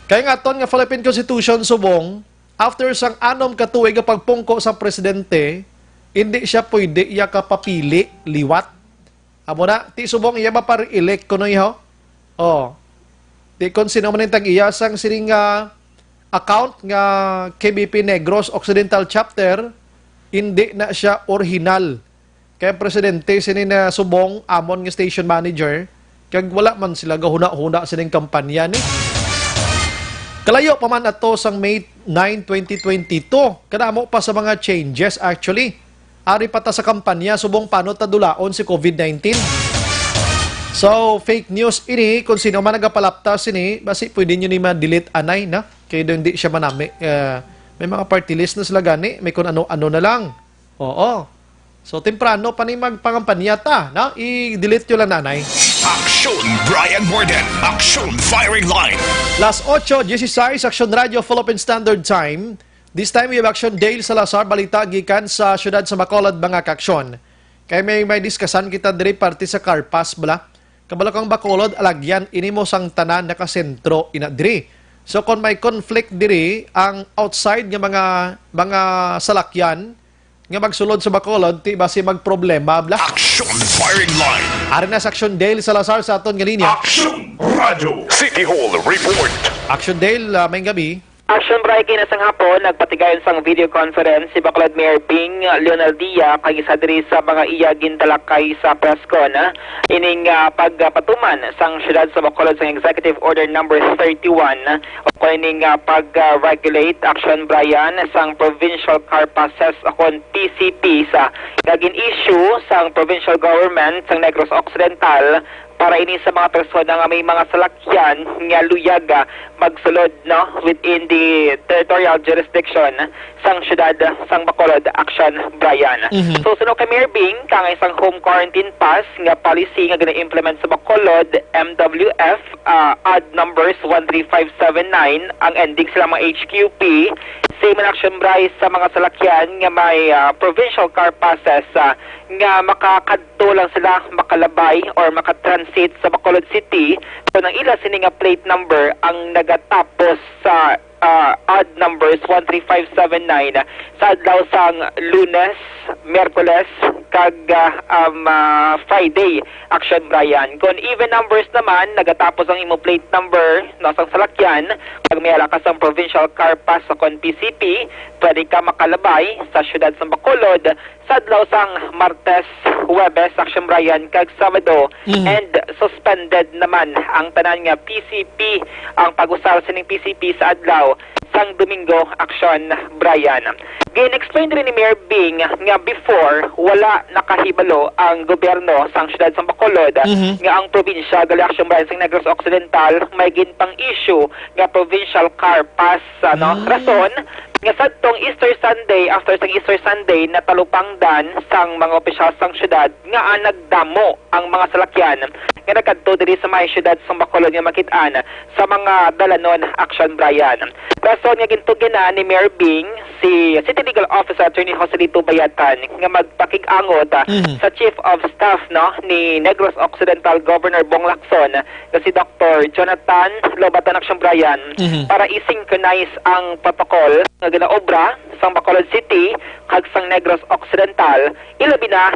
[SPEAKER 2] Kaya nga aton nga Philippine Constitution subong after sang anom ka tuig nga pagpungko sa presidente, hindi siya pwede iya ka papili liwat. Amo na ti subong iya ba pa re-elect kuno iho? Oh. Di kung sino man yung tag-iyasang sining account nga KBP Negros Occidental Chapter, hindi na siya original. Kaya presidente sinin na subong amon nga station manager, kag wala man sila gahuna-huna sining kampanya ni. Kalayo pa man ato sang May 9, 2022. Kanamo pa sa mga changes actually. Ari pa ta sa kampanya subong paano ta dulaon si COVID-19. So, fake news ini, kung sino man nagapalaptas ini, basi pwede nyo ni ma-delete anay na. Kaya doon hindi siya manami. May mga party list na sila gani, may kung ano-ano na lang. Oo. So, temprano pa ni magpangampanya ta, na? I-delete nyo lang nanay.
[SPEAKER 7] Aksyon Brian Borden, Aksyon Firing Line.
[SPEAKER 2] Las 8:16, Action Radio Philippine Standard Time. This time we have Action Dale Salazar, balita gikan sa syudad sa Bacolod, mga kaksyon. Kaya may diskasan kita diri parte sa Carpas, bala. Kabalakang Bacolod, alagyan, ini mo sang tanan nakasentro ina diri. So kung may conflict diri, ang outside nga mga salakyan, nga magsulod sa Bacolod, ti basi magproblema, bla.
[SPEAKER 7] Action Firing Line.
[SPEAKER 2] Ari na sa Action Dale Salazar sa aton nga linya.
[SPEAKER 7] Action Radio City Hall Report.
[SPEAKER 2] Action Dale, may gabi.
[SPEAKER 17] Action Brian kinasang hapon, nagpatigayon sang video conference si Bacolod Mayor Bing Leonardia kay isa diri sa mga iya gintalakay sa presscon. Ining pagpatuman sang syudad sa Bacolod sang Executive Order number 31 o ining pag-regulate Action Brian sang Provincial Car Passes akon PCP sa gagin issue sang provincial government sang Negros Occidental para ini sa mga persona nga may mga salakyan nga luyaga magsulod within the territorial jurisdiction sang syudad sang Bacolod Action Brian. So sunod kay Mayor Bing kang isang home quarantine pass nga policy nga gina-implement sa Bacolod MWF odd numbers 13579 ang ending sila mga HQP. Same in Action Brian sa mga salakyan nga may provincial car passes nga makakadto lang sila makalabay or makatransit sa Bacolod City so nang ila sini nga plate number ang nagatapos sa odd numbers 13579 sa adlaw sang Lunes, Miyerkules kag Friday Action Brian. Kung even numbers naman nagatapos ang imo plate number sang salakyan pag may alakas ang provincial car pass sa kon PCP, pwede ka makalabay sa syudad sa Bacolod sa adlaw sang Martes, Huwebes Action Brian kag Sabado and suspended naman ang tanan nga PCP ang pag-usal sining PCP sa adlaw sang Domingo Action Brian. Gin-explain rin ni Mayor Bing nga before wala nakahibalo ang gobyerno sa siyudad sa Bacolod nga ang probinsya gali Action Bryan sa Negros Occidental may ginpang issue nga provincial car pass rason nga sadtong Easter Sunday, after sang Easter Sunday, natalupangdan sang mga opisyal sang syudad nga nagdamo ang mga salakyan nga nagkadto diri sa may syudad sa Bacolod nga makit-an sa mga dalanon Action Bryan. Rason nga gintugyan na ni Mayor Bing si City Legal Officer Attorney Joselito Bayatan nga magpakig-angot sa Chief of Staff ni Negros Occidental Governor Bong Lacson nga si Dr. Jonathan Lobatan Action Bryan para i-synchronize ang protocol nga ginaobra sa Bacolod City kag sang Negros Occidental ilabi na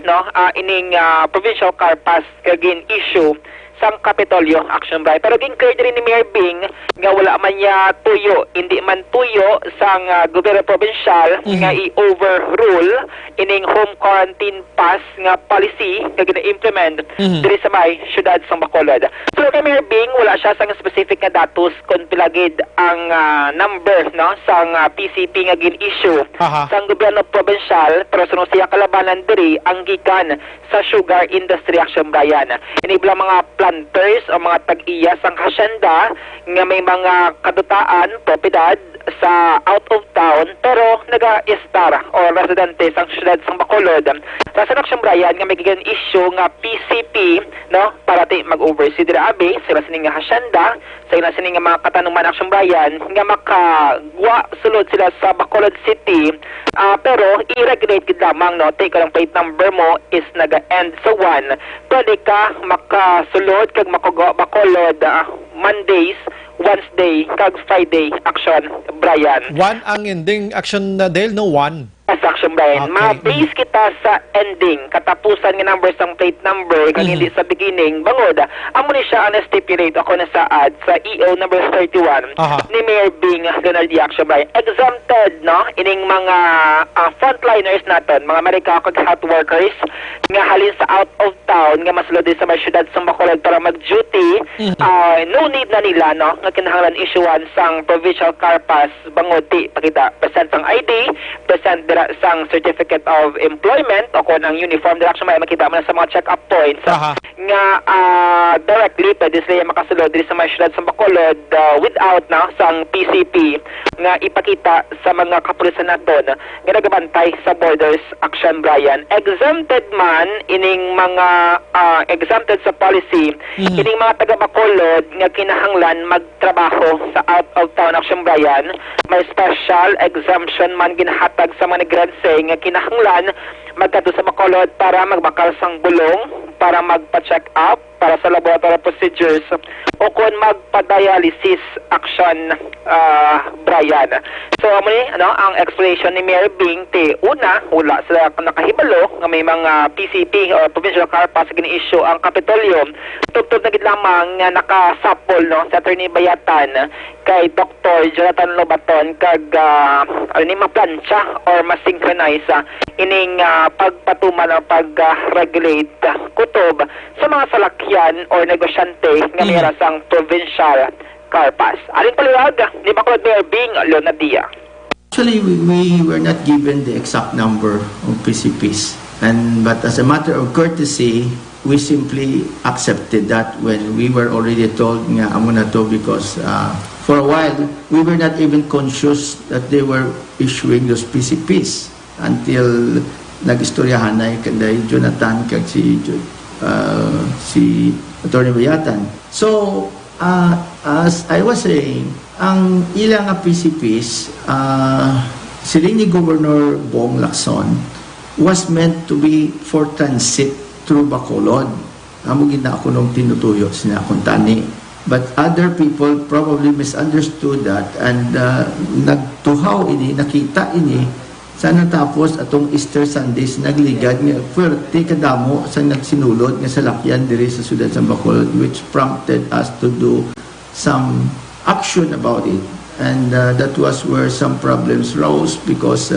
[SPEAKER 17] ining provincial car pass kagin issue sang Kapitolyo Action Bryan. Pero gin-clear rin ni Mayor Bing nga wala man niya tuyo, hindi man tuyo sang gobyerno provincial nga i-overrule ining home quarantine pass nga policy nga gina-implement diri sa may syudad sang Bacolod. So kay Mayor Bing wala siya sang specific nga datos kung pilagid ang number sang PCP nga gin-issue sang gobyerno provincial, pero sunod siya kalabanan diri ang gikan sa sugar industry Action Bryan. Inibla mga planters o mga tag-iya sang hasyenda nga may mga kadutaan, propiedad sa out of town pero naga-estar o residente sang syudad sang Bacolod. Sa Action Bryan nga may gigan issue nga PCP para mag-oversee dira abi sila sining nga hasyenda sa sining nga mga katanuman Action Bryan nga makagwa sulod sila sa Bacolod City pero i-regulate gid lamang take lang plate number mo is naga-end sa 1 pwede ka makasulod kag makagwa Bacolod Mondays, Wednesday, kag Friday Action Bryan.
[SPEAKER 2] 1 ang ending Action Dale, no 1?
[SPEAKER 17] As Action Bryan. Ma-base kita sa ending, katapusan nga number sang plate number, kag hindi sa beginning, bangod. Amo ni siya stipulate ako na saad sa EO number 31 ni Mayor Bing Leonard D. Action Bryan. Exempted, ining mga frontliners naton, mga Amerika kag health workers, nga halin sa out of town, nga masulod sa may syudad sa Bacolod para mag-duty, no need na nila, nga kinahanglan issuean sang provincial car pass, bangod ti, pakita, present sang ID, present sang certificate of employment o kung ang uniform direction may makita mo na sa mga check-up points nga directly pwede sila makasulod dito sa mga syudad sa Bacolod without sang PCP nga ipakita sa mga kapulisan naton nga nagabantay sa borders Action Bryan. Exempted man ining mga exempted sa policy ining mga taga Bacolod nga kinahanglan magtrabaho sa out of town Action Bryan, may special exemption man ginahatag sa mga negrense nga kinahanglan magkadto sa Bacolod para magbakal sang bulong, para magpa-check up, para sa laboratory procedures o kung magpa-dialysis Action Bryan. So amo ni ang explanation ni Mayor Bing una wala sila nakahibalo nga may mga PCP or provincial car pass gini-issue ang Kapitolyo. Tugtog na gid lamang nga nakasapol sa Attorney Bayatan kay Dr. Jonathan Lobaton kag maplansya or ma-synchronize ining pagpatuman o pag-regulate kutob sa mga salakyan or negosyante nga mayroon sang provincial car pass. Aling paliwag ni Bacolod Mayor Bing Leonard D.
[SPEAKER 18] Actually, we were not given the exact number of PCPs. But as a matter of courtesy, we simply accepted that when we were already told nga amo na to because for a while, we were not even conscious that they were issuing those PCPs until nag-istoryahan na kay Jonathan kag si Attorney Bayatan. So, as I was saying, ang ilang PCPs, sila ni Governor Bong Lacson was meant to be for transit through Bacolod. Amo gina ako nung tinutuyo sina akong tani. But other people probably misunderstood that and nagtuhaw ini, nakita ini sa natapos atong Easter Sundays nagligad nga puwerte kadamo sa nagsinulod nga salakyan diri sa siyudad sa Bacolod, which prompted us to do some action about it. And that was where some problems rose because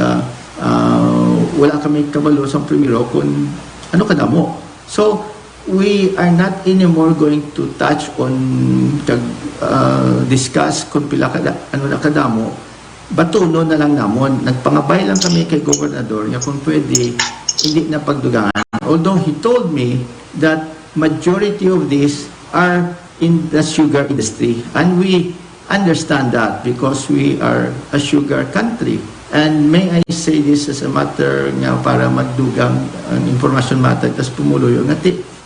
[SPEAKER 18] wala kami kabalo sa primero kung ano kadamo. So we are not anymore going to touch on discuss kung pila ano na kadamo batuno na lang namon. Nagpangabay lang kami kay Gobernador nga kung pwede, hindi na pagdugangan. Although he told me that majority of these are in the sugar industry. And we understand that because we are a sugar country. And may I say this as a matter nga para magdugang ang information matter tas pumuluyo nga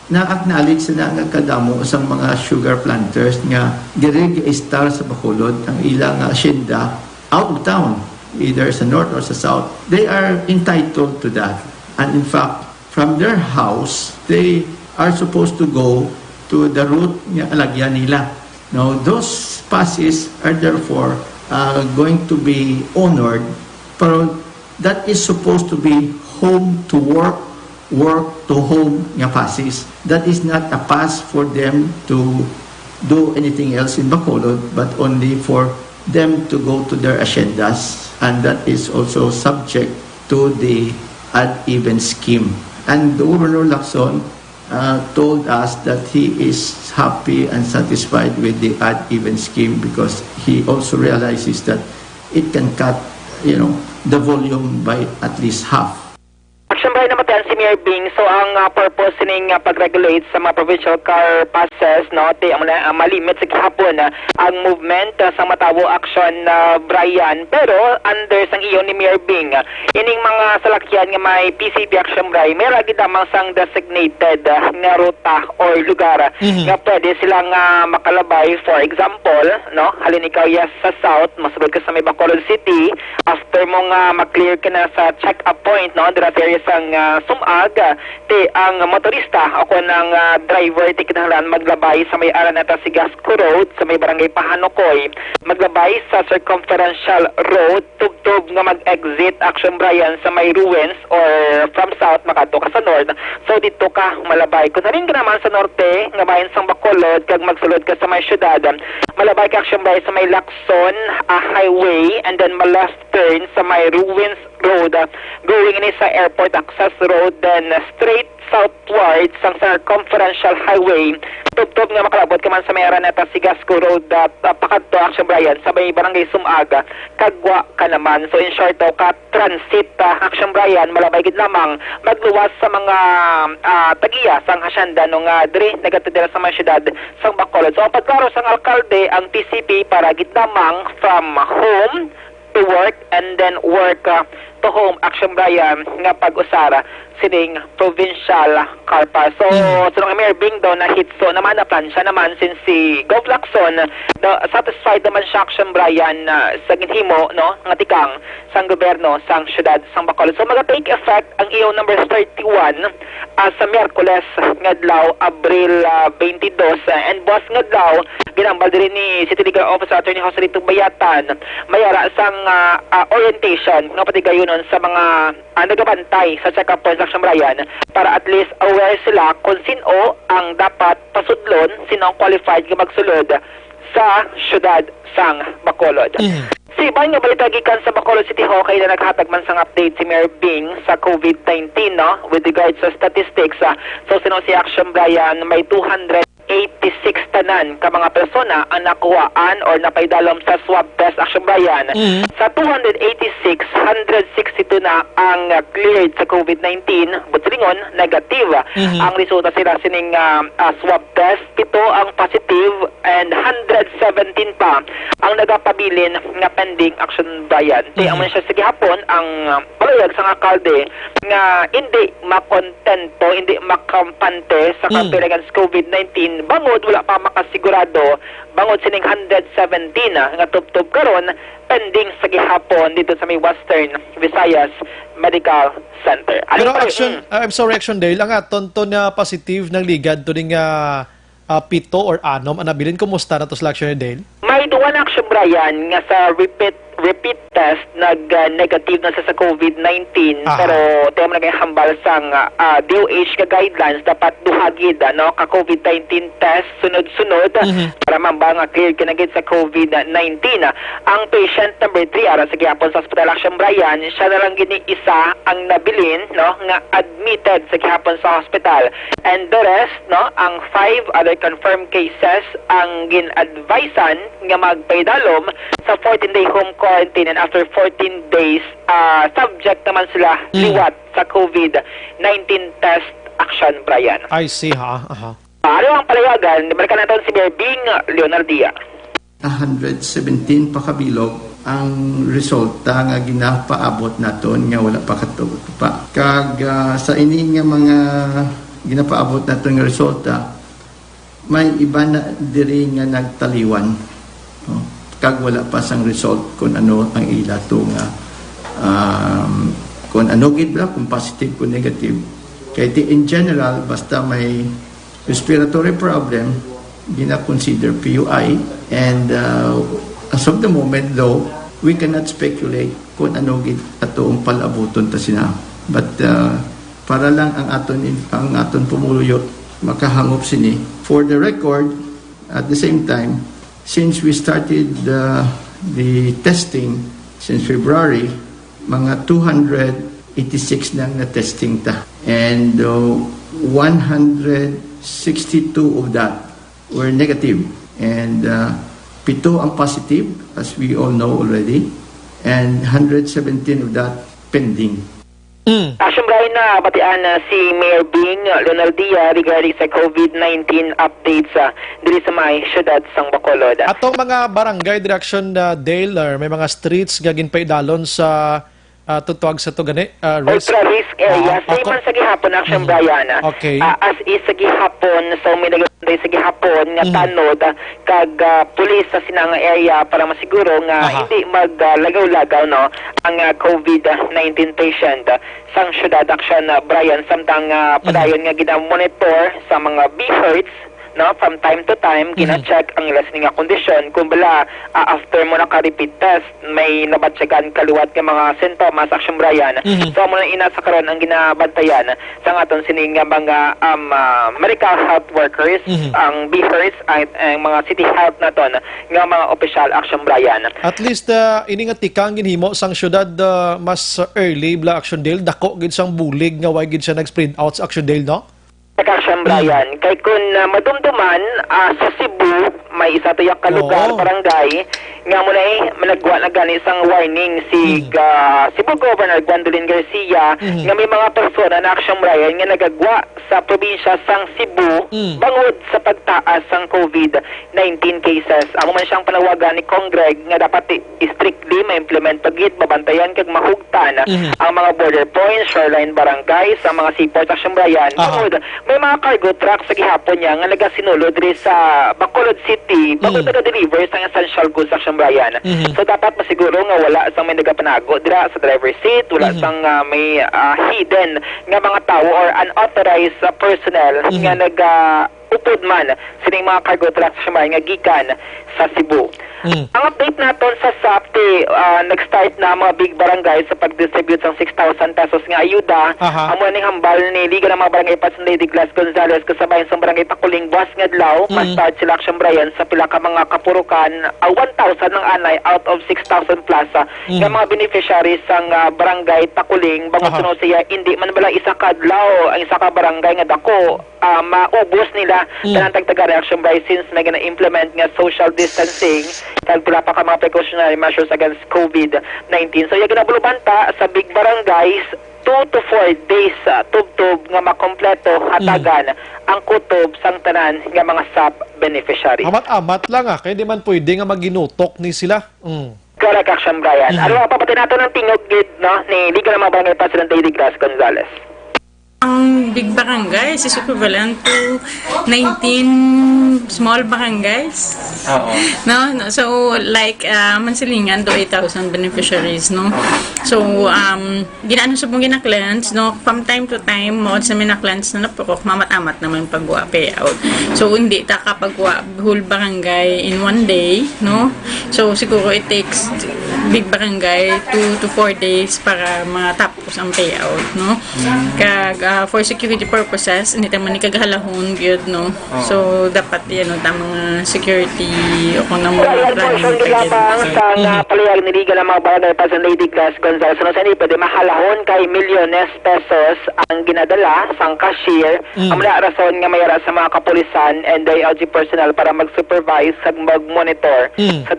[SPEAKER 18] na-acknowledge na nga kadamo sa mga sugar planters nga direct star sa Bacolod ang ilang asyenda out of town, either sa north or sa south. They are entitled to that. And in fact, from their house, they are supposed to go to the route nga alagyan nila. Now, those passes are therefore going to be honored, pero that is supposed to be home to work, work to home nga passes. That is not a pass for them to do anything else in Bacolod, but only for them to go to their agendas, and that is also subject to the odd-even scheme. And Governor Lacson told us that he is happy and satisfied with the odd-even scheme because he also realizes that it can cut, the volume by at least half.
[SPEAKER 17] Siyempre naman si Mayor Bing, so ang purpose ning pag-regulate sa mga provincial car passes, no, malimit sa gihapon ang movement sa matawo action Brian, pero under sang iyo ni Mayor Bing, ining mga salakyan nga may PCP action Brian, may ragi damang sang designated nga ruta or lugar nga pwede silang makalabay. For example, no, halin ikaw sa south, masugod ka sa may Bacolod City, after mo nga mag-clear ka na sa check-up point, no, dira sa area sang sumag, ang motorista ako ng driver ti kinahanglan maglabay sa may Araneta Sigasco Road sa may barangay Pahanokoy, maglabay sa circumferential road tugtog nga mag-exit action Brian sa may ruins or from south makato ka sa north, so dito ka malabay. Kung narin ka naman sa norte nga bayan sang Bacolod kag magsulod ka sa may syudad, malabay ka action Brian sa may Lacson highway and then left turn sa may ruins road going in sa airport access road, then straight southward sa circumferential highway tugtog nga makalabot ka man sa may Araneta Sigasco Road pakadto action Brian sa may barangay Sumaga kagwa ka naman. So in short daw ka transit action Brian malabay gid lamang magluwas sa mga tagiya sang hasyenda nung diri nagatidira sa mga syudad sang Bacolod. So ang pagklaro sang alkalde ang PCP para gid lamang from home to work and then work to home action Brian nga pag-usara sining provincial car pass. So, sunong Mayor Bing daw na hitso naman na plan siya naman since si Gov Lacson satisfied naman siya action Brian sa ginhimo, no, nga tikang sang gobyerno sang syudad sang Bacolod. So, mag-take effect ang EO number 31 sa Miyerkules ngadlaw Abril 22 and boss ngadlaw ginambal diri ni City Legal Officer Attorney Jose Rito Bayatan mayara sang orientation nga patigayonon sa mga nagabantay sa check-up points action Brian para at least aware sila kung sino ang dapat pasudlon, sino ang qualified nga magsulod sa syudad sang Bacolod. Si Iban nga balita gikan sa Bacolod City Hall kay na naghatag man sang update si Mayor Bing sa COVID-19, no, with regards sa statistics. So sino si action Brian may 286 tanan ka mga persona ang nakuhaan or napaidalom sa swab test action Brian. Sa 286, 162 na ang cleared sa COVID-19, but silingon negative ang resulta sila sining swab test. 7 ang positive and 117 pa ang nagapabilin nga pending action Brian. Ang man siya sa gihapon ang palayag sa alkalde nga hindi makontento, hindi makampante sa campaign against COVID-19 bangod wala pa makasigurado bangod sining 117 nga tubtob karon pending sa gihapon dito sa may Western Visayas Medical Center.
[SPEAKER 2] Pero Action Dale, ang aton to na positive ng ligad to ning 7 or 6 ang nabilin, kumusta na to sa action Dale?
[SPEAKER 17] May duwan action Brian nga sa repeat test nag-negative na sa COVID-19 pero tayo mo nag-hambal sang DOH ka guidelines dapat duhagid ka COVID-19 test sunod-sunod para mambal nga clear kinagid sa COVID-19. Ang patient number 3 ara sa gihapon sa hospital action Brian, siya na lang gini isa ang nabilin, no, nga admitted sa gihapon sa hospital, and the rest, no, ang 5 other confirmed cases ang gin-advisean nga magpaidalom sa 14-day home quarantine and after 14 days, subject naman sila liwat sa COVID-19 test action, Brian.
[SPEAKER 2] I see, ha? Aha.
[SPEAKER 17] Ano ang palawagan? Balikan natin si Mayor Bing Leonardia.
[SPEAKER 18] 117 pa kabilog ang resulta nga ginapaabot naton nga wala pa katugod pa. Kag sa ini nga mga ginapaabot naton nga resulta, may iba na diri nga nagtaliwan. No? Kag wala pa sang result kung ano ang ilato nga kung ano gid ba, kung positive kung negative. Kaya in general, basta may respiratory problem, gina-consider PUI. And as of the moment though, we cannot speculate kung ano gid ato ang palabuton ta sina. But para lang ang aton pumuluyo makahangop sini. For the record, at the same time, since we started the testing since February, mga 286 nang na testing ta. And 162 of that were negative. And 7 ang positive, as we all know already. And 117 of that pending.
[SPEAKER 17] Action Brian, na batian si Mayor Bing Leonardia regarding sa COVID-19 updates diri sa may syudad sang Bacolod.
[SPEAKER 2] Atong mga barangay direction Dale, may mga streets nga ginpaidalon sa tutuag sa to gani
[SPEAKER 17] ultra-risk area. Same man sa gihapon, Action Brian.
[SPEAKER 2] Okay.
[SPEAKER 17] As is sa gihapon, so may nagaganda sa gihapon nga tanod kag pulis sa sinang area para masiguro nga hindi maglagaw-lagaw no ang COVID-19 patient sang syudad, Action Brian, samtang padayon nga ginamonitor sa mga BHERTs no, from time to time, gina-check ang listening kondisyon. Kung bala, after mo naka-repeat test, may nabatsagan kaluwat ng mga sintomas, Action Brian. So, mo na ina sa karon ang ginabantayan sa aton sining mga medical health workers, ang BHERTs, at ang mga city health naton nga mga official, Action Brian.
[SPEAKER 2] At least, ini nga tikang ginhimo sang syudad mas early, bla Action Dale, dako gid sang bulig nga why gid siya nag-spread out sa Action Dale, no?
[SPEAKER 17] Action Brian, kay kung madumduman sa Cebu, may isa tayong kalugar, barangay, nga muna managwa na gani isang warning si Cebu Governor Gwendolyn Garcia nga may mga persona na Action Brian nga nagagwa sa probinsya sang Cebu bangod sa pagtaas sang COVID-19 cases. Amo man siyang panawagan ni Congreg nga dapat strictly ma-implement pagit, babantayan kag mahugtan ang mga border points, shoreline barangays, ang mga seaports, Action Brian. Bangod, may mga cargo trucks sa gihapon niya nga nagasinulod diri sa Bacolod City bago taga-deliver sa essential goods, Action Brian. So dapat masiguro nga wala sang may nagapanago dira sa driver seat, wala sang may hidden nga mga tao or unauthorized personnel nga upod man sining mga cargo trucks nga gikan sa Cebu. Ang update naton sa SAPTE, nag-start na mga big barangay sa pag-distribute ng 6,000 pesos nga ayuda. Ang muning hambal ni Liga ng mga Barangay Pasan Lady Glass Gonzales kasabayan sa Barangay Takuling Buwas nga adlaw, ma-start sila, Action Brian, sa pila ka mga kapurukan, 1,000 ng anay out of 6,000 plus nga mga beneficiaries sang Barangay Takuling. Bago sunod siya, hindi man bala isa ka adlaw ang isa ka barangay nga dako maubos nila ng tagtaga Action Brian since may gina-implement nga social distancing kag pila pa ka mga precautionary measures against COVID-19. So, yung ginabulubanta sa big barangays, 2 to 4 days tubtob nga makompleto hatagan ang kutob sang tanan nga mga SAP beneficiaries.
[SPEAKER 2] Amat-amat lang kaya di man pwede nga maginutok ni sila.
[SPEAKER 17] Correct, Action Brian. Ano ang papatay nato ng tingog gid no ni Liga ng mga Barangay President Lady Glass Gonzales?
[SPEAKER 19] Ang big barangays is equivalent to 19 small barangays. No? So, like, Mansilingan, do 8,000 beneficiaries, no? So, ginano sa pong gina-cleanse, no? From time to time, mo sa mina-cleanse na napukok, mamat-amat naman pagwa payout. So, hindi ta kapagwa whole barangay in one day, no? So, siguro it takes big barangay 2 to 4 days para matapos ang payout, no? Kag, for security purposes, hindi tayo manikagalahon, good, no? So, dapat, tamang security o kung na mga planning
[SPEAKER 17] sa palihag ni Liga ng mga Barangay Pasan Lady Glass Gonzales, ano sa pwede mahalahon kay milyones pesos ang ginadala sang cashier. Ang mga rason nga mayara sa mga kapulisan and DILG personnel para mag-supervise sa mag-monitor sa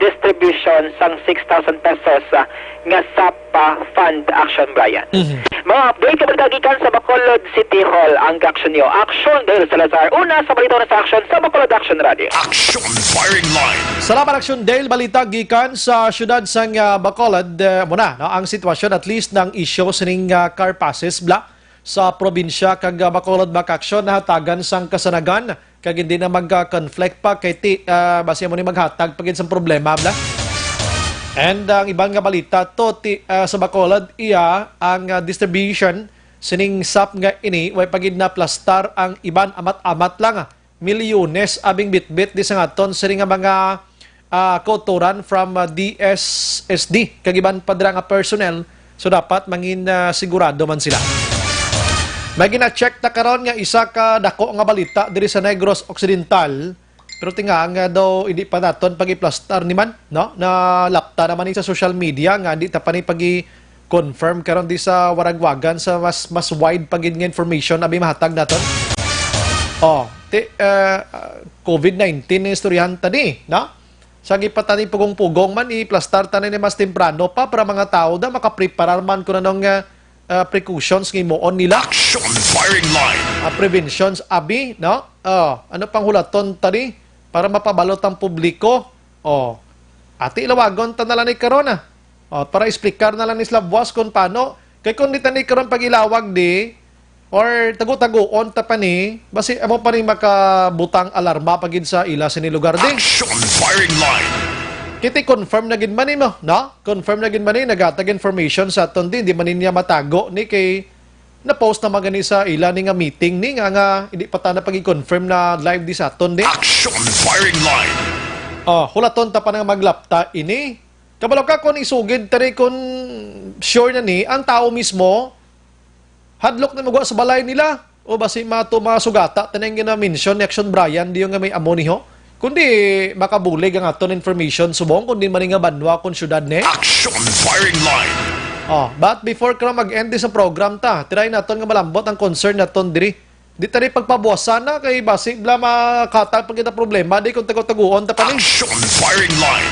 [SPEAKER 17] distribution sang 6,000 pesos nga SAPA Fund Action, Brian. Mga update ka gikan sa Bacolod City Hall ang action niyo. Action Dale Salazar. Una sa balita na sa action sa Bacolod Action Radio.
[SPEAKER 7] Action Firing Line.
[SPEAKER 2] Salamat Action Dale, balita gikan sa syudad sang Bacolod. Muna, no, ang sitwasyon at least ng issue sining car passes bla sa probinsya kag Bacolod Bakaksyon na hatagan sang kasanagan kag hindi na mag-conflict pa kay basi mo ni maghatag pagid sang problema bla. And ang ibang nga balita to sa Bacolod iya ang distribution sining SAP nga ini way pagid na plastar ang iban amat-amat lang milyones abing bitbit di sa ngaton sining nga mga kauturan from DSSD kag iban padra nga personnel, so dapat mangin sigurado man sila. May gina-check na karon nga isa ka dako nga balita diri sa Negros Occidental. Pero tinga nga daw hindi pa naton pagi-plastar ni man, no? Na lapta naman sa social media nga di ta pa ni pagi-confirm karon di sa waragwagan sa mas wide pagid nga information abi mahatag naton. COVID-19 na istoryahan tani, no? Sagi pa tani pugong-pugong man i-plastar tani ni mas temprano pa para mga tao da makapreparar man kuno nang precautions ng imoon nila.
[SPEAKER 7] Action Firing Line.
[SPEAKER 2] Preventions abi, no? Ano pang hulaton tani para mapabalot ang publiko? Ati ilawagon ta na lang ni karon para explicar na lang ni Slabwas kung paano. Kay kung di tani karon pag-ilawag di or tago-tagoon ta pa ni, basi amo pa rin makabutang alarma pagid sa ila sa lugar di.
[SPEAKER 7] Action Firing Line.
[SPEAKER 2] Kiti confirm na gid man mo, no? Confirm na gid man nagatag information sa aton din, di man niya matago ni kay na post na magani sa ila ni nga meeting ni nga hindi pa ta na pagi-confirm na live di sa aton di.
[SPEAKER 7] Action Firing Line.
[SPEAKER 2] Hulaton ta pa nang maglapta ini. Kabalo ka kun isugid tani kun sure na ni ang tao mismo hadlok na magwa sa balay nila o basi masugata tanang gina-mention ni Action Brian di yung nga may amo niho. Kundi makabulig ang aton information subong kundi man nga banwa kun syudad ni.
[SPEAKER 7] Action Firing Line.
[SPEAKER 2] But before ka mag-end sa program ta, try naton nga malambot ang concern naton diri. Di tani pagpabuwasan na kay basi bla makatag pag kita problema di kun tago-taguon ta pa ni.
[SPEAKER 7] Action Firing Line.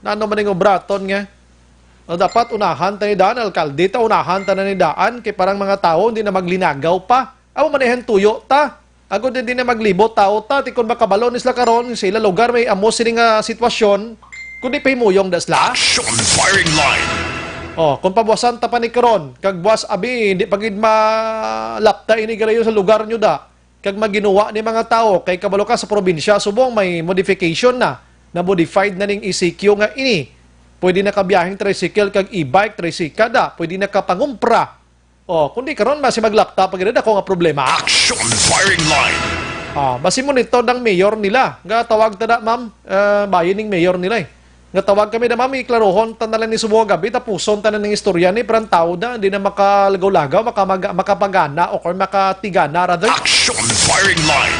[SPEAKER 2] Nano man nga obraton nga. Dapat unahan ta ni daan alkalde ta unahan ta na ni daan kay parang mga tao hindi na maglinagaw pa. Amo manehen tuyo ta. Agod din na maglibot tao ta ti kun makabalo ni sila karon sa ila lugar may amo sini nga sitwasyon kundi pahimuyong dasla.
[SPEAKER 7] Action Firing Line.
[SPEAKER 2] Kung pabuwasan ta pa ni karon kag buwas abi hindi pagid malapta ini galayo sa lugar nyo da kag maginuwa ni mga tao kay kabalo ka sa probinsya subong may modification na modified na ning ECQ nga ini. Pwede na kabiyahing tricycle kag e-bike tricycle da, pwede na kapangumpra. Kundi karon basi maglapta pagid ako nga problema.
[SPEAKER 7] Action Firing Line.
[SPEAKER 2] Basi mo nito ng mayor nila. Nga tawag ta da ma'am, bayan ning mayor nila Nga tawag kami na ma'am, iklarohon ta na lang ni subuong gabi, tapuson ta na ng istorya ni parang tao na, hindi na makalagaw-lagaw, makapagana o makatigana rather.
[SPEAKER 7] Action Firing Line.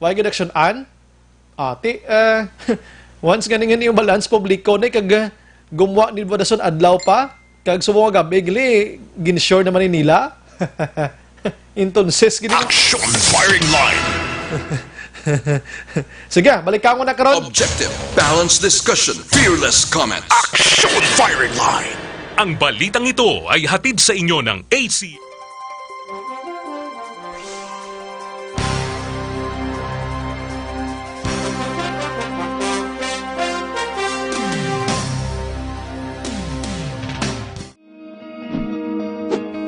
[SPEAKER 2] Why good action an? Once ganing yung balance publiko na kag gumawa ni Bodason adlaw pa, kag subuong gabi, ginsure naman ni nila. Entonces,
[SPEAKER 7] Action Firing Line.
[SPEAKER 2] Sige, balikan ko na karon.
[SPEAKER 10] Objective, balanced discussion, fearless comments.
[SPEAKER 7] Action Firing Line.
[SPEAKER 3] Ang balitang ito ay hatid sa inyo ng AC.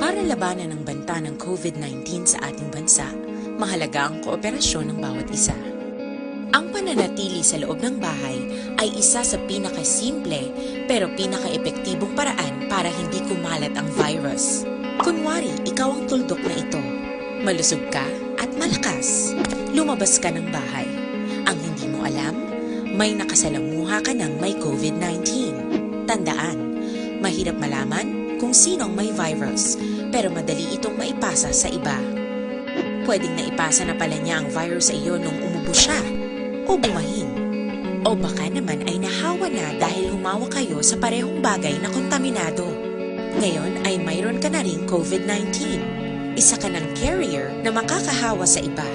[SPEAKER 13] Para labanan ang banta ng COVID-19 sa ating bansa, mahalaga ang kooperasyon ng bawat isa. Ang pananatili sa loob ng bahay ay isa sa pinakasimple pero pinaka-epektibong paraan para hindi kumalat ang virus. Kunwari, ikaw ang tuldok na ito. Malusog ka at malakas. Lumabas ka ng bahay. Ang hindi mo alam, may nakasalamuha ka ng may COVID-19. Tandaan, mahirap malaman kung sino ang may virus pero madali itong maipasa sa iba. Pwedeng naipasa na pala niya ang virus sa iyo nung umubo siya o bumahin. O baka naman ay nahawa na dahil humawa kayo sa parehong bagay na kontaminado. Ngayon ay mayroon ka na ring COVID-19. Isa ka ng carrier na makakahawa sa iba.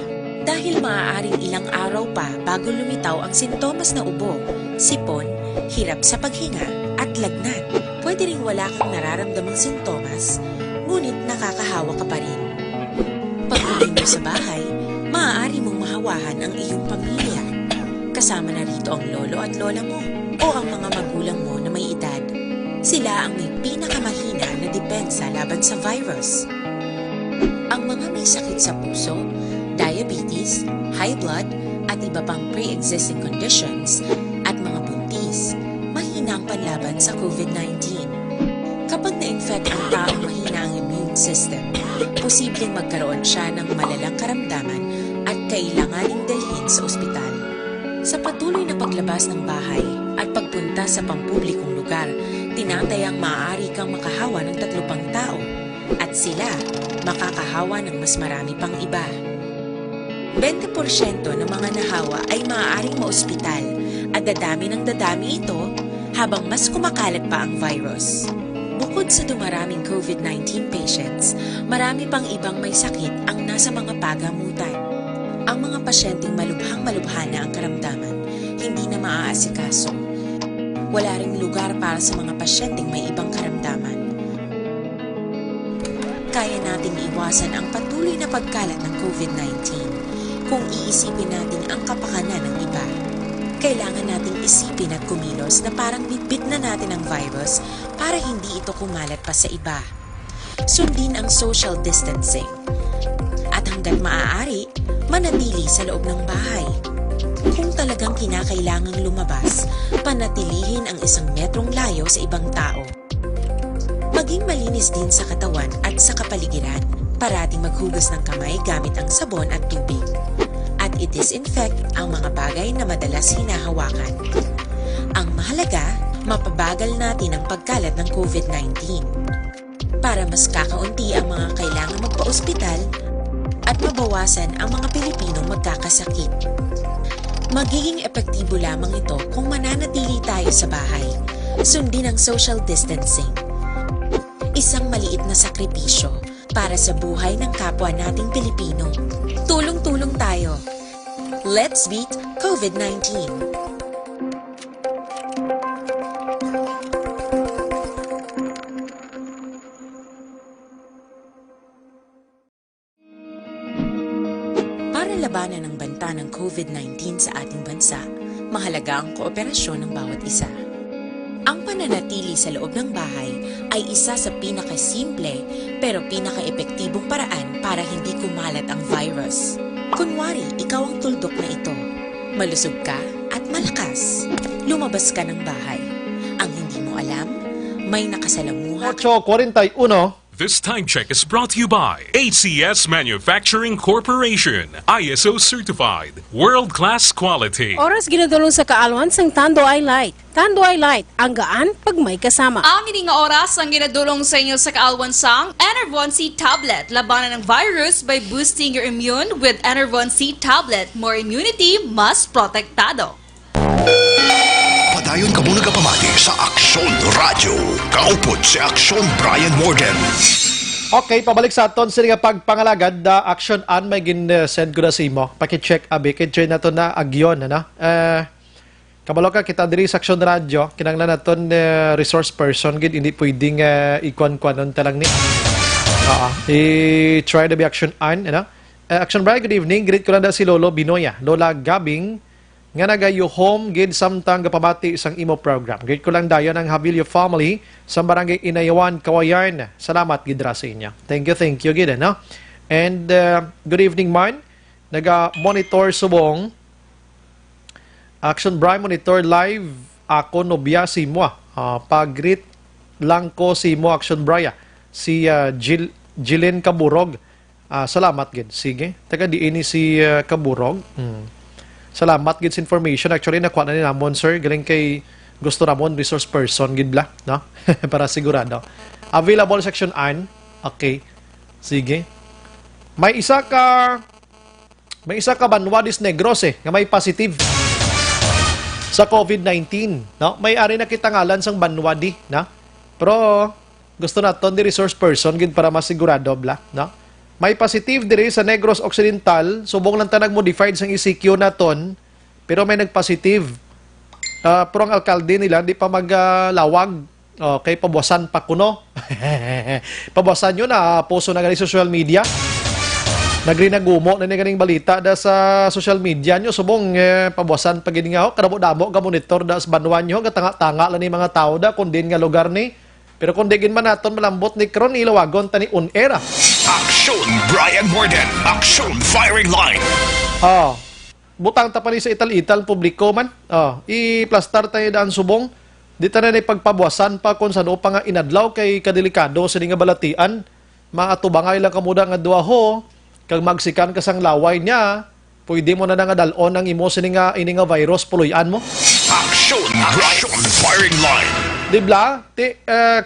[SPEAKER 13] Dahil maaaring ilang araw pa bago lumitaw ang sintomas na ubo, sipon, hirap sa paghinga at lagnat. Pwede ring wala kang nararamdamang sintomas, ngunit nakakahawa ka pa rin. Pag uwi mo sa bahay, maaari mong mahawahan ang iyong pamilya. Kasama na rito ang lolo at lola mo o ang mga magulang mo na may edad. Sila ang may pinakamahina na depensa laban sa virus. Ang mga may sakit sa puso, diabetes, high blood, at iba pang pre-existing conditions, at mga buntis, mahina ang panlaban sa COVID-19. Kapag na-infect ang taong mahina ang immune system, posibleng magkaroon siya ng malalang karamdaman at kailanganing dalhin sa ospital. Sa patuloy na paglabas ng bahay at pagpunta sa pampublikong lugar, tinatayang maaari kang makahawa ng 3 pang tao at sila makakahawa ng mas marami pang iba. 20% ng mga nahawa ay maaaring maospital at dadami ng dadami ito habang mas kumakalat pa ang virus. Bukod sa dumaraming COVID-19 patients, marami pang ibang may sakit ang nasa mga pagamutan. Ang mga pasyenteng malubhang-malubha na ang karamdaman, hindi na maaasikaso. Wala ring lugar para sa mga pasyenteng may ibang karamdaman. Kaya nating iwasan ang patuloy na pagkalat ng COVID-19 kung iisipin natin ang kapakanan ng iba. Kailangan nating isipin at kumilos na parang bitbit na natin ang virus para hindi ito kumalat pa sa iba. Sundin ang social distancing. At hanggat maaari, manatili sa loob ng bahay. Kung talagang kinakailangang lumabas, panatilihin ang 1 metrong layo sa ibang tao. Maging malinis din sa katawan at sa kapaligiran. Parating maghugas ng kamay gamit ang sabon at tubig. At i-disinfect ang mga bagay na madalas hinahawakan. Ang mahalaga, mapabagal natin ang pagkalat ng COVID-19 para mas kakaunti ang mga kailangang magpa-ospital at mabawasan ang mga Pilipinong magkakasakit. Magiging epektibo lamang ito kung mananatili tayo sa bahay. Sundin ang social distancing. Isang maliit na sakripisyo para sa buhay ng kapwa nating Pilipino. Tulong-tulong tayo. Let's beat COVID-19. Para labanan ang banta ng COVID-19 sa ating bansa, mahalaga ang kooperasyon ng bawat isa. Ang pananatili sa loob ng bahay ay isa sa pinakasimple pero pinaka-epektibong paraan para hindi kumalat ang virus. Kunwari, ikaw ang tuldok na ito. Malusog ka at malakas. Lumabas ka ng bahay. Ang hindi mo alam, may nakasalamuha.
[SPEAKER 2] 8:41.
[SPEAKER 3] This time check is brought to you by ACS Manufacturing Corporation, ISO certified, world-class quality.
[SPEAKER 20] Oras ginadulong sa kaalwan sang Tando Eye Light. Tando Eye Light, ang gaan pag may kasama.
[SPEAKER 11] Ang ining oras ang ginadulong sa inyo sa kaalwan sang Enervon C Tablet. Labanan ng virus by boosting your immune with Enervon C Tablet. More immunity, mas protektado.
[SPEAKER 7] Padayon ka muna kapamati sa Aksyon Radio. Kaupod si Aksyon Brian Morgan.
[SPEAKER 2] Okay, pabalik sa aton sila pagpangalagad da action an may gin-send ko na sa imo. Paki-check abi kay na to na agyon ano. Kabalo ka kita diri sa Aksyon Radio, kinanglan naton resource person gid hindi pwedeng ikwan-kwanon talang ni. I-try to be action an ano. Action Brian, good evening. Greet ko lang da si Lolo Binoya, Lola Gabing nga nagayo home gid samtang gapamati isang imo program. Gid ko lang dayon ang Habilio family sa barangay Inayawan, Kawayan. Salamat gid ra sa inyo. Thank you gid no. And good evening man. Naga-monitor subong Action Brian monitor live ako nobya si mo. Pag-greet lang ko si mo Action Brian. Si Jillian Kaburog. Salamat gid. Sige. Taga diini si Kaburog. Salamat gid sa information. Actually, nakuha na ni namon, sir. Galing kay gusto namon, resource person, gid bla, no? Para sigurado. Available section an. Okay. Sige. May isa ka Banwadis Negros nga may positive sa COVID-19, no? May ari na kita ngalan sang Banwadi, no? Pero gusto naton di resource person gid para masigurado bla, no? May positive diri sa Negros Occidental, subong lang ta nag-modified sang ECQ naton, pero may nag-positive. Pero ang alkalde nila di pa maglawag. Kay pabuwasan pa kuno. Pabuwasan nyo na poso na galing social media. Nagrinagumo na ganing balita da sa social media nyo. Subong pabuwasan pa gini nga ho. Kadamo-damo ka monitor da sa banwan nyo. Katanga-tanga lang ni mga tao da kung din nga lugar ni. Pero kung digin man naton malambot ni Kron, ilawagon ta ni on-era.
[SPEAKER 7] Aksyon Brian Morden. Aksyon Firing Line.
[SPEAKER 2] Butang ta pa ni sa ital-ital publiko man. I-plastar tayo daan subong. Di ta na pagpabuwasan pa kung saan pa nga inadlaw kay kadelikado sa nga balatian. Maatubangay lang kamuda nga duwa ho. Kag magsikan ka sang laway niya, pwede mo na nga dalon ang imo sa ini nga virus puluyan mo.
[SPEAKER 7] Aksyon Brian Firing Line.
[SPEAKER 2] Dibla,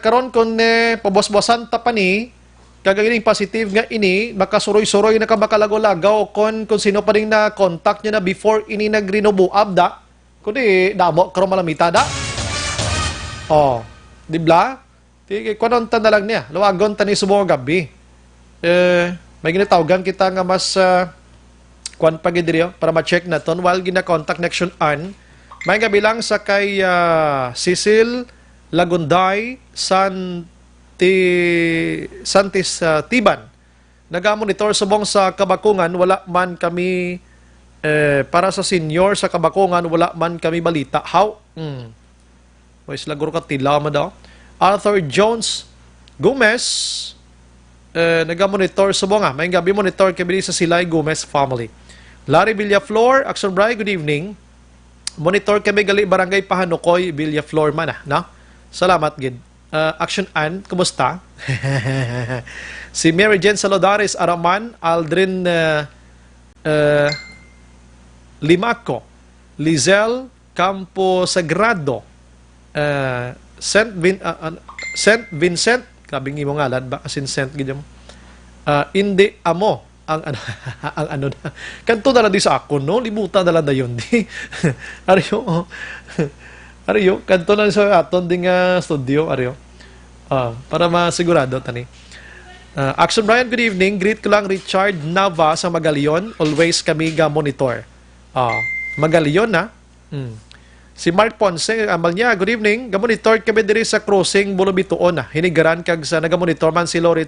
[SPEAKER 2] karon kung pabwas-bwasan ta pa ni, kagaling positive nga ini, makasuroy-suroy na ka makalagaw-lagaw kung sino pa rin na contact niya na before ini nag-renobuab da, kundi damo karon malamita da. Dibla, kunon ta na lang niya, lawagon ta ni subong gabi. May ginatawgan kita nga mas kwan pagidriyo para ma-check na ton while gina-contact next on. May gabi lang sa kay Cecil Lagunday Santis Tiban. Naga-monitor subong sa Kabakungan, wala man kami para sa senior sa Kabakungan, wala man kami balita. How? Wais laguro ka tila mo daw. Arthur Jones Gomez naga-monitor subong may gabi monitor kami sa Silay Gomez family. Larry Villaflor, Action Bray, good evening. Monitor kami gali barangay Pahanukoy, Villaflor man no? Salamat gid. Action Ann, kumusta? Si Mary Jane Salodares Araman, Aldrin Limaco, Lizelle Campo Sagrado, Saint Vincent, kabing imo ngalan ba? Asin Saint gid mo. Hindi amo ang ano na. Kanto na lang di sa ako, no? Libutan na lang na yun. Ariyo, kanto na sa aton ding studio, ariyo. Para masigurado, tani. Action Brian, good evening. Greet ko lang Richard Nava sa Magalion. Always kami ga-monitor. Magalion, na. Si Mark Ponce, amal niya, good evening. Ga-monitor kami diri sa crossing Bulubituon, na. Hinigaran kag sa naga-monitor man si Lori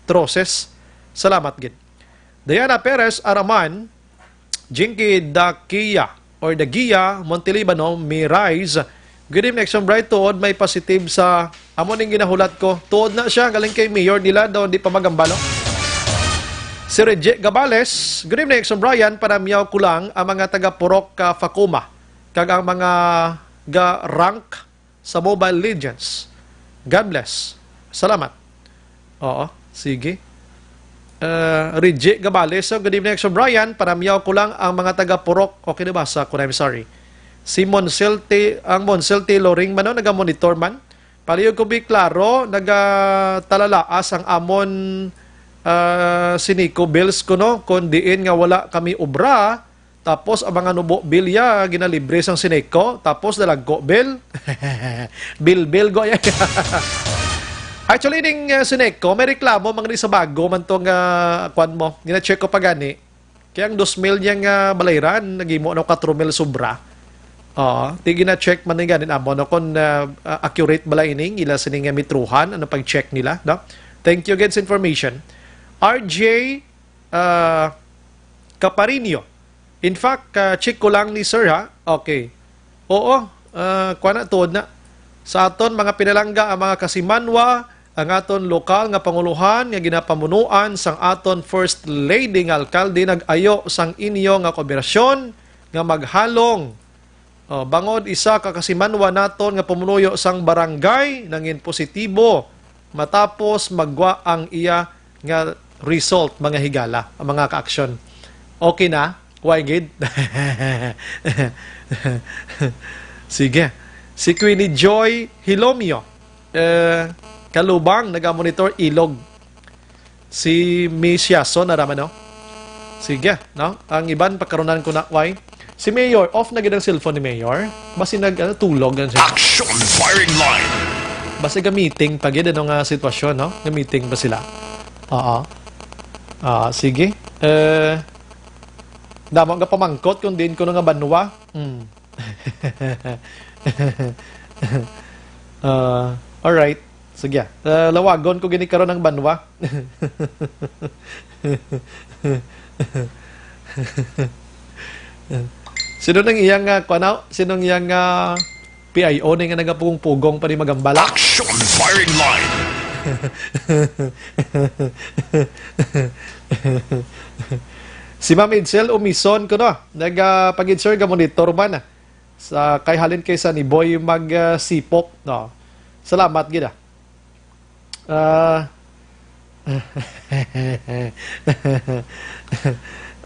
[SPEAKER 2] Troses. Salamat, gid. Diana Perez Araman, Jinky Dakia or Dagia Montelibano Mirais. Good evening, Action Bright. Tuod may positive sa amon ning ginahulat ko. Tuod na siya galing kay Mayor nila daw di pa magambalo. Si Reggie Gabales, good evening, Action Brian. Paramiyaw ko lang ang mga taga Purok Fakuma kag ang mga ga-rank sa Mobile Legends. God bless. Salamat. Oo, sige. Reggie Gabales, so good evening, Action Brian. Paramiyaw ko lang ang mga taga Purok. Okay na ba sa ko? I'm sorry. Si Monselte, ang Monselte Loring man, naga-monitor man. Paliyo ko bi klaro, naga-talalaas ang amon siniko bills ko, no? Kung diin nga wala kami obra, tapos ang mga nubo bilya, ginalibre sang siniko, tapos dalagko bill. Bill go yan. Actually, ding sineko, may reklamo mga sa bago man tong kwan mo. Gina-check ko pa gani. Kaya ang 2,000 niyang balayran, nagimo no 4,000 sobra. Di gina-check man nga din amo no kung accurate bala ining ila sining mitruhan ano pag-check nila, no? Thank you again sa information. RJ Caparinio. In fact, check ko lang ni sir, ha? Okay. Oo, kwan na tuod na. Sa aton mga pinalangga ang mga kasimanwa, ang aton lokal nga panguluhan nga ginapamunuan sang aton First Lady nga alkalde nag-ayo sang inyo nga kooperasyon nga maghalong bangod isa ka kasimanwa naton nga pamunuyo sang barangay nangin positibo matapos magwa ang iya nga result mga higala ang mga ka-aksyon. Okay na? Why gid? Sige. Si Queenie Joy Hilomio, kalubang, naga-monitor ilog. Si Miss Yason, naraman, no? Sige, no? Ang iban, pagkaronan ko na, why? Si Mayor, off na gid ang cellphone ni Mayor. Basi tulog.
[SPEAKER 7] Action Firing Line.
[SPEAKER 2] Basi ga-meeting, pag yun, anong sitwasyon, no? Ga-meeting ba sila? Oo. Sige. Damo nga pamangkot kung din ko nga banwa. Alright. Sige. Lawagon ko gini karon ng banwa. Sino nang iyang Sinong iyang PIO na nga nagapugong-pugong pa rin magambala?
[SPEAKER 7] Action firing line!
[SPEAKER 2] Si Ma'am Edsel umison ko no. Nagpag-insert ka monitor man sa kay halin kay sa ni Boy magsipok no. Salamat gid.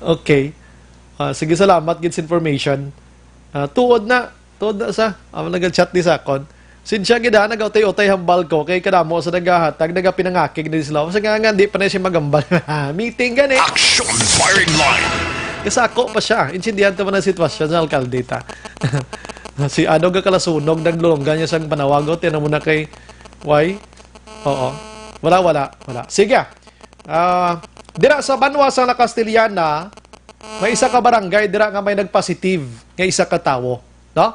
[SPEAKER 2] Okay. Sige, salamat gid sa information. Tuod na sa nag-chat ni Sakon. Sinsya gid nagautay-utay hambal ko kay kadamo sa nagahatag nagapinangakig ni sila. Sa nga di pa na siya magambal. Meeting gani.
[SPEAKER 7] Action firing line!
[SPEAKER 2] Kasako pa siya. Insindihan to man ang sitwasyon sa alkalde ta. Si ano ga kalasunog naglulonggan niya sang panawagot yan mo na kay why? Oo. Wala. Sige. Dira sa Banwa sa La Castellana, may isa ka barangay dira nga may nagpositive nga isa ka tawo, no?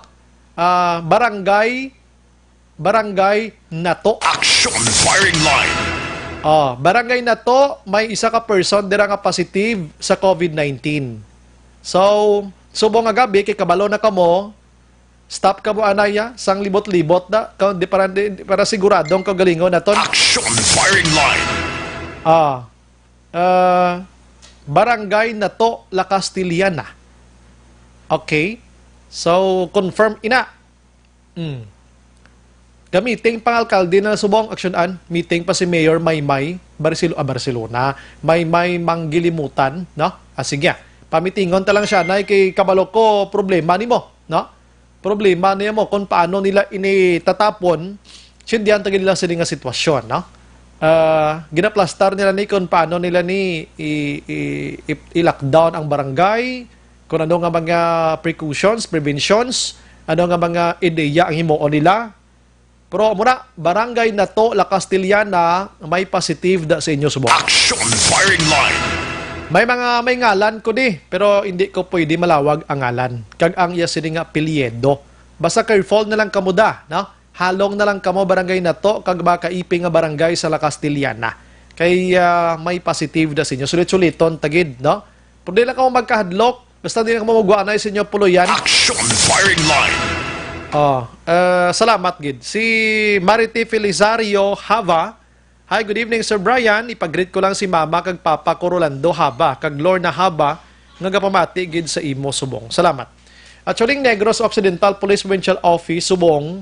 [SPEAKER 2] Barangay Nato.
[SPEAKER 7] Action firing line!
[SPEAKER 2] Barangay Nato, may isa ka person dira nga positive sa COVID-19. So, subong nga gabi kay kabalo na kamo, stop ka mo anaya, sang libot-libot na, para siguradong kagalingon naton.
[SPEAKER 7] Action firing line!
[SPEAKER 2] Barangay Nato, La Castellana. Okay. So, confirm ina. Meeting pangalkalde na subong aksyonan. Meeting pa si Mayor Maymay Barcelona. Maymay Manggilimutan, no? Sige. Pamitingon ta lang siya na kay kabalo ko problema nimo, no? Problema niya mo kung paano nila initatapon sindihan tagil nila sa nga sitwasyon, no? Ginaplastar nila ni kung paano nila ni i-lockdown ang barangay, kung ano nga mga precautions, preventions, ano nga mga ideya ang himuon nila. Pero muna, barangay Nato, La Castellana, may positive da sa inyo subong.
[SPEAKER 7] Action firing line!
[SPEAKER 2] May ngalan ko di, pero hindi ko pwede malawag ang ngalan. Kag ang iya sini nga apelyido. Basta careful na lang kamo da, no? Halong na lang kamo barangay Nato, kag baka iping nga barangay sa La Castellana. Kay may positive da sa inyo. Sulit-suliton tagid, no? Pero di lang kamo magkahadlok, basta di lang kamo magwaanay sa inyo puluyan.
[SPEAKER 7] Action firing line!
[SPEAKER 2] Salamat gid. Si Marity Felizario Hava. Hi, good evening Sir Brian. Ipag-greet ko lang si Mama kag Papa Corolando Hava kag Lorna Hava nga gapamati gid sa imo subong. Salamat. At Chuling Negros Occidental Police Provincial Office subong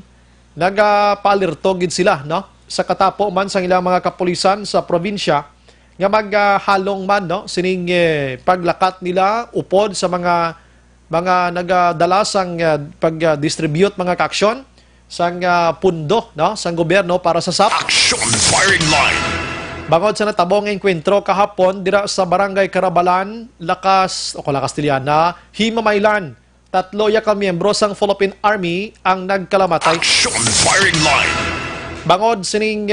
[SPEAKER 2] nagapalirto gid sila, no? Sa katapo man sang ilang mga kapulisan sa probinsya nga maghalong man, no? Sining paglakat nila upod sa mga nagadala sang pag-distribute mga kaaksyon sang pundo, no, sang gobyerno para sa SAP.
[SPEAKER 7] Action firing line!
[SPEAKER 2] Bangod sa natabong enkwentro kahapon dira sa Barangay Carabalan, La Castellana, Himamaylan. 3 ka miyembro sang Philippine Army ang nagkalamatay.
[SPEAKER 7] Action firing line!
[SPEAKER 2] Bangod sining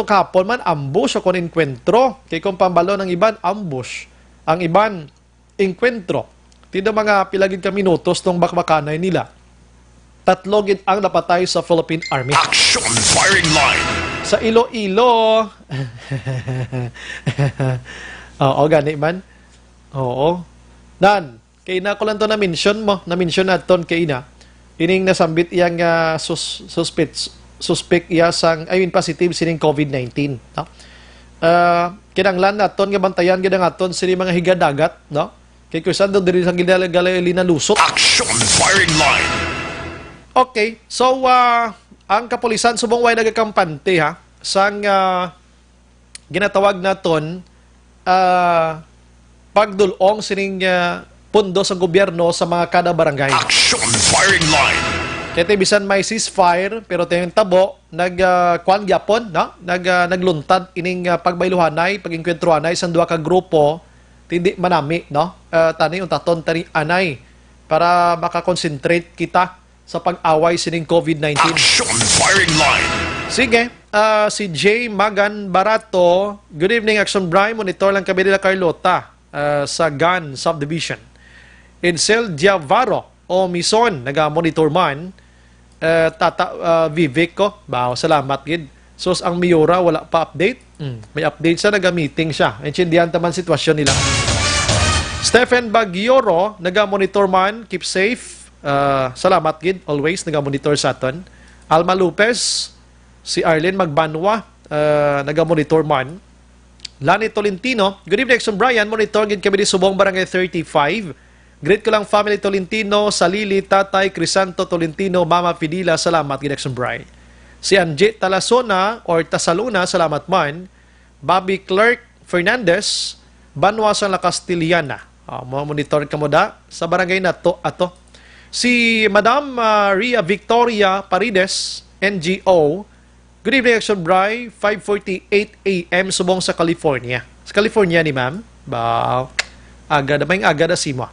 [SPEAKER 2] kahapon man ambush o kon enkwentro. Kay kung pambalo ng iban ambush, ang iban enkwentro. Tida mga pilagid ka minutos tong bakbakanay nila. 3 gid ang napatay sa Philippine Army.
[SPEAKER 7] Action firing line!
[SPEAKER 2] Sa Iloilo. Oo, gani man. Oo. Nan, kay na ko lang to na-mention naton kay ina. Ining nasambit iyang suspect iya sang, positive sining COVID-19, no? Kinanglan naton nga bantayan gid aton sini mga higadagat, no? Kay kusando diri sang gidala-gali na lusot.
[SPEAKER 7] Action firing line!
[SPEAKER 2] Okay, so ang kapulisan subong way nagakampante ha sang ginatawag naton pagdulong sining pundo sa gobyerno sa mga kada barangay.
[SPEAKER 7] Action firing line!
[SPEAKER 2] Kaya bisan may ceasefire pero tayong tabo nagkuan gyapon, no? Nagluntad ining pagbayluhanay, pagengkwentrohanay sang duha ka grupo tindi manami, no? Tani untaton tani anay para makakonsentrate kita sa pag-away sining COVID-19.
[SPEAKER 7] Action firing line!
[SPEAKER 2] Sige, si Jay Magan Barato, good evening, Action Brian, monitor lang kami nila Carlota sa GAN Subdivision. Edsel Diavaro o Mison, naga-monitor man, Vivek ko, salamat gid. So, ang Miura, wala pa update. May update siya, naga-meeting siya. Intindihan taman sitwasyon nila. Stephen Bagioro, naga-monitor man, keep safe. Salamat gid, always naga-monitor sa aton. Alma Lopez, si Arlene Magbanwa, naga-monitor man. Lani Tolentino, good evening, Exxon Brian, monitor gid kami di Subong Barangay 35. Greet ko lang family Tolentino, Salili, Tatay, Crisanto Tolentino, Mama Fidila, salamat gid Exxon Brian. Si Anje Talasona or Tasaluna, salamat man. Bobby Clark Fernandez, Banwa sa La Castiliana. Monitor ka mo da sa barangay na to ato. Si Madam Ria Victoria Parides, NGO, good evening, Action Bri, 5:48 a.m. Subong sa California. Sa California ni ma'am, aga na si mo.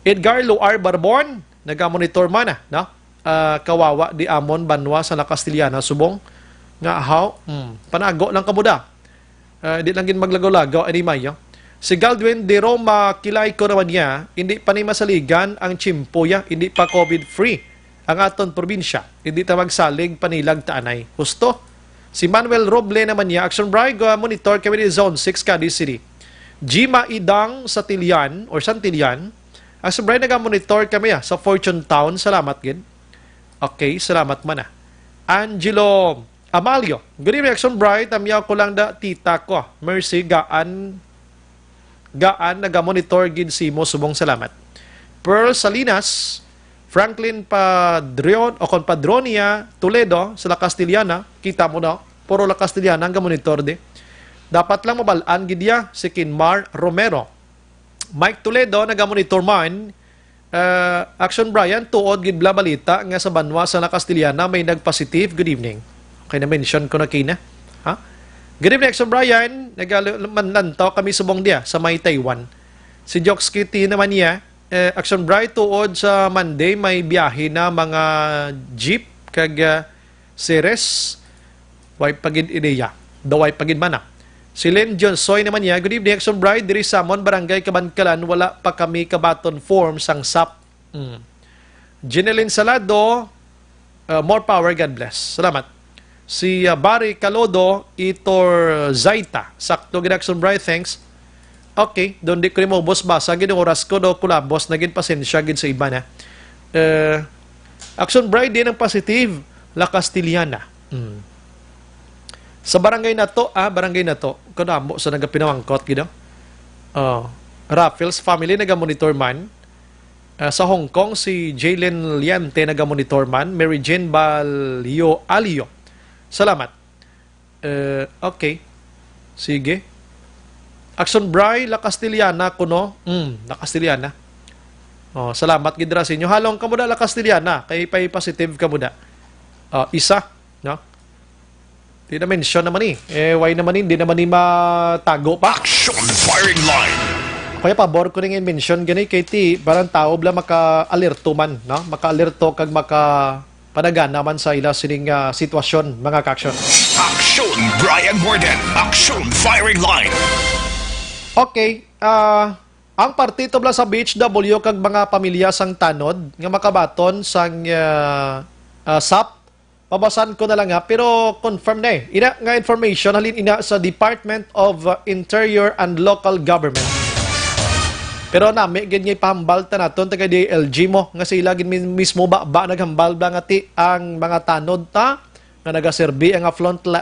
[SPEAKER 2] Edgar Loar Barbon, naga-monitor man no? Kawawa di Amon Banwa sa La Castiliana Subong nga panago lang kamuda. Di lang gin maglagaw-lagaw ani mayo. Si Galdwin de Roma kilay ko naman niya, hindi pa ni masaligan ang Chimpoya, hindi pa COVID-free ang aton probinsya. Hindi ta magsalig panilag taanay. Husto. Si Manuel Roble naman niya, Action Bride, monitor kami ni Zone 6 Cadiz City. Jima Idang sa Tilian or Santillan, Action Bride, naga-monitor kami sa Fortune Town. Salamat gid. Okay, salamat man Angelo Amalio, good evening, Action Bride. Tamyaw ko lang da tita ko. Mercy Gaan naga-monitor gid si mo subong salamat. Pearl Salinas, Franklin Padronia Toledo sa La Castiliana, kita mo na puro La Castiliana ang monitor de. Dapat lang mabalaan gid ya si Kinmar Romero. Mike Toledo naga-monitor man. Action Brian, tuod gid bla balita nga sa Banwa sa La Castiliana may nag-positive. Good evening. Okay na mention ko na kina. Good evening, Action Brian. Nagalantaw kami subong dia sa may Taiwan. Si Jokes Kitty naman niya, Action Brian, tuod sa Monday may biyahe na mga jeep kag series. Way pagid ideya. Daway pagid mana. Si Len Johnsoy naman niya, good evening, Action Bride, diri Samon, Barangay Kabankalan, wala pa kami kabaton form sang SAP. Jeneline Salado, more power, God bless. Salamat. Si Barry Calodo, Itor Zaita, sakto gid Action Bride, thanks. Okay, doon di ko rin mo boss basa, gid oras ko do kulabos, naging pasensya gid sa iba na. Action Bride din ang positive, La Castiliana. Sa barangay na to, kadamo sa nagapinawangkot, gino? Raffles family, naga-monitor man. Sa Hong Kong, si Jalen Liante, naga-monitor man. Mary Jane Balio Alio. Salamat. Okay. Sige. Action Bri, La Castiliana, kuno. La Castiliana. Salamat, gidra sa inyo. Halong kamuda, La Castiliana. Kay positive kamuda. Isa, no? Di na mention naman why naman hindi naman matago pa.
[SPEAKER 7] Action firing line.
[SPEAKER 2] Kaya pabor ko rin mention gani kay ti parang tao bla maka-alerto man, no? Maka-alerto kag maka-panagana man sa ila sining sitwasyon mga ka-action.
[SPEAKER 7] Action Brian Morden. Action firing line.
[SPEAKER 2] Okay, ang partito bla sa BHW kag mga pamilya sang tanod nga makabaton sang SAP. Pabasan ko na lang pero confirm na Ina nga information halin ina sa Department of Interior and Local Government. Pero nami ganyan pahambal ta naton taga DLG mo nga sila gin mismo ba naghambal ba nga ti ang mga tanod ta nga nagaserbi ang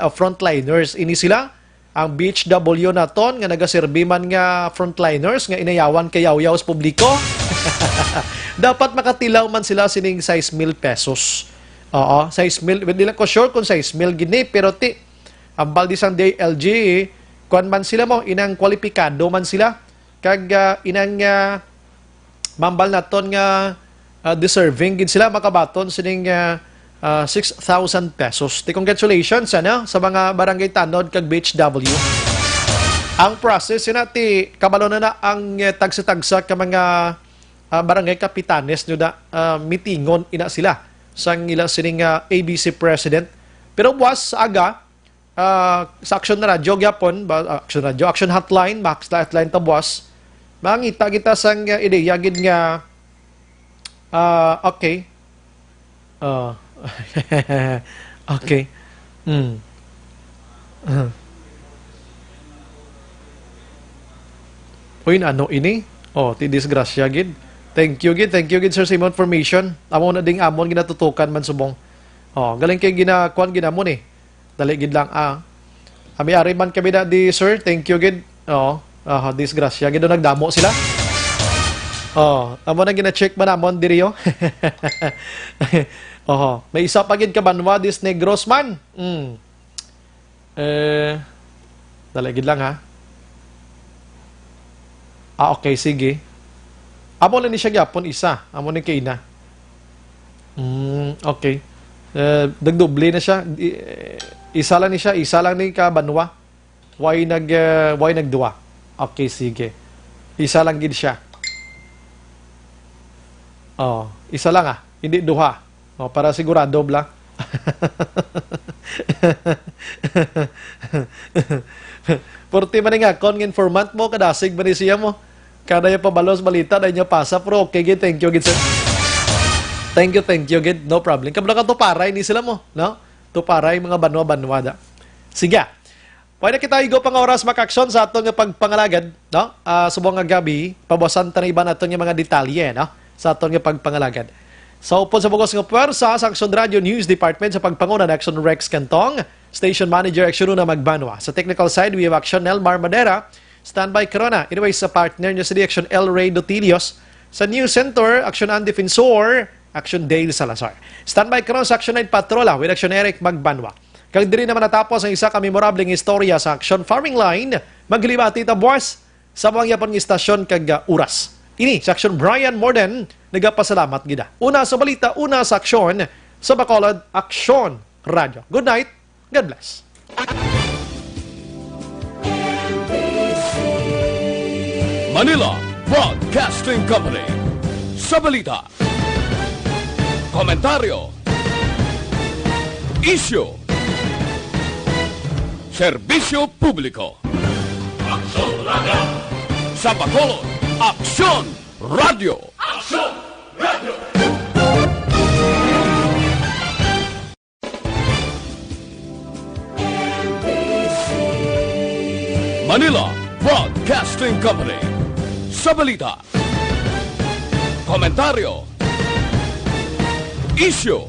[SPEAKER 2] frontliners ini sila ang BHW naton nga nagaserbi man nga frontliners nga inayawan kay yaw sa publiko. Dapat makatilaw man sila sining 6,000 pesos. 6,000. Hindi lang ko sure kung 6,000 gini, pero ang baldisang DLG, kuan man sila mo, inang kwalipikado man sila, kag inang mambal naton nga deserving gid sila makabaton sining 6,000 pesos. Congratulations sa mga barangay tanod kag BHW. Ang process yun kabalo na ang tagsa-tagsa ka mga barangay kapitanes nyo meetingon ina sila sang ila sining ABC President Pero buwas aga, sa Action Radio gyapon, Action Hotline, Max Hotline ta buwas. Mangita kita sang ideya gid nga okay. Okay. Uy, ano ini? Ti disgrasya gid. Thank you gid sir sa imong information. Amo na ding amon ginatutukan man subong. Galing kay ginakuan ginamon eh. Dali gid lang Ami ari man kami na di sir. Thank you gid. Disgrasya gid nagdamo sila. Amo na gina-check man amon diri yo. May isa pa gid ka banwa dis negros man. Dali gid lang ha. Okay, sige. Amo lang ni siya gyapon isa. Amo ni kay ina. Okay. Nagdoble na siya. Isa lang ni siya, isa lang ni ka banwa. Why nagduwa? Okay, sige. Isa lang gid siya. Isa lang hindi duha. Para sigurado bla. Porti man nga kon informant mo kadasig man siya mo. Kada yung pabalos balita na niya pasa pro okay gid, thank you gid sir. Thank you gid, no problem. Kabla ka to paray ni sila mo, no? To paray mga banwa da. Sige. Pwede kita igo pang oras makaksyon sa atong pagpangalagad, no? Subong nga gabi, pabasan ta na iba naton yung mga detalye, no? Sa atong pagpangalagad. So, upod sa bugos ng puwersa sa Action Radio News Department sa pagpanguna ng Action Rex Cantong, Station Manager Action Una Magbanwa. Sa technical side, we have Action Elmar Madera, Standby Corona. Anyway, sa partner niya sa Action El Ray Dotilios. Sa News Center, Action Ann Defensor, Action Dale Salazar. Standby Corona sa Action 9 Patrola with Action Eric Magbanwa. Kag diri naman natapos ang isa ka memorableng istorya sa Action Farming Line, maglibati ta buwas sa mga yapon ng istasyon kag uras. Ini sa Action Brian Morden, nagapasalamat gida. Una sa balita, una sa aksyon, sa Bacolod, Action Radio. Good night, God bless.
[SPEAKER 7] Manila Broadcasting Company. Sa balita, komentaryo, issue, serbisyo publiko. Action Radio. Sa Bacolod, Action Radio. Action Radio. Manila Broadcasting Company. Sa balita, komentaryo, issue,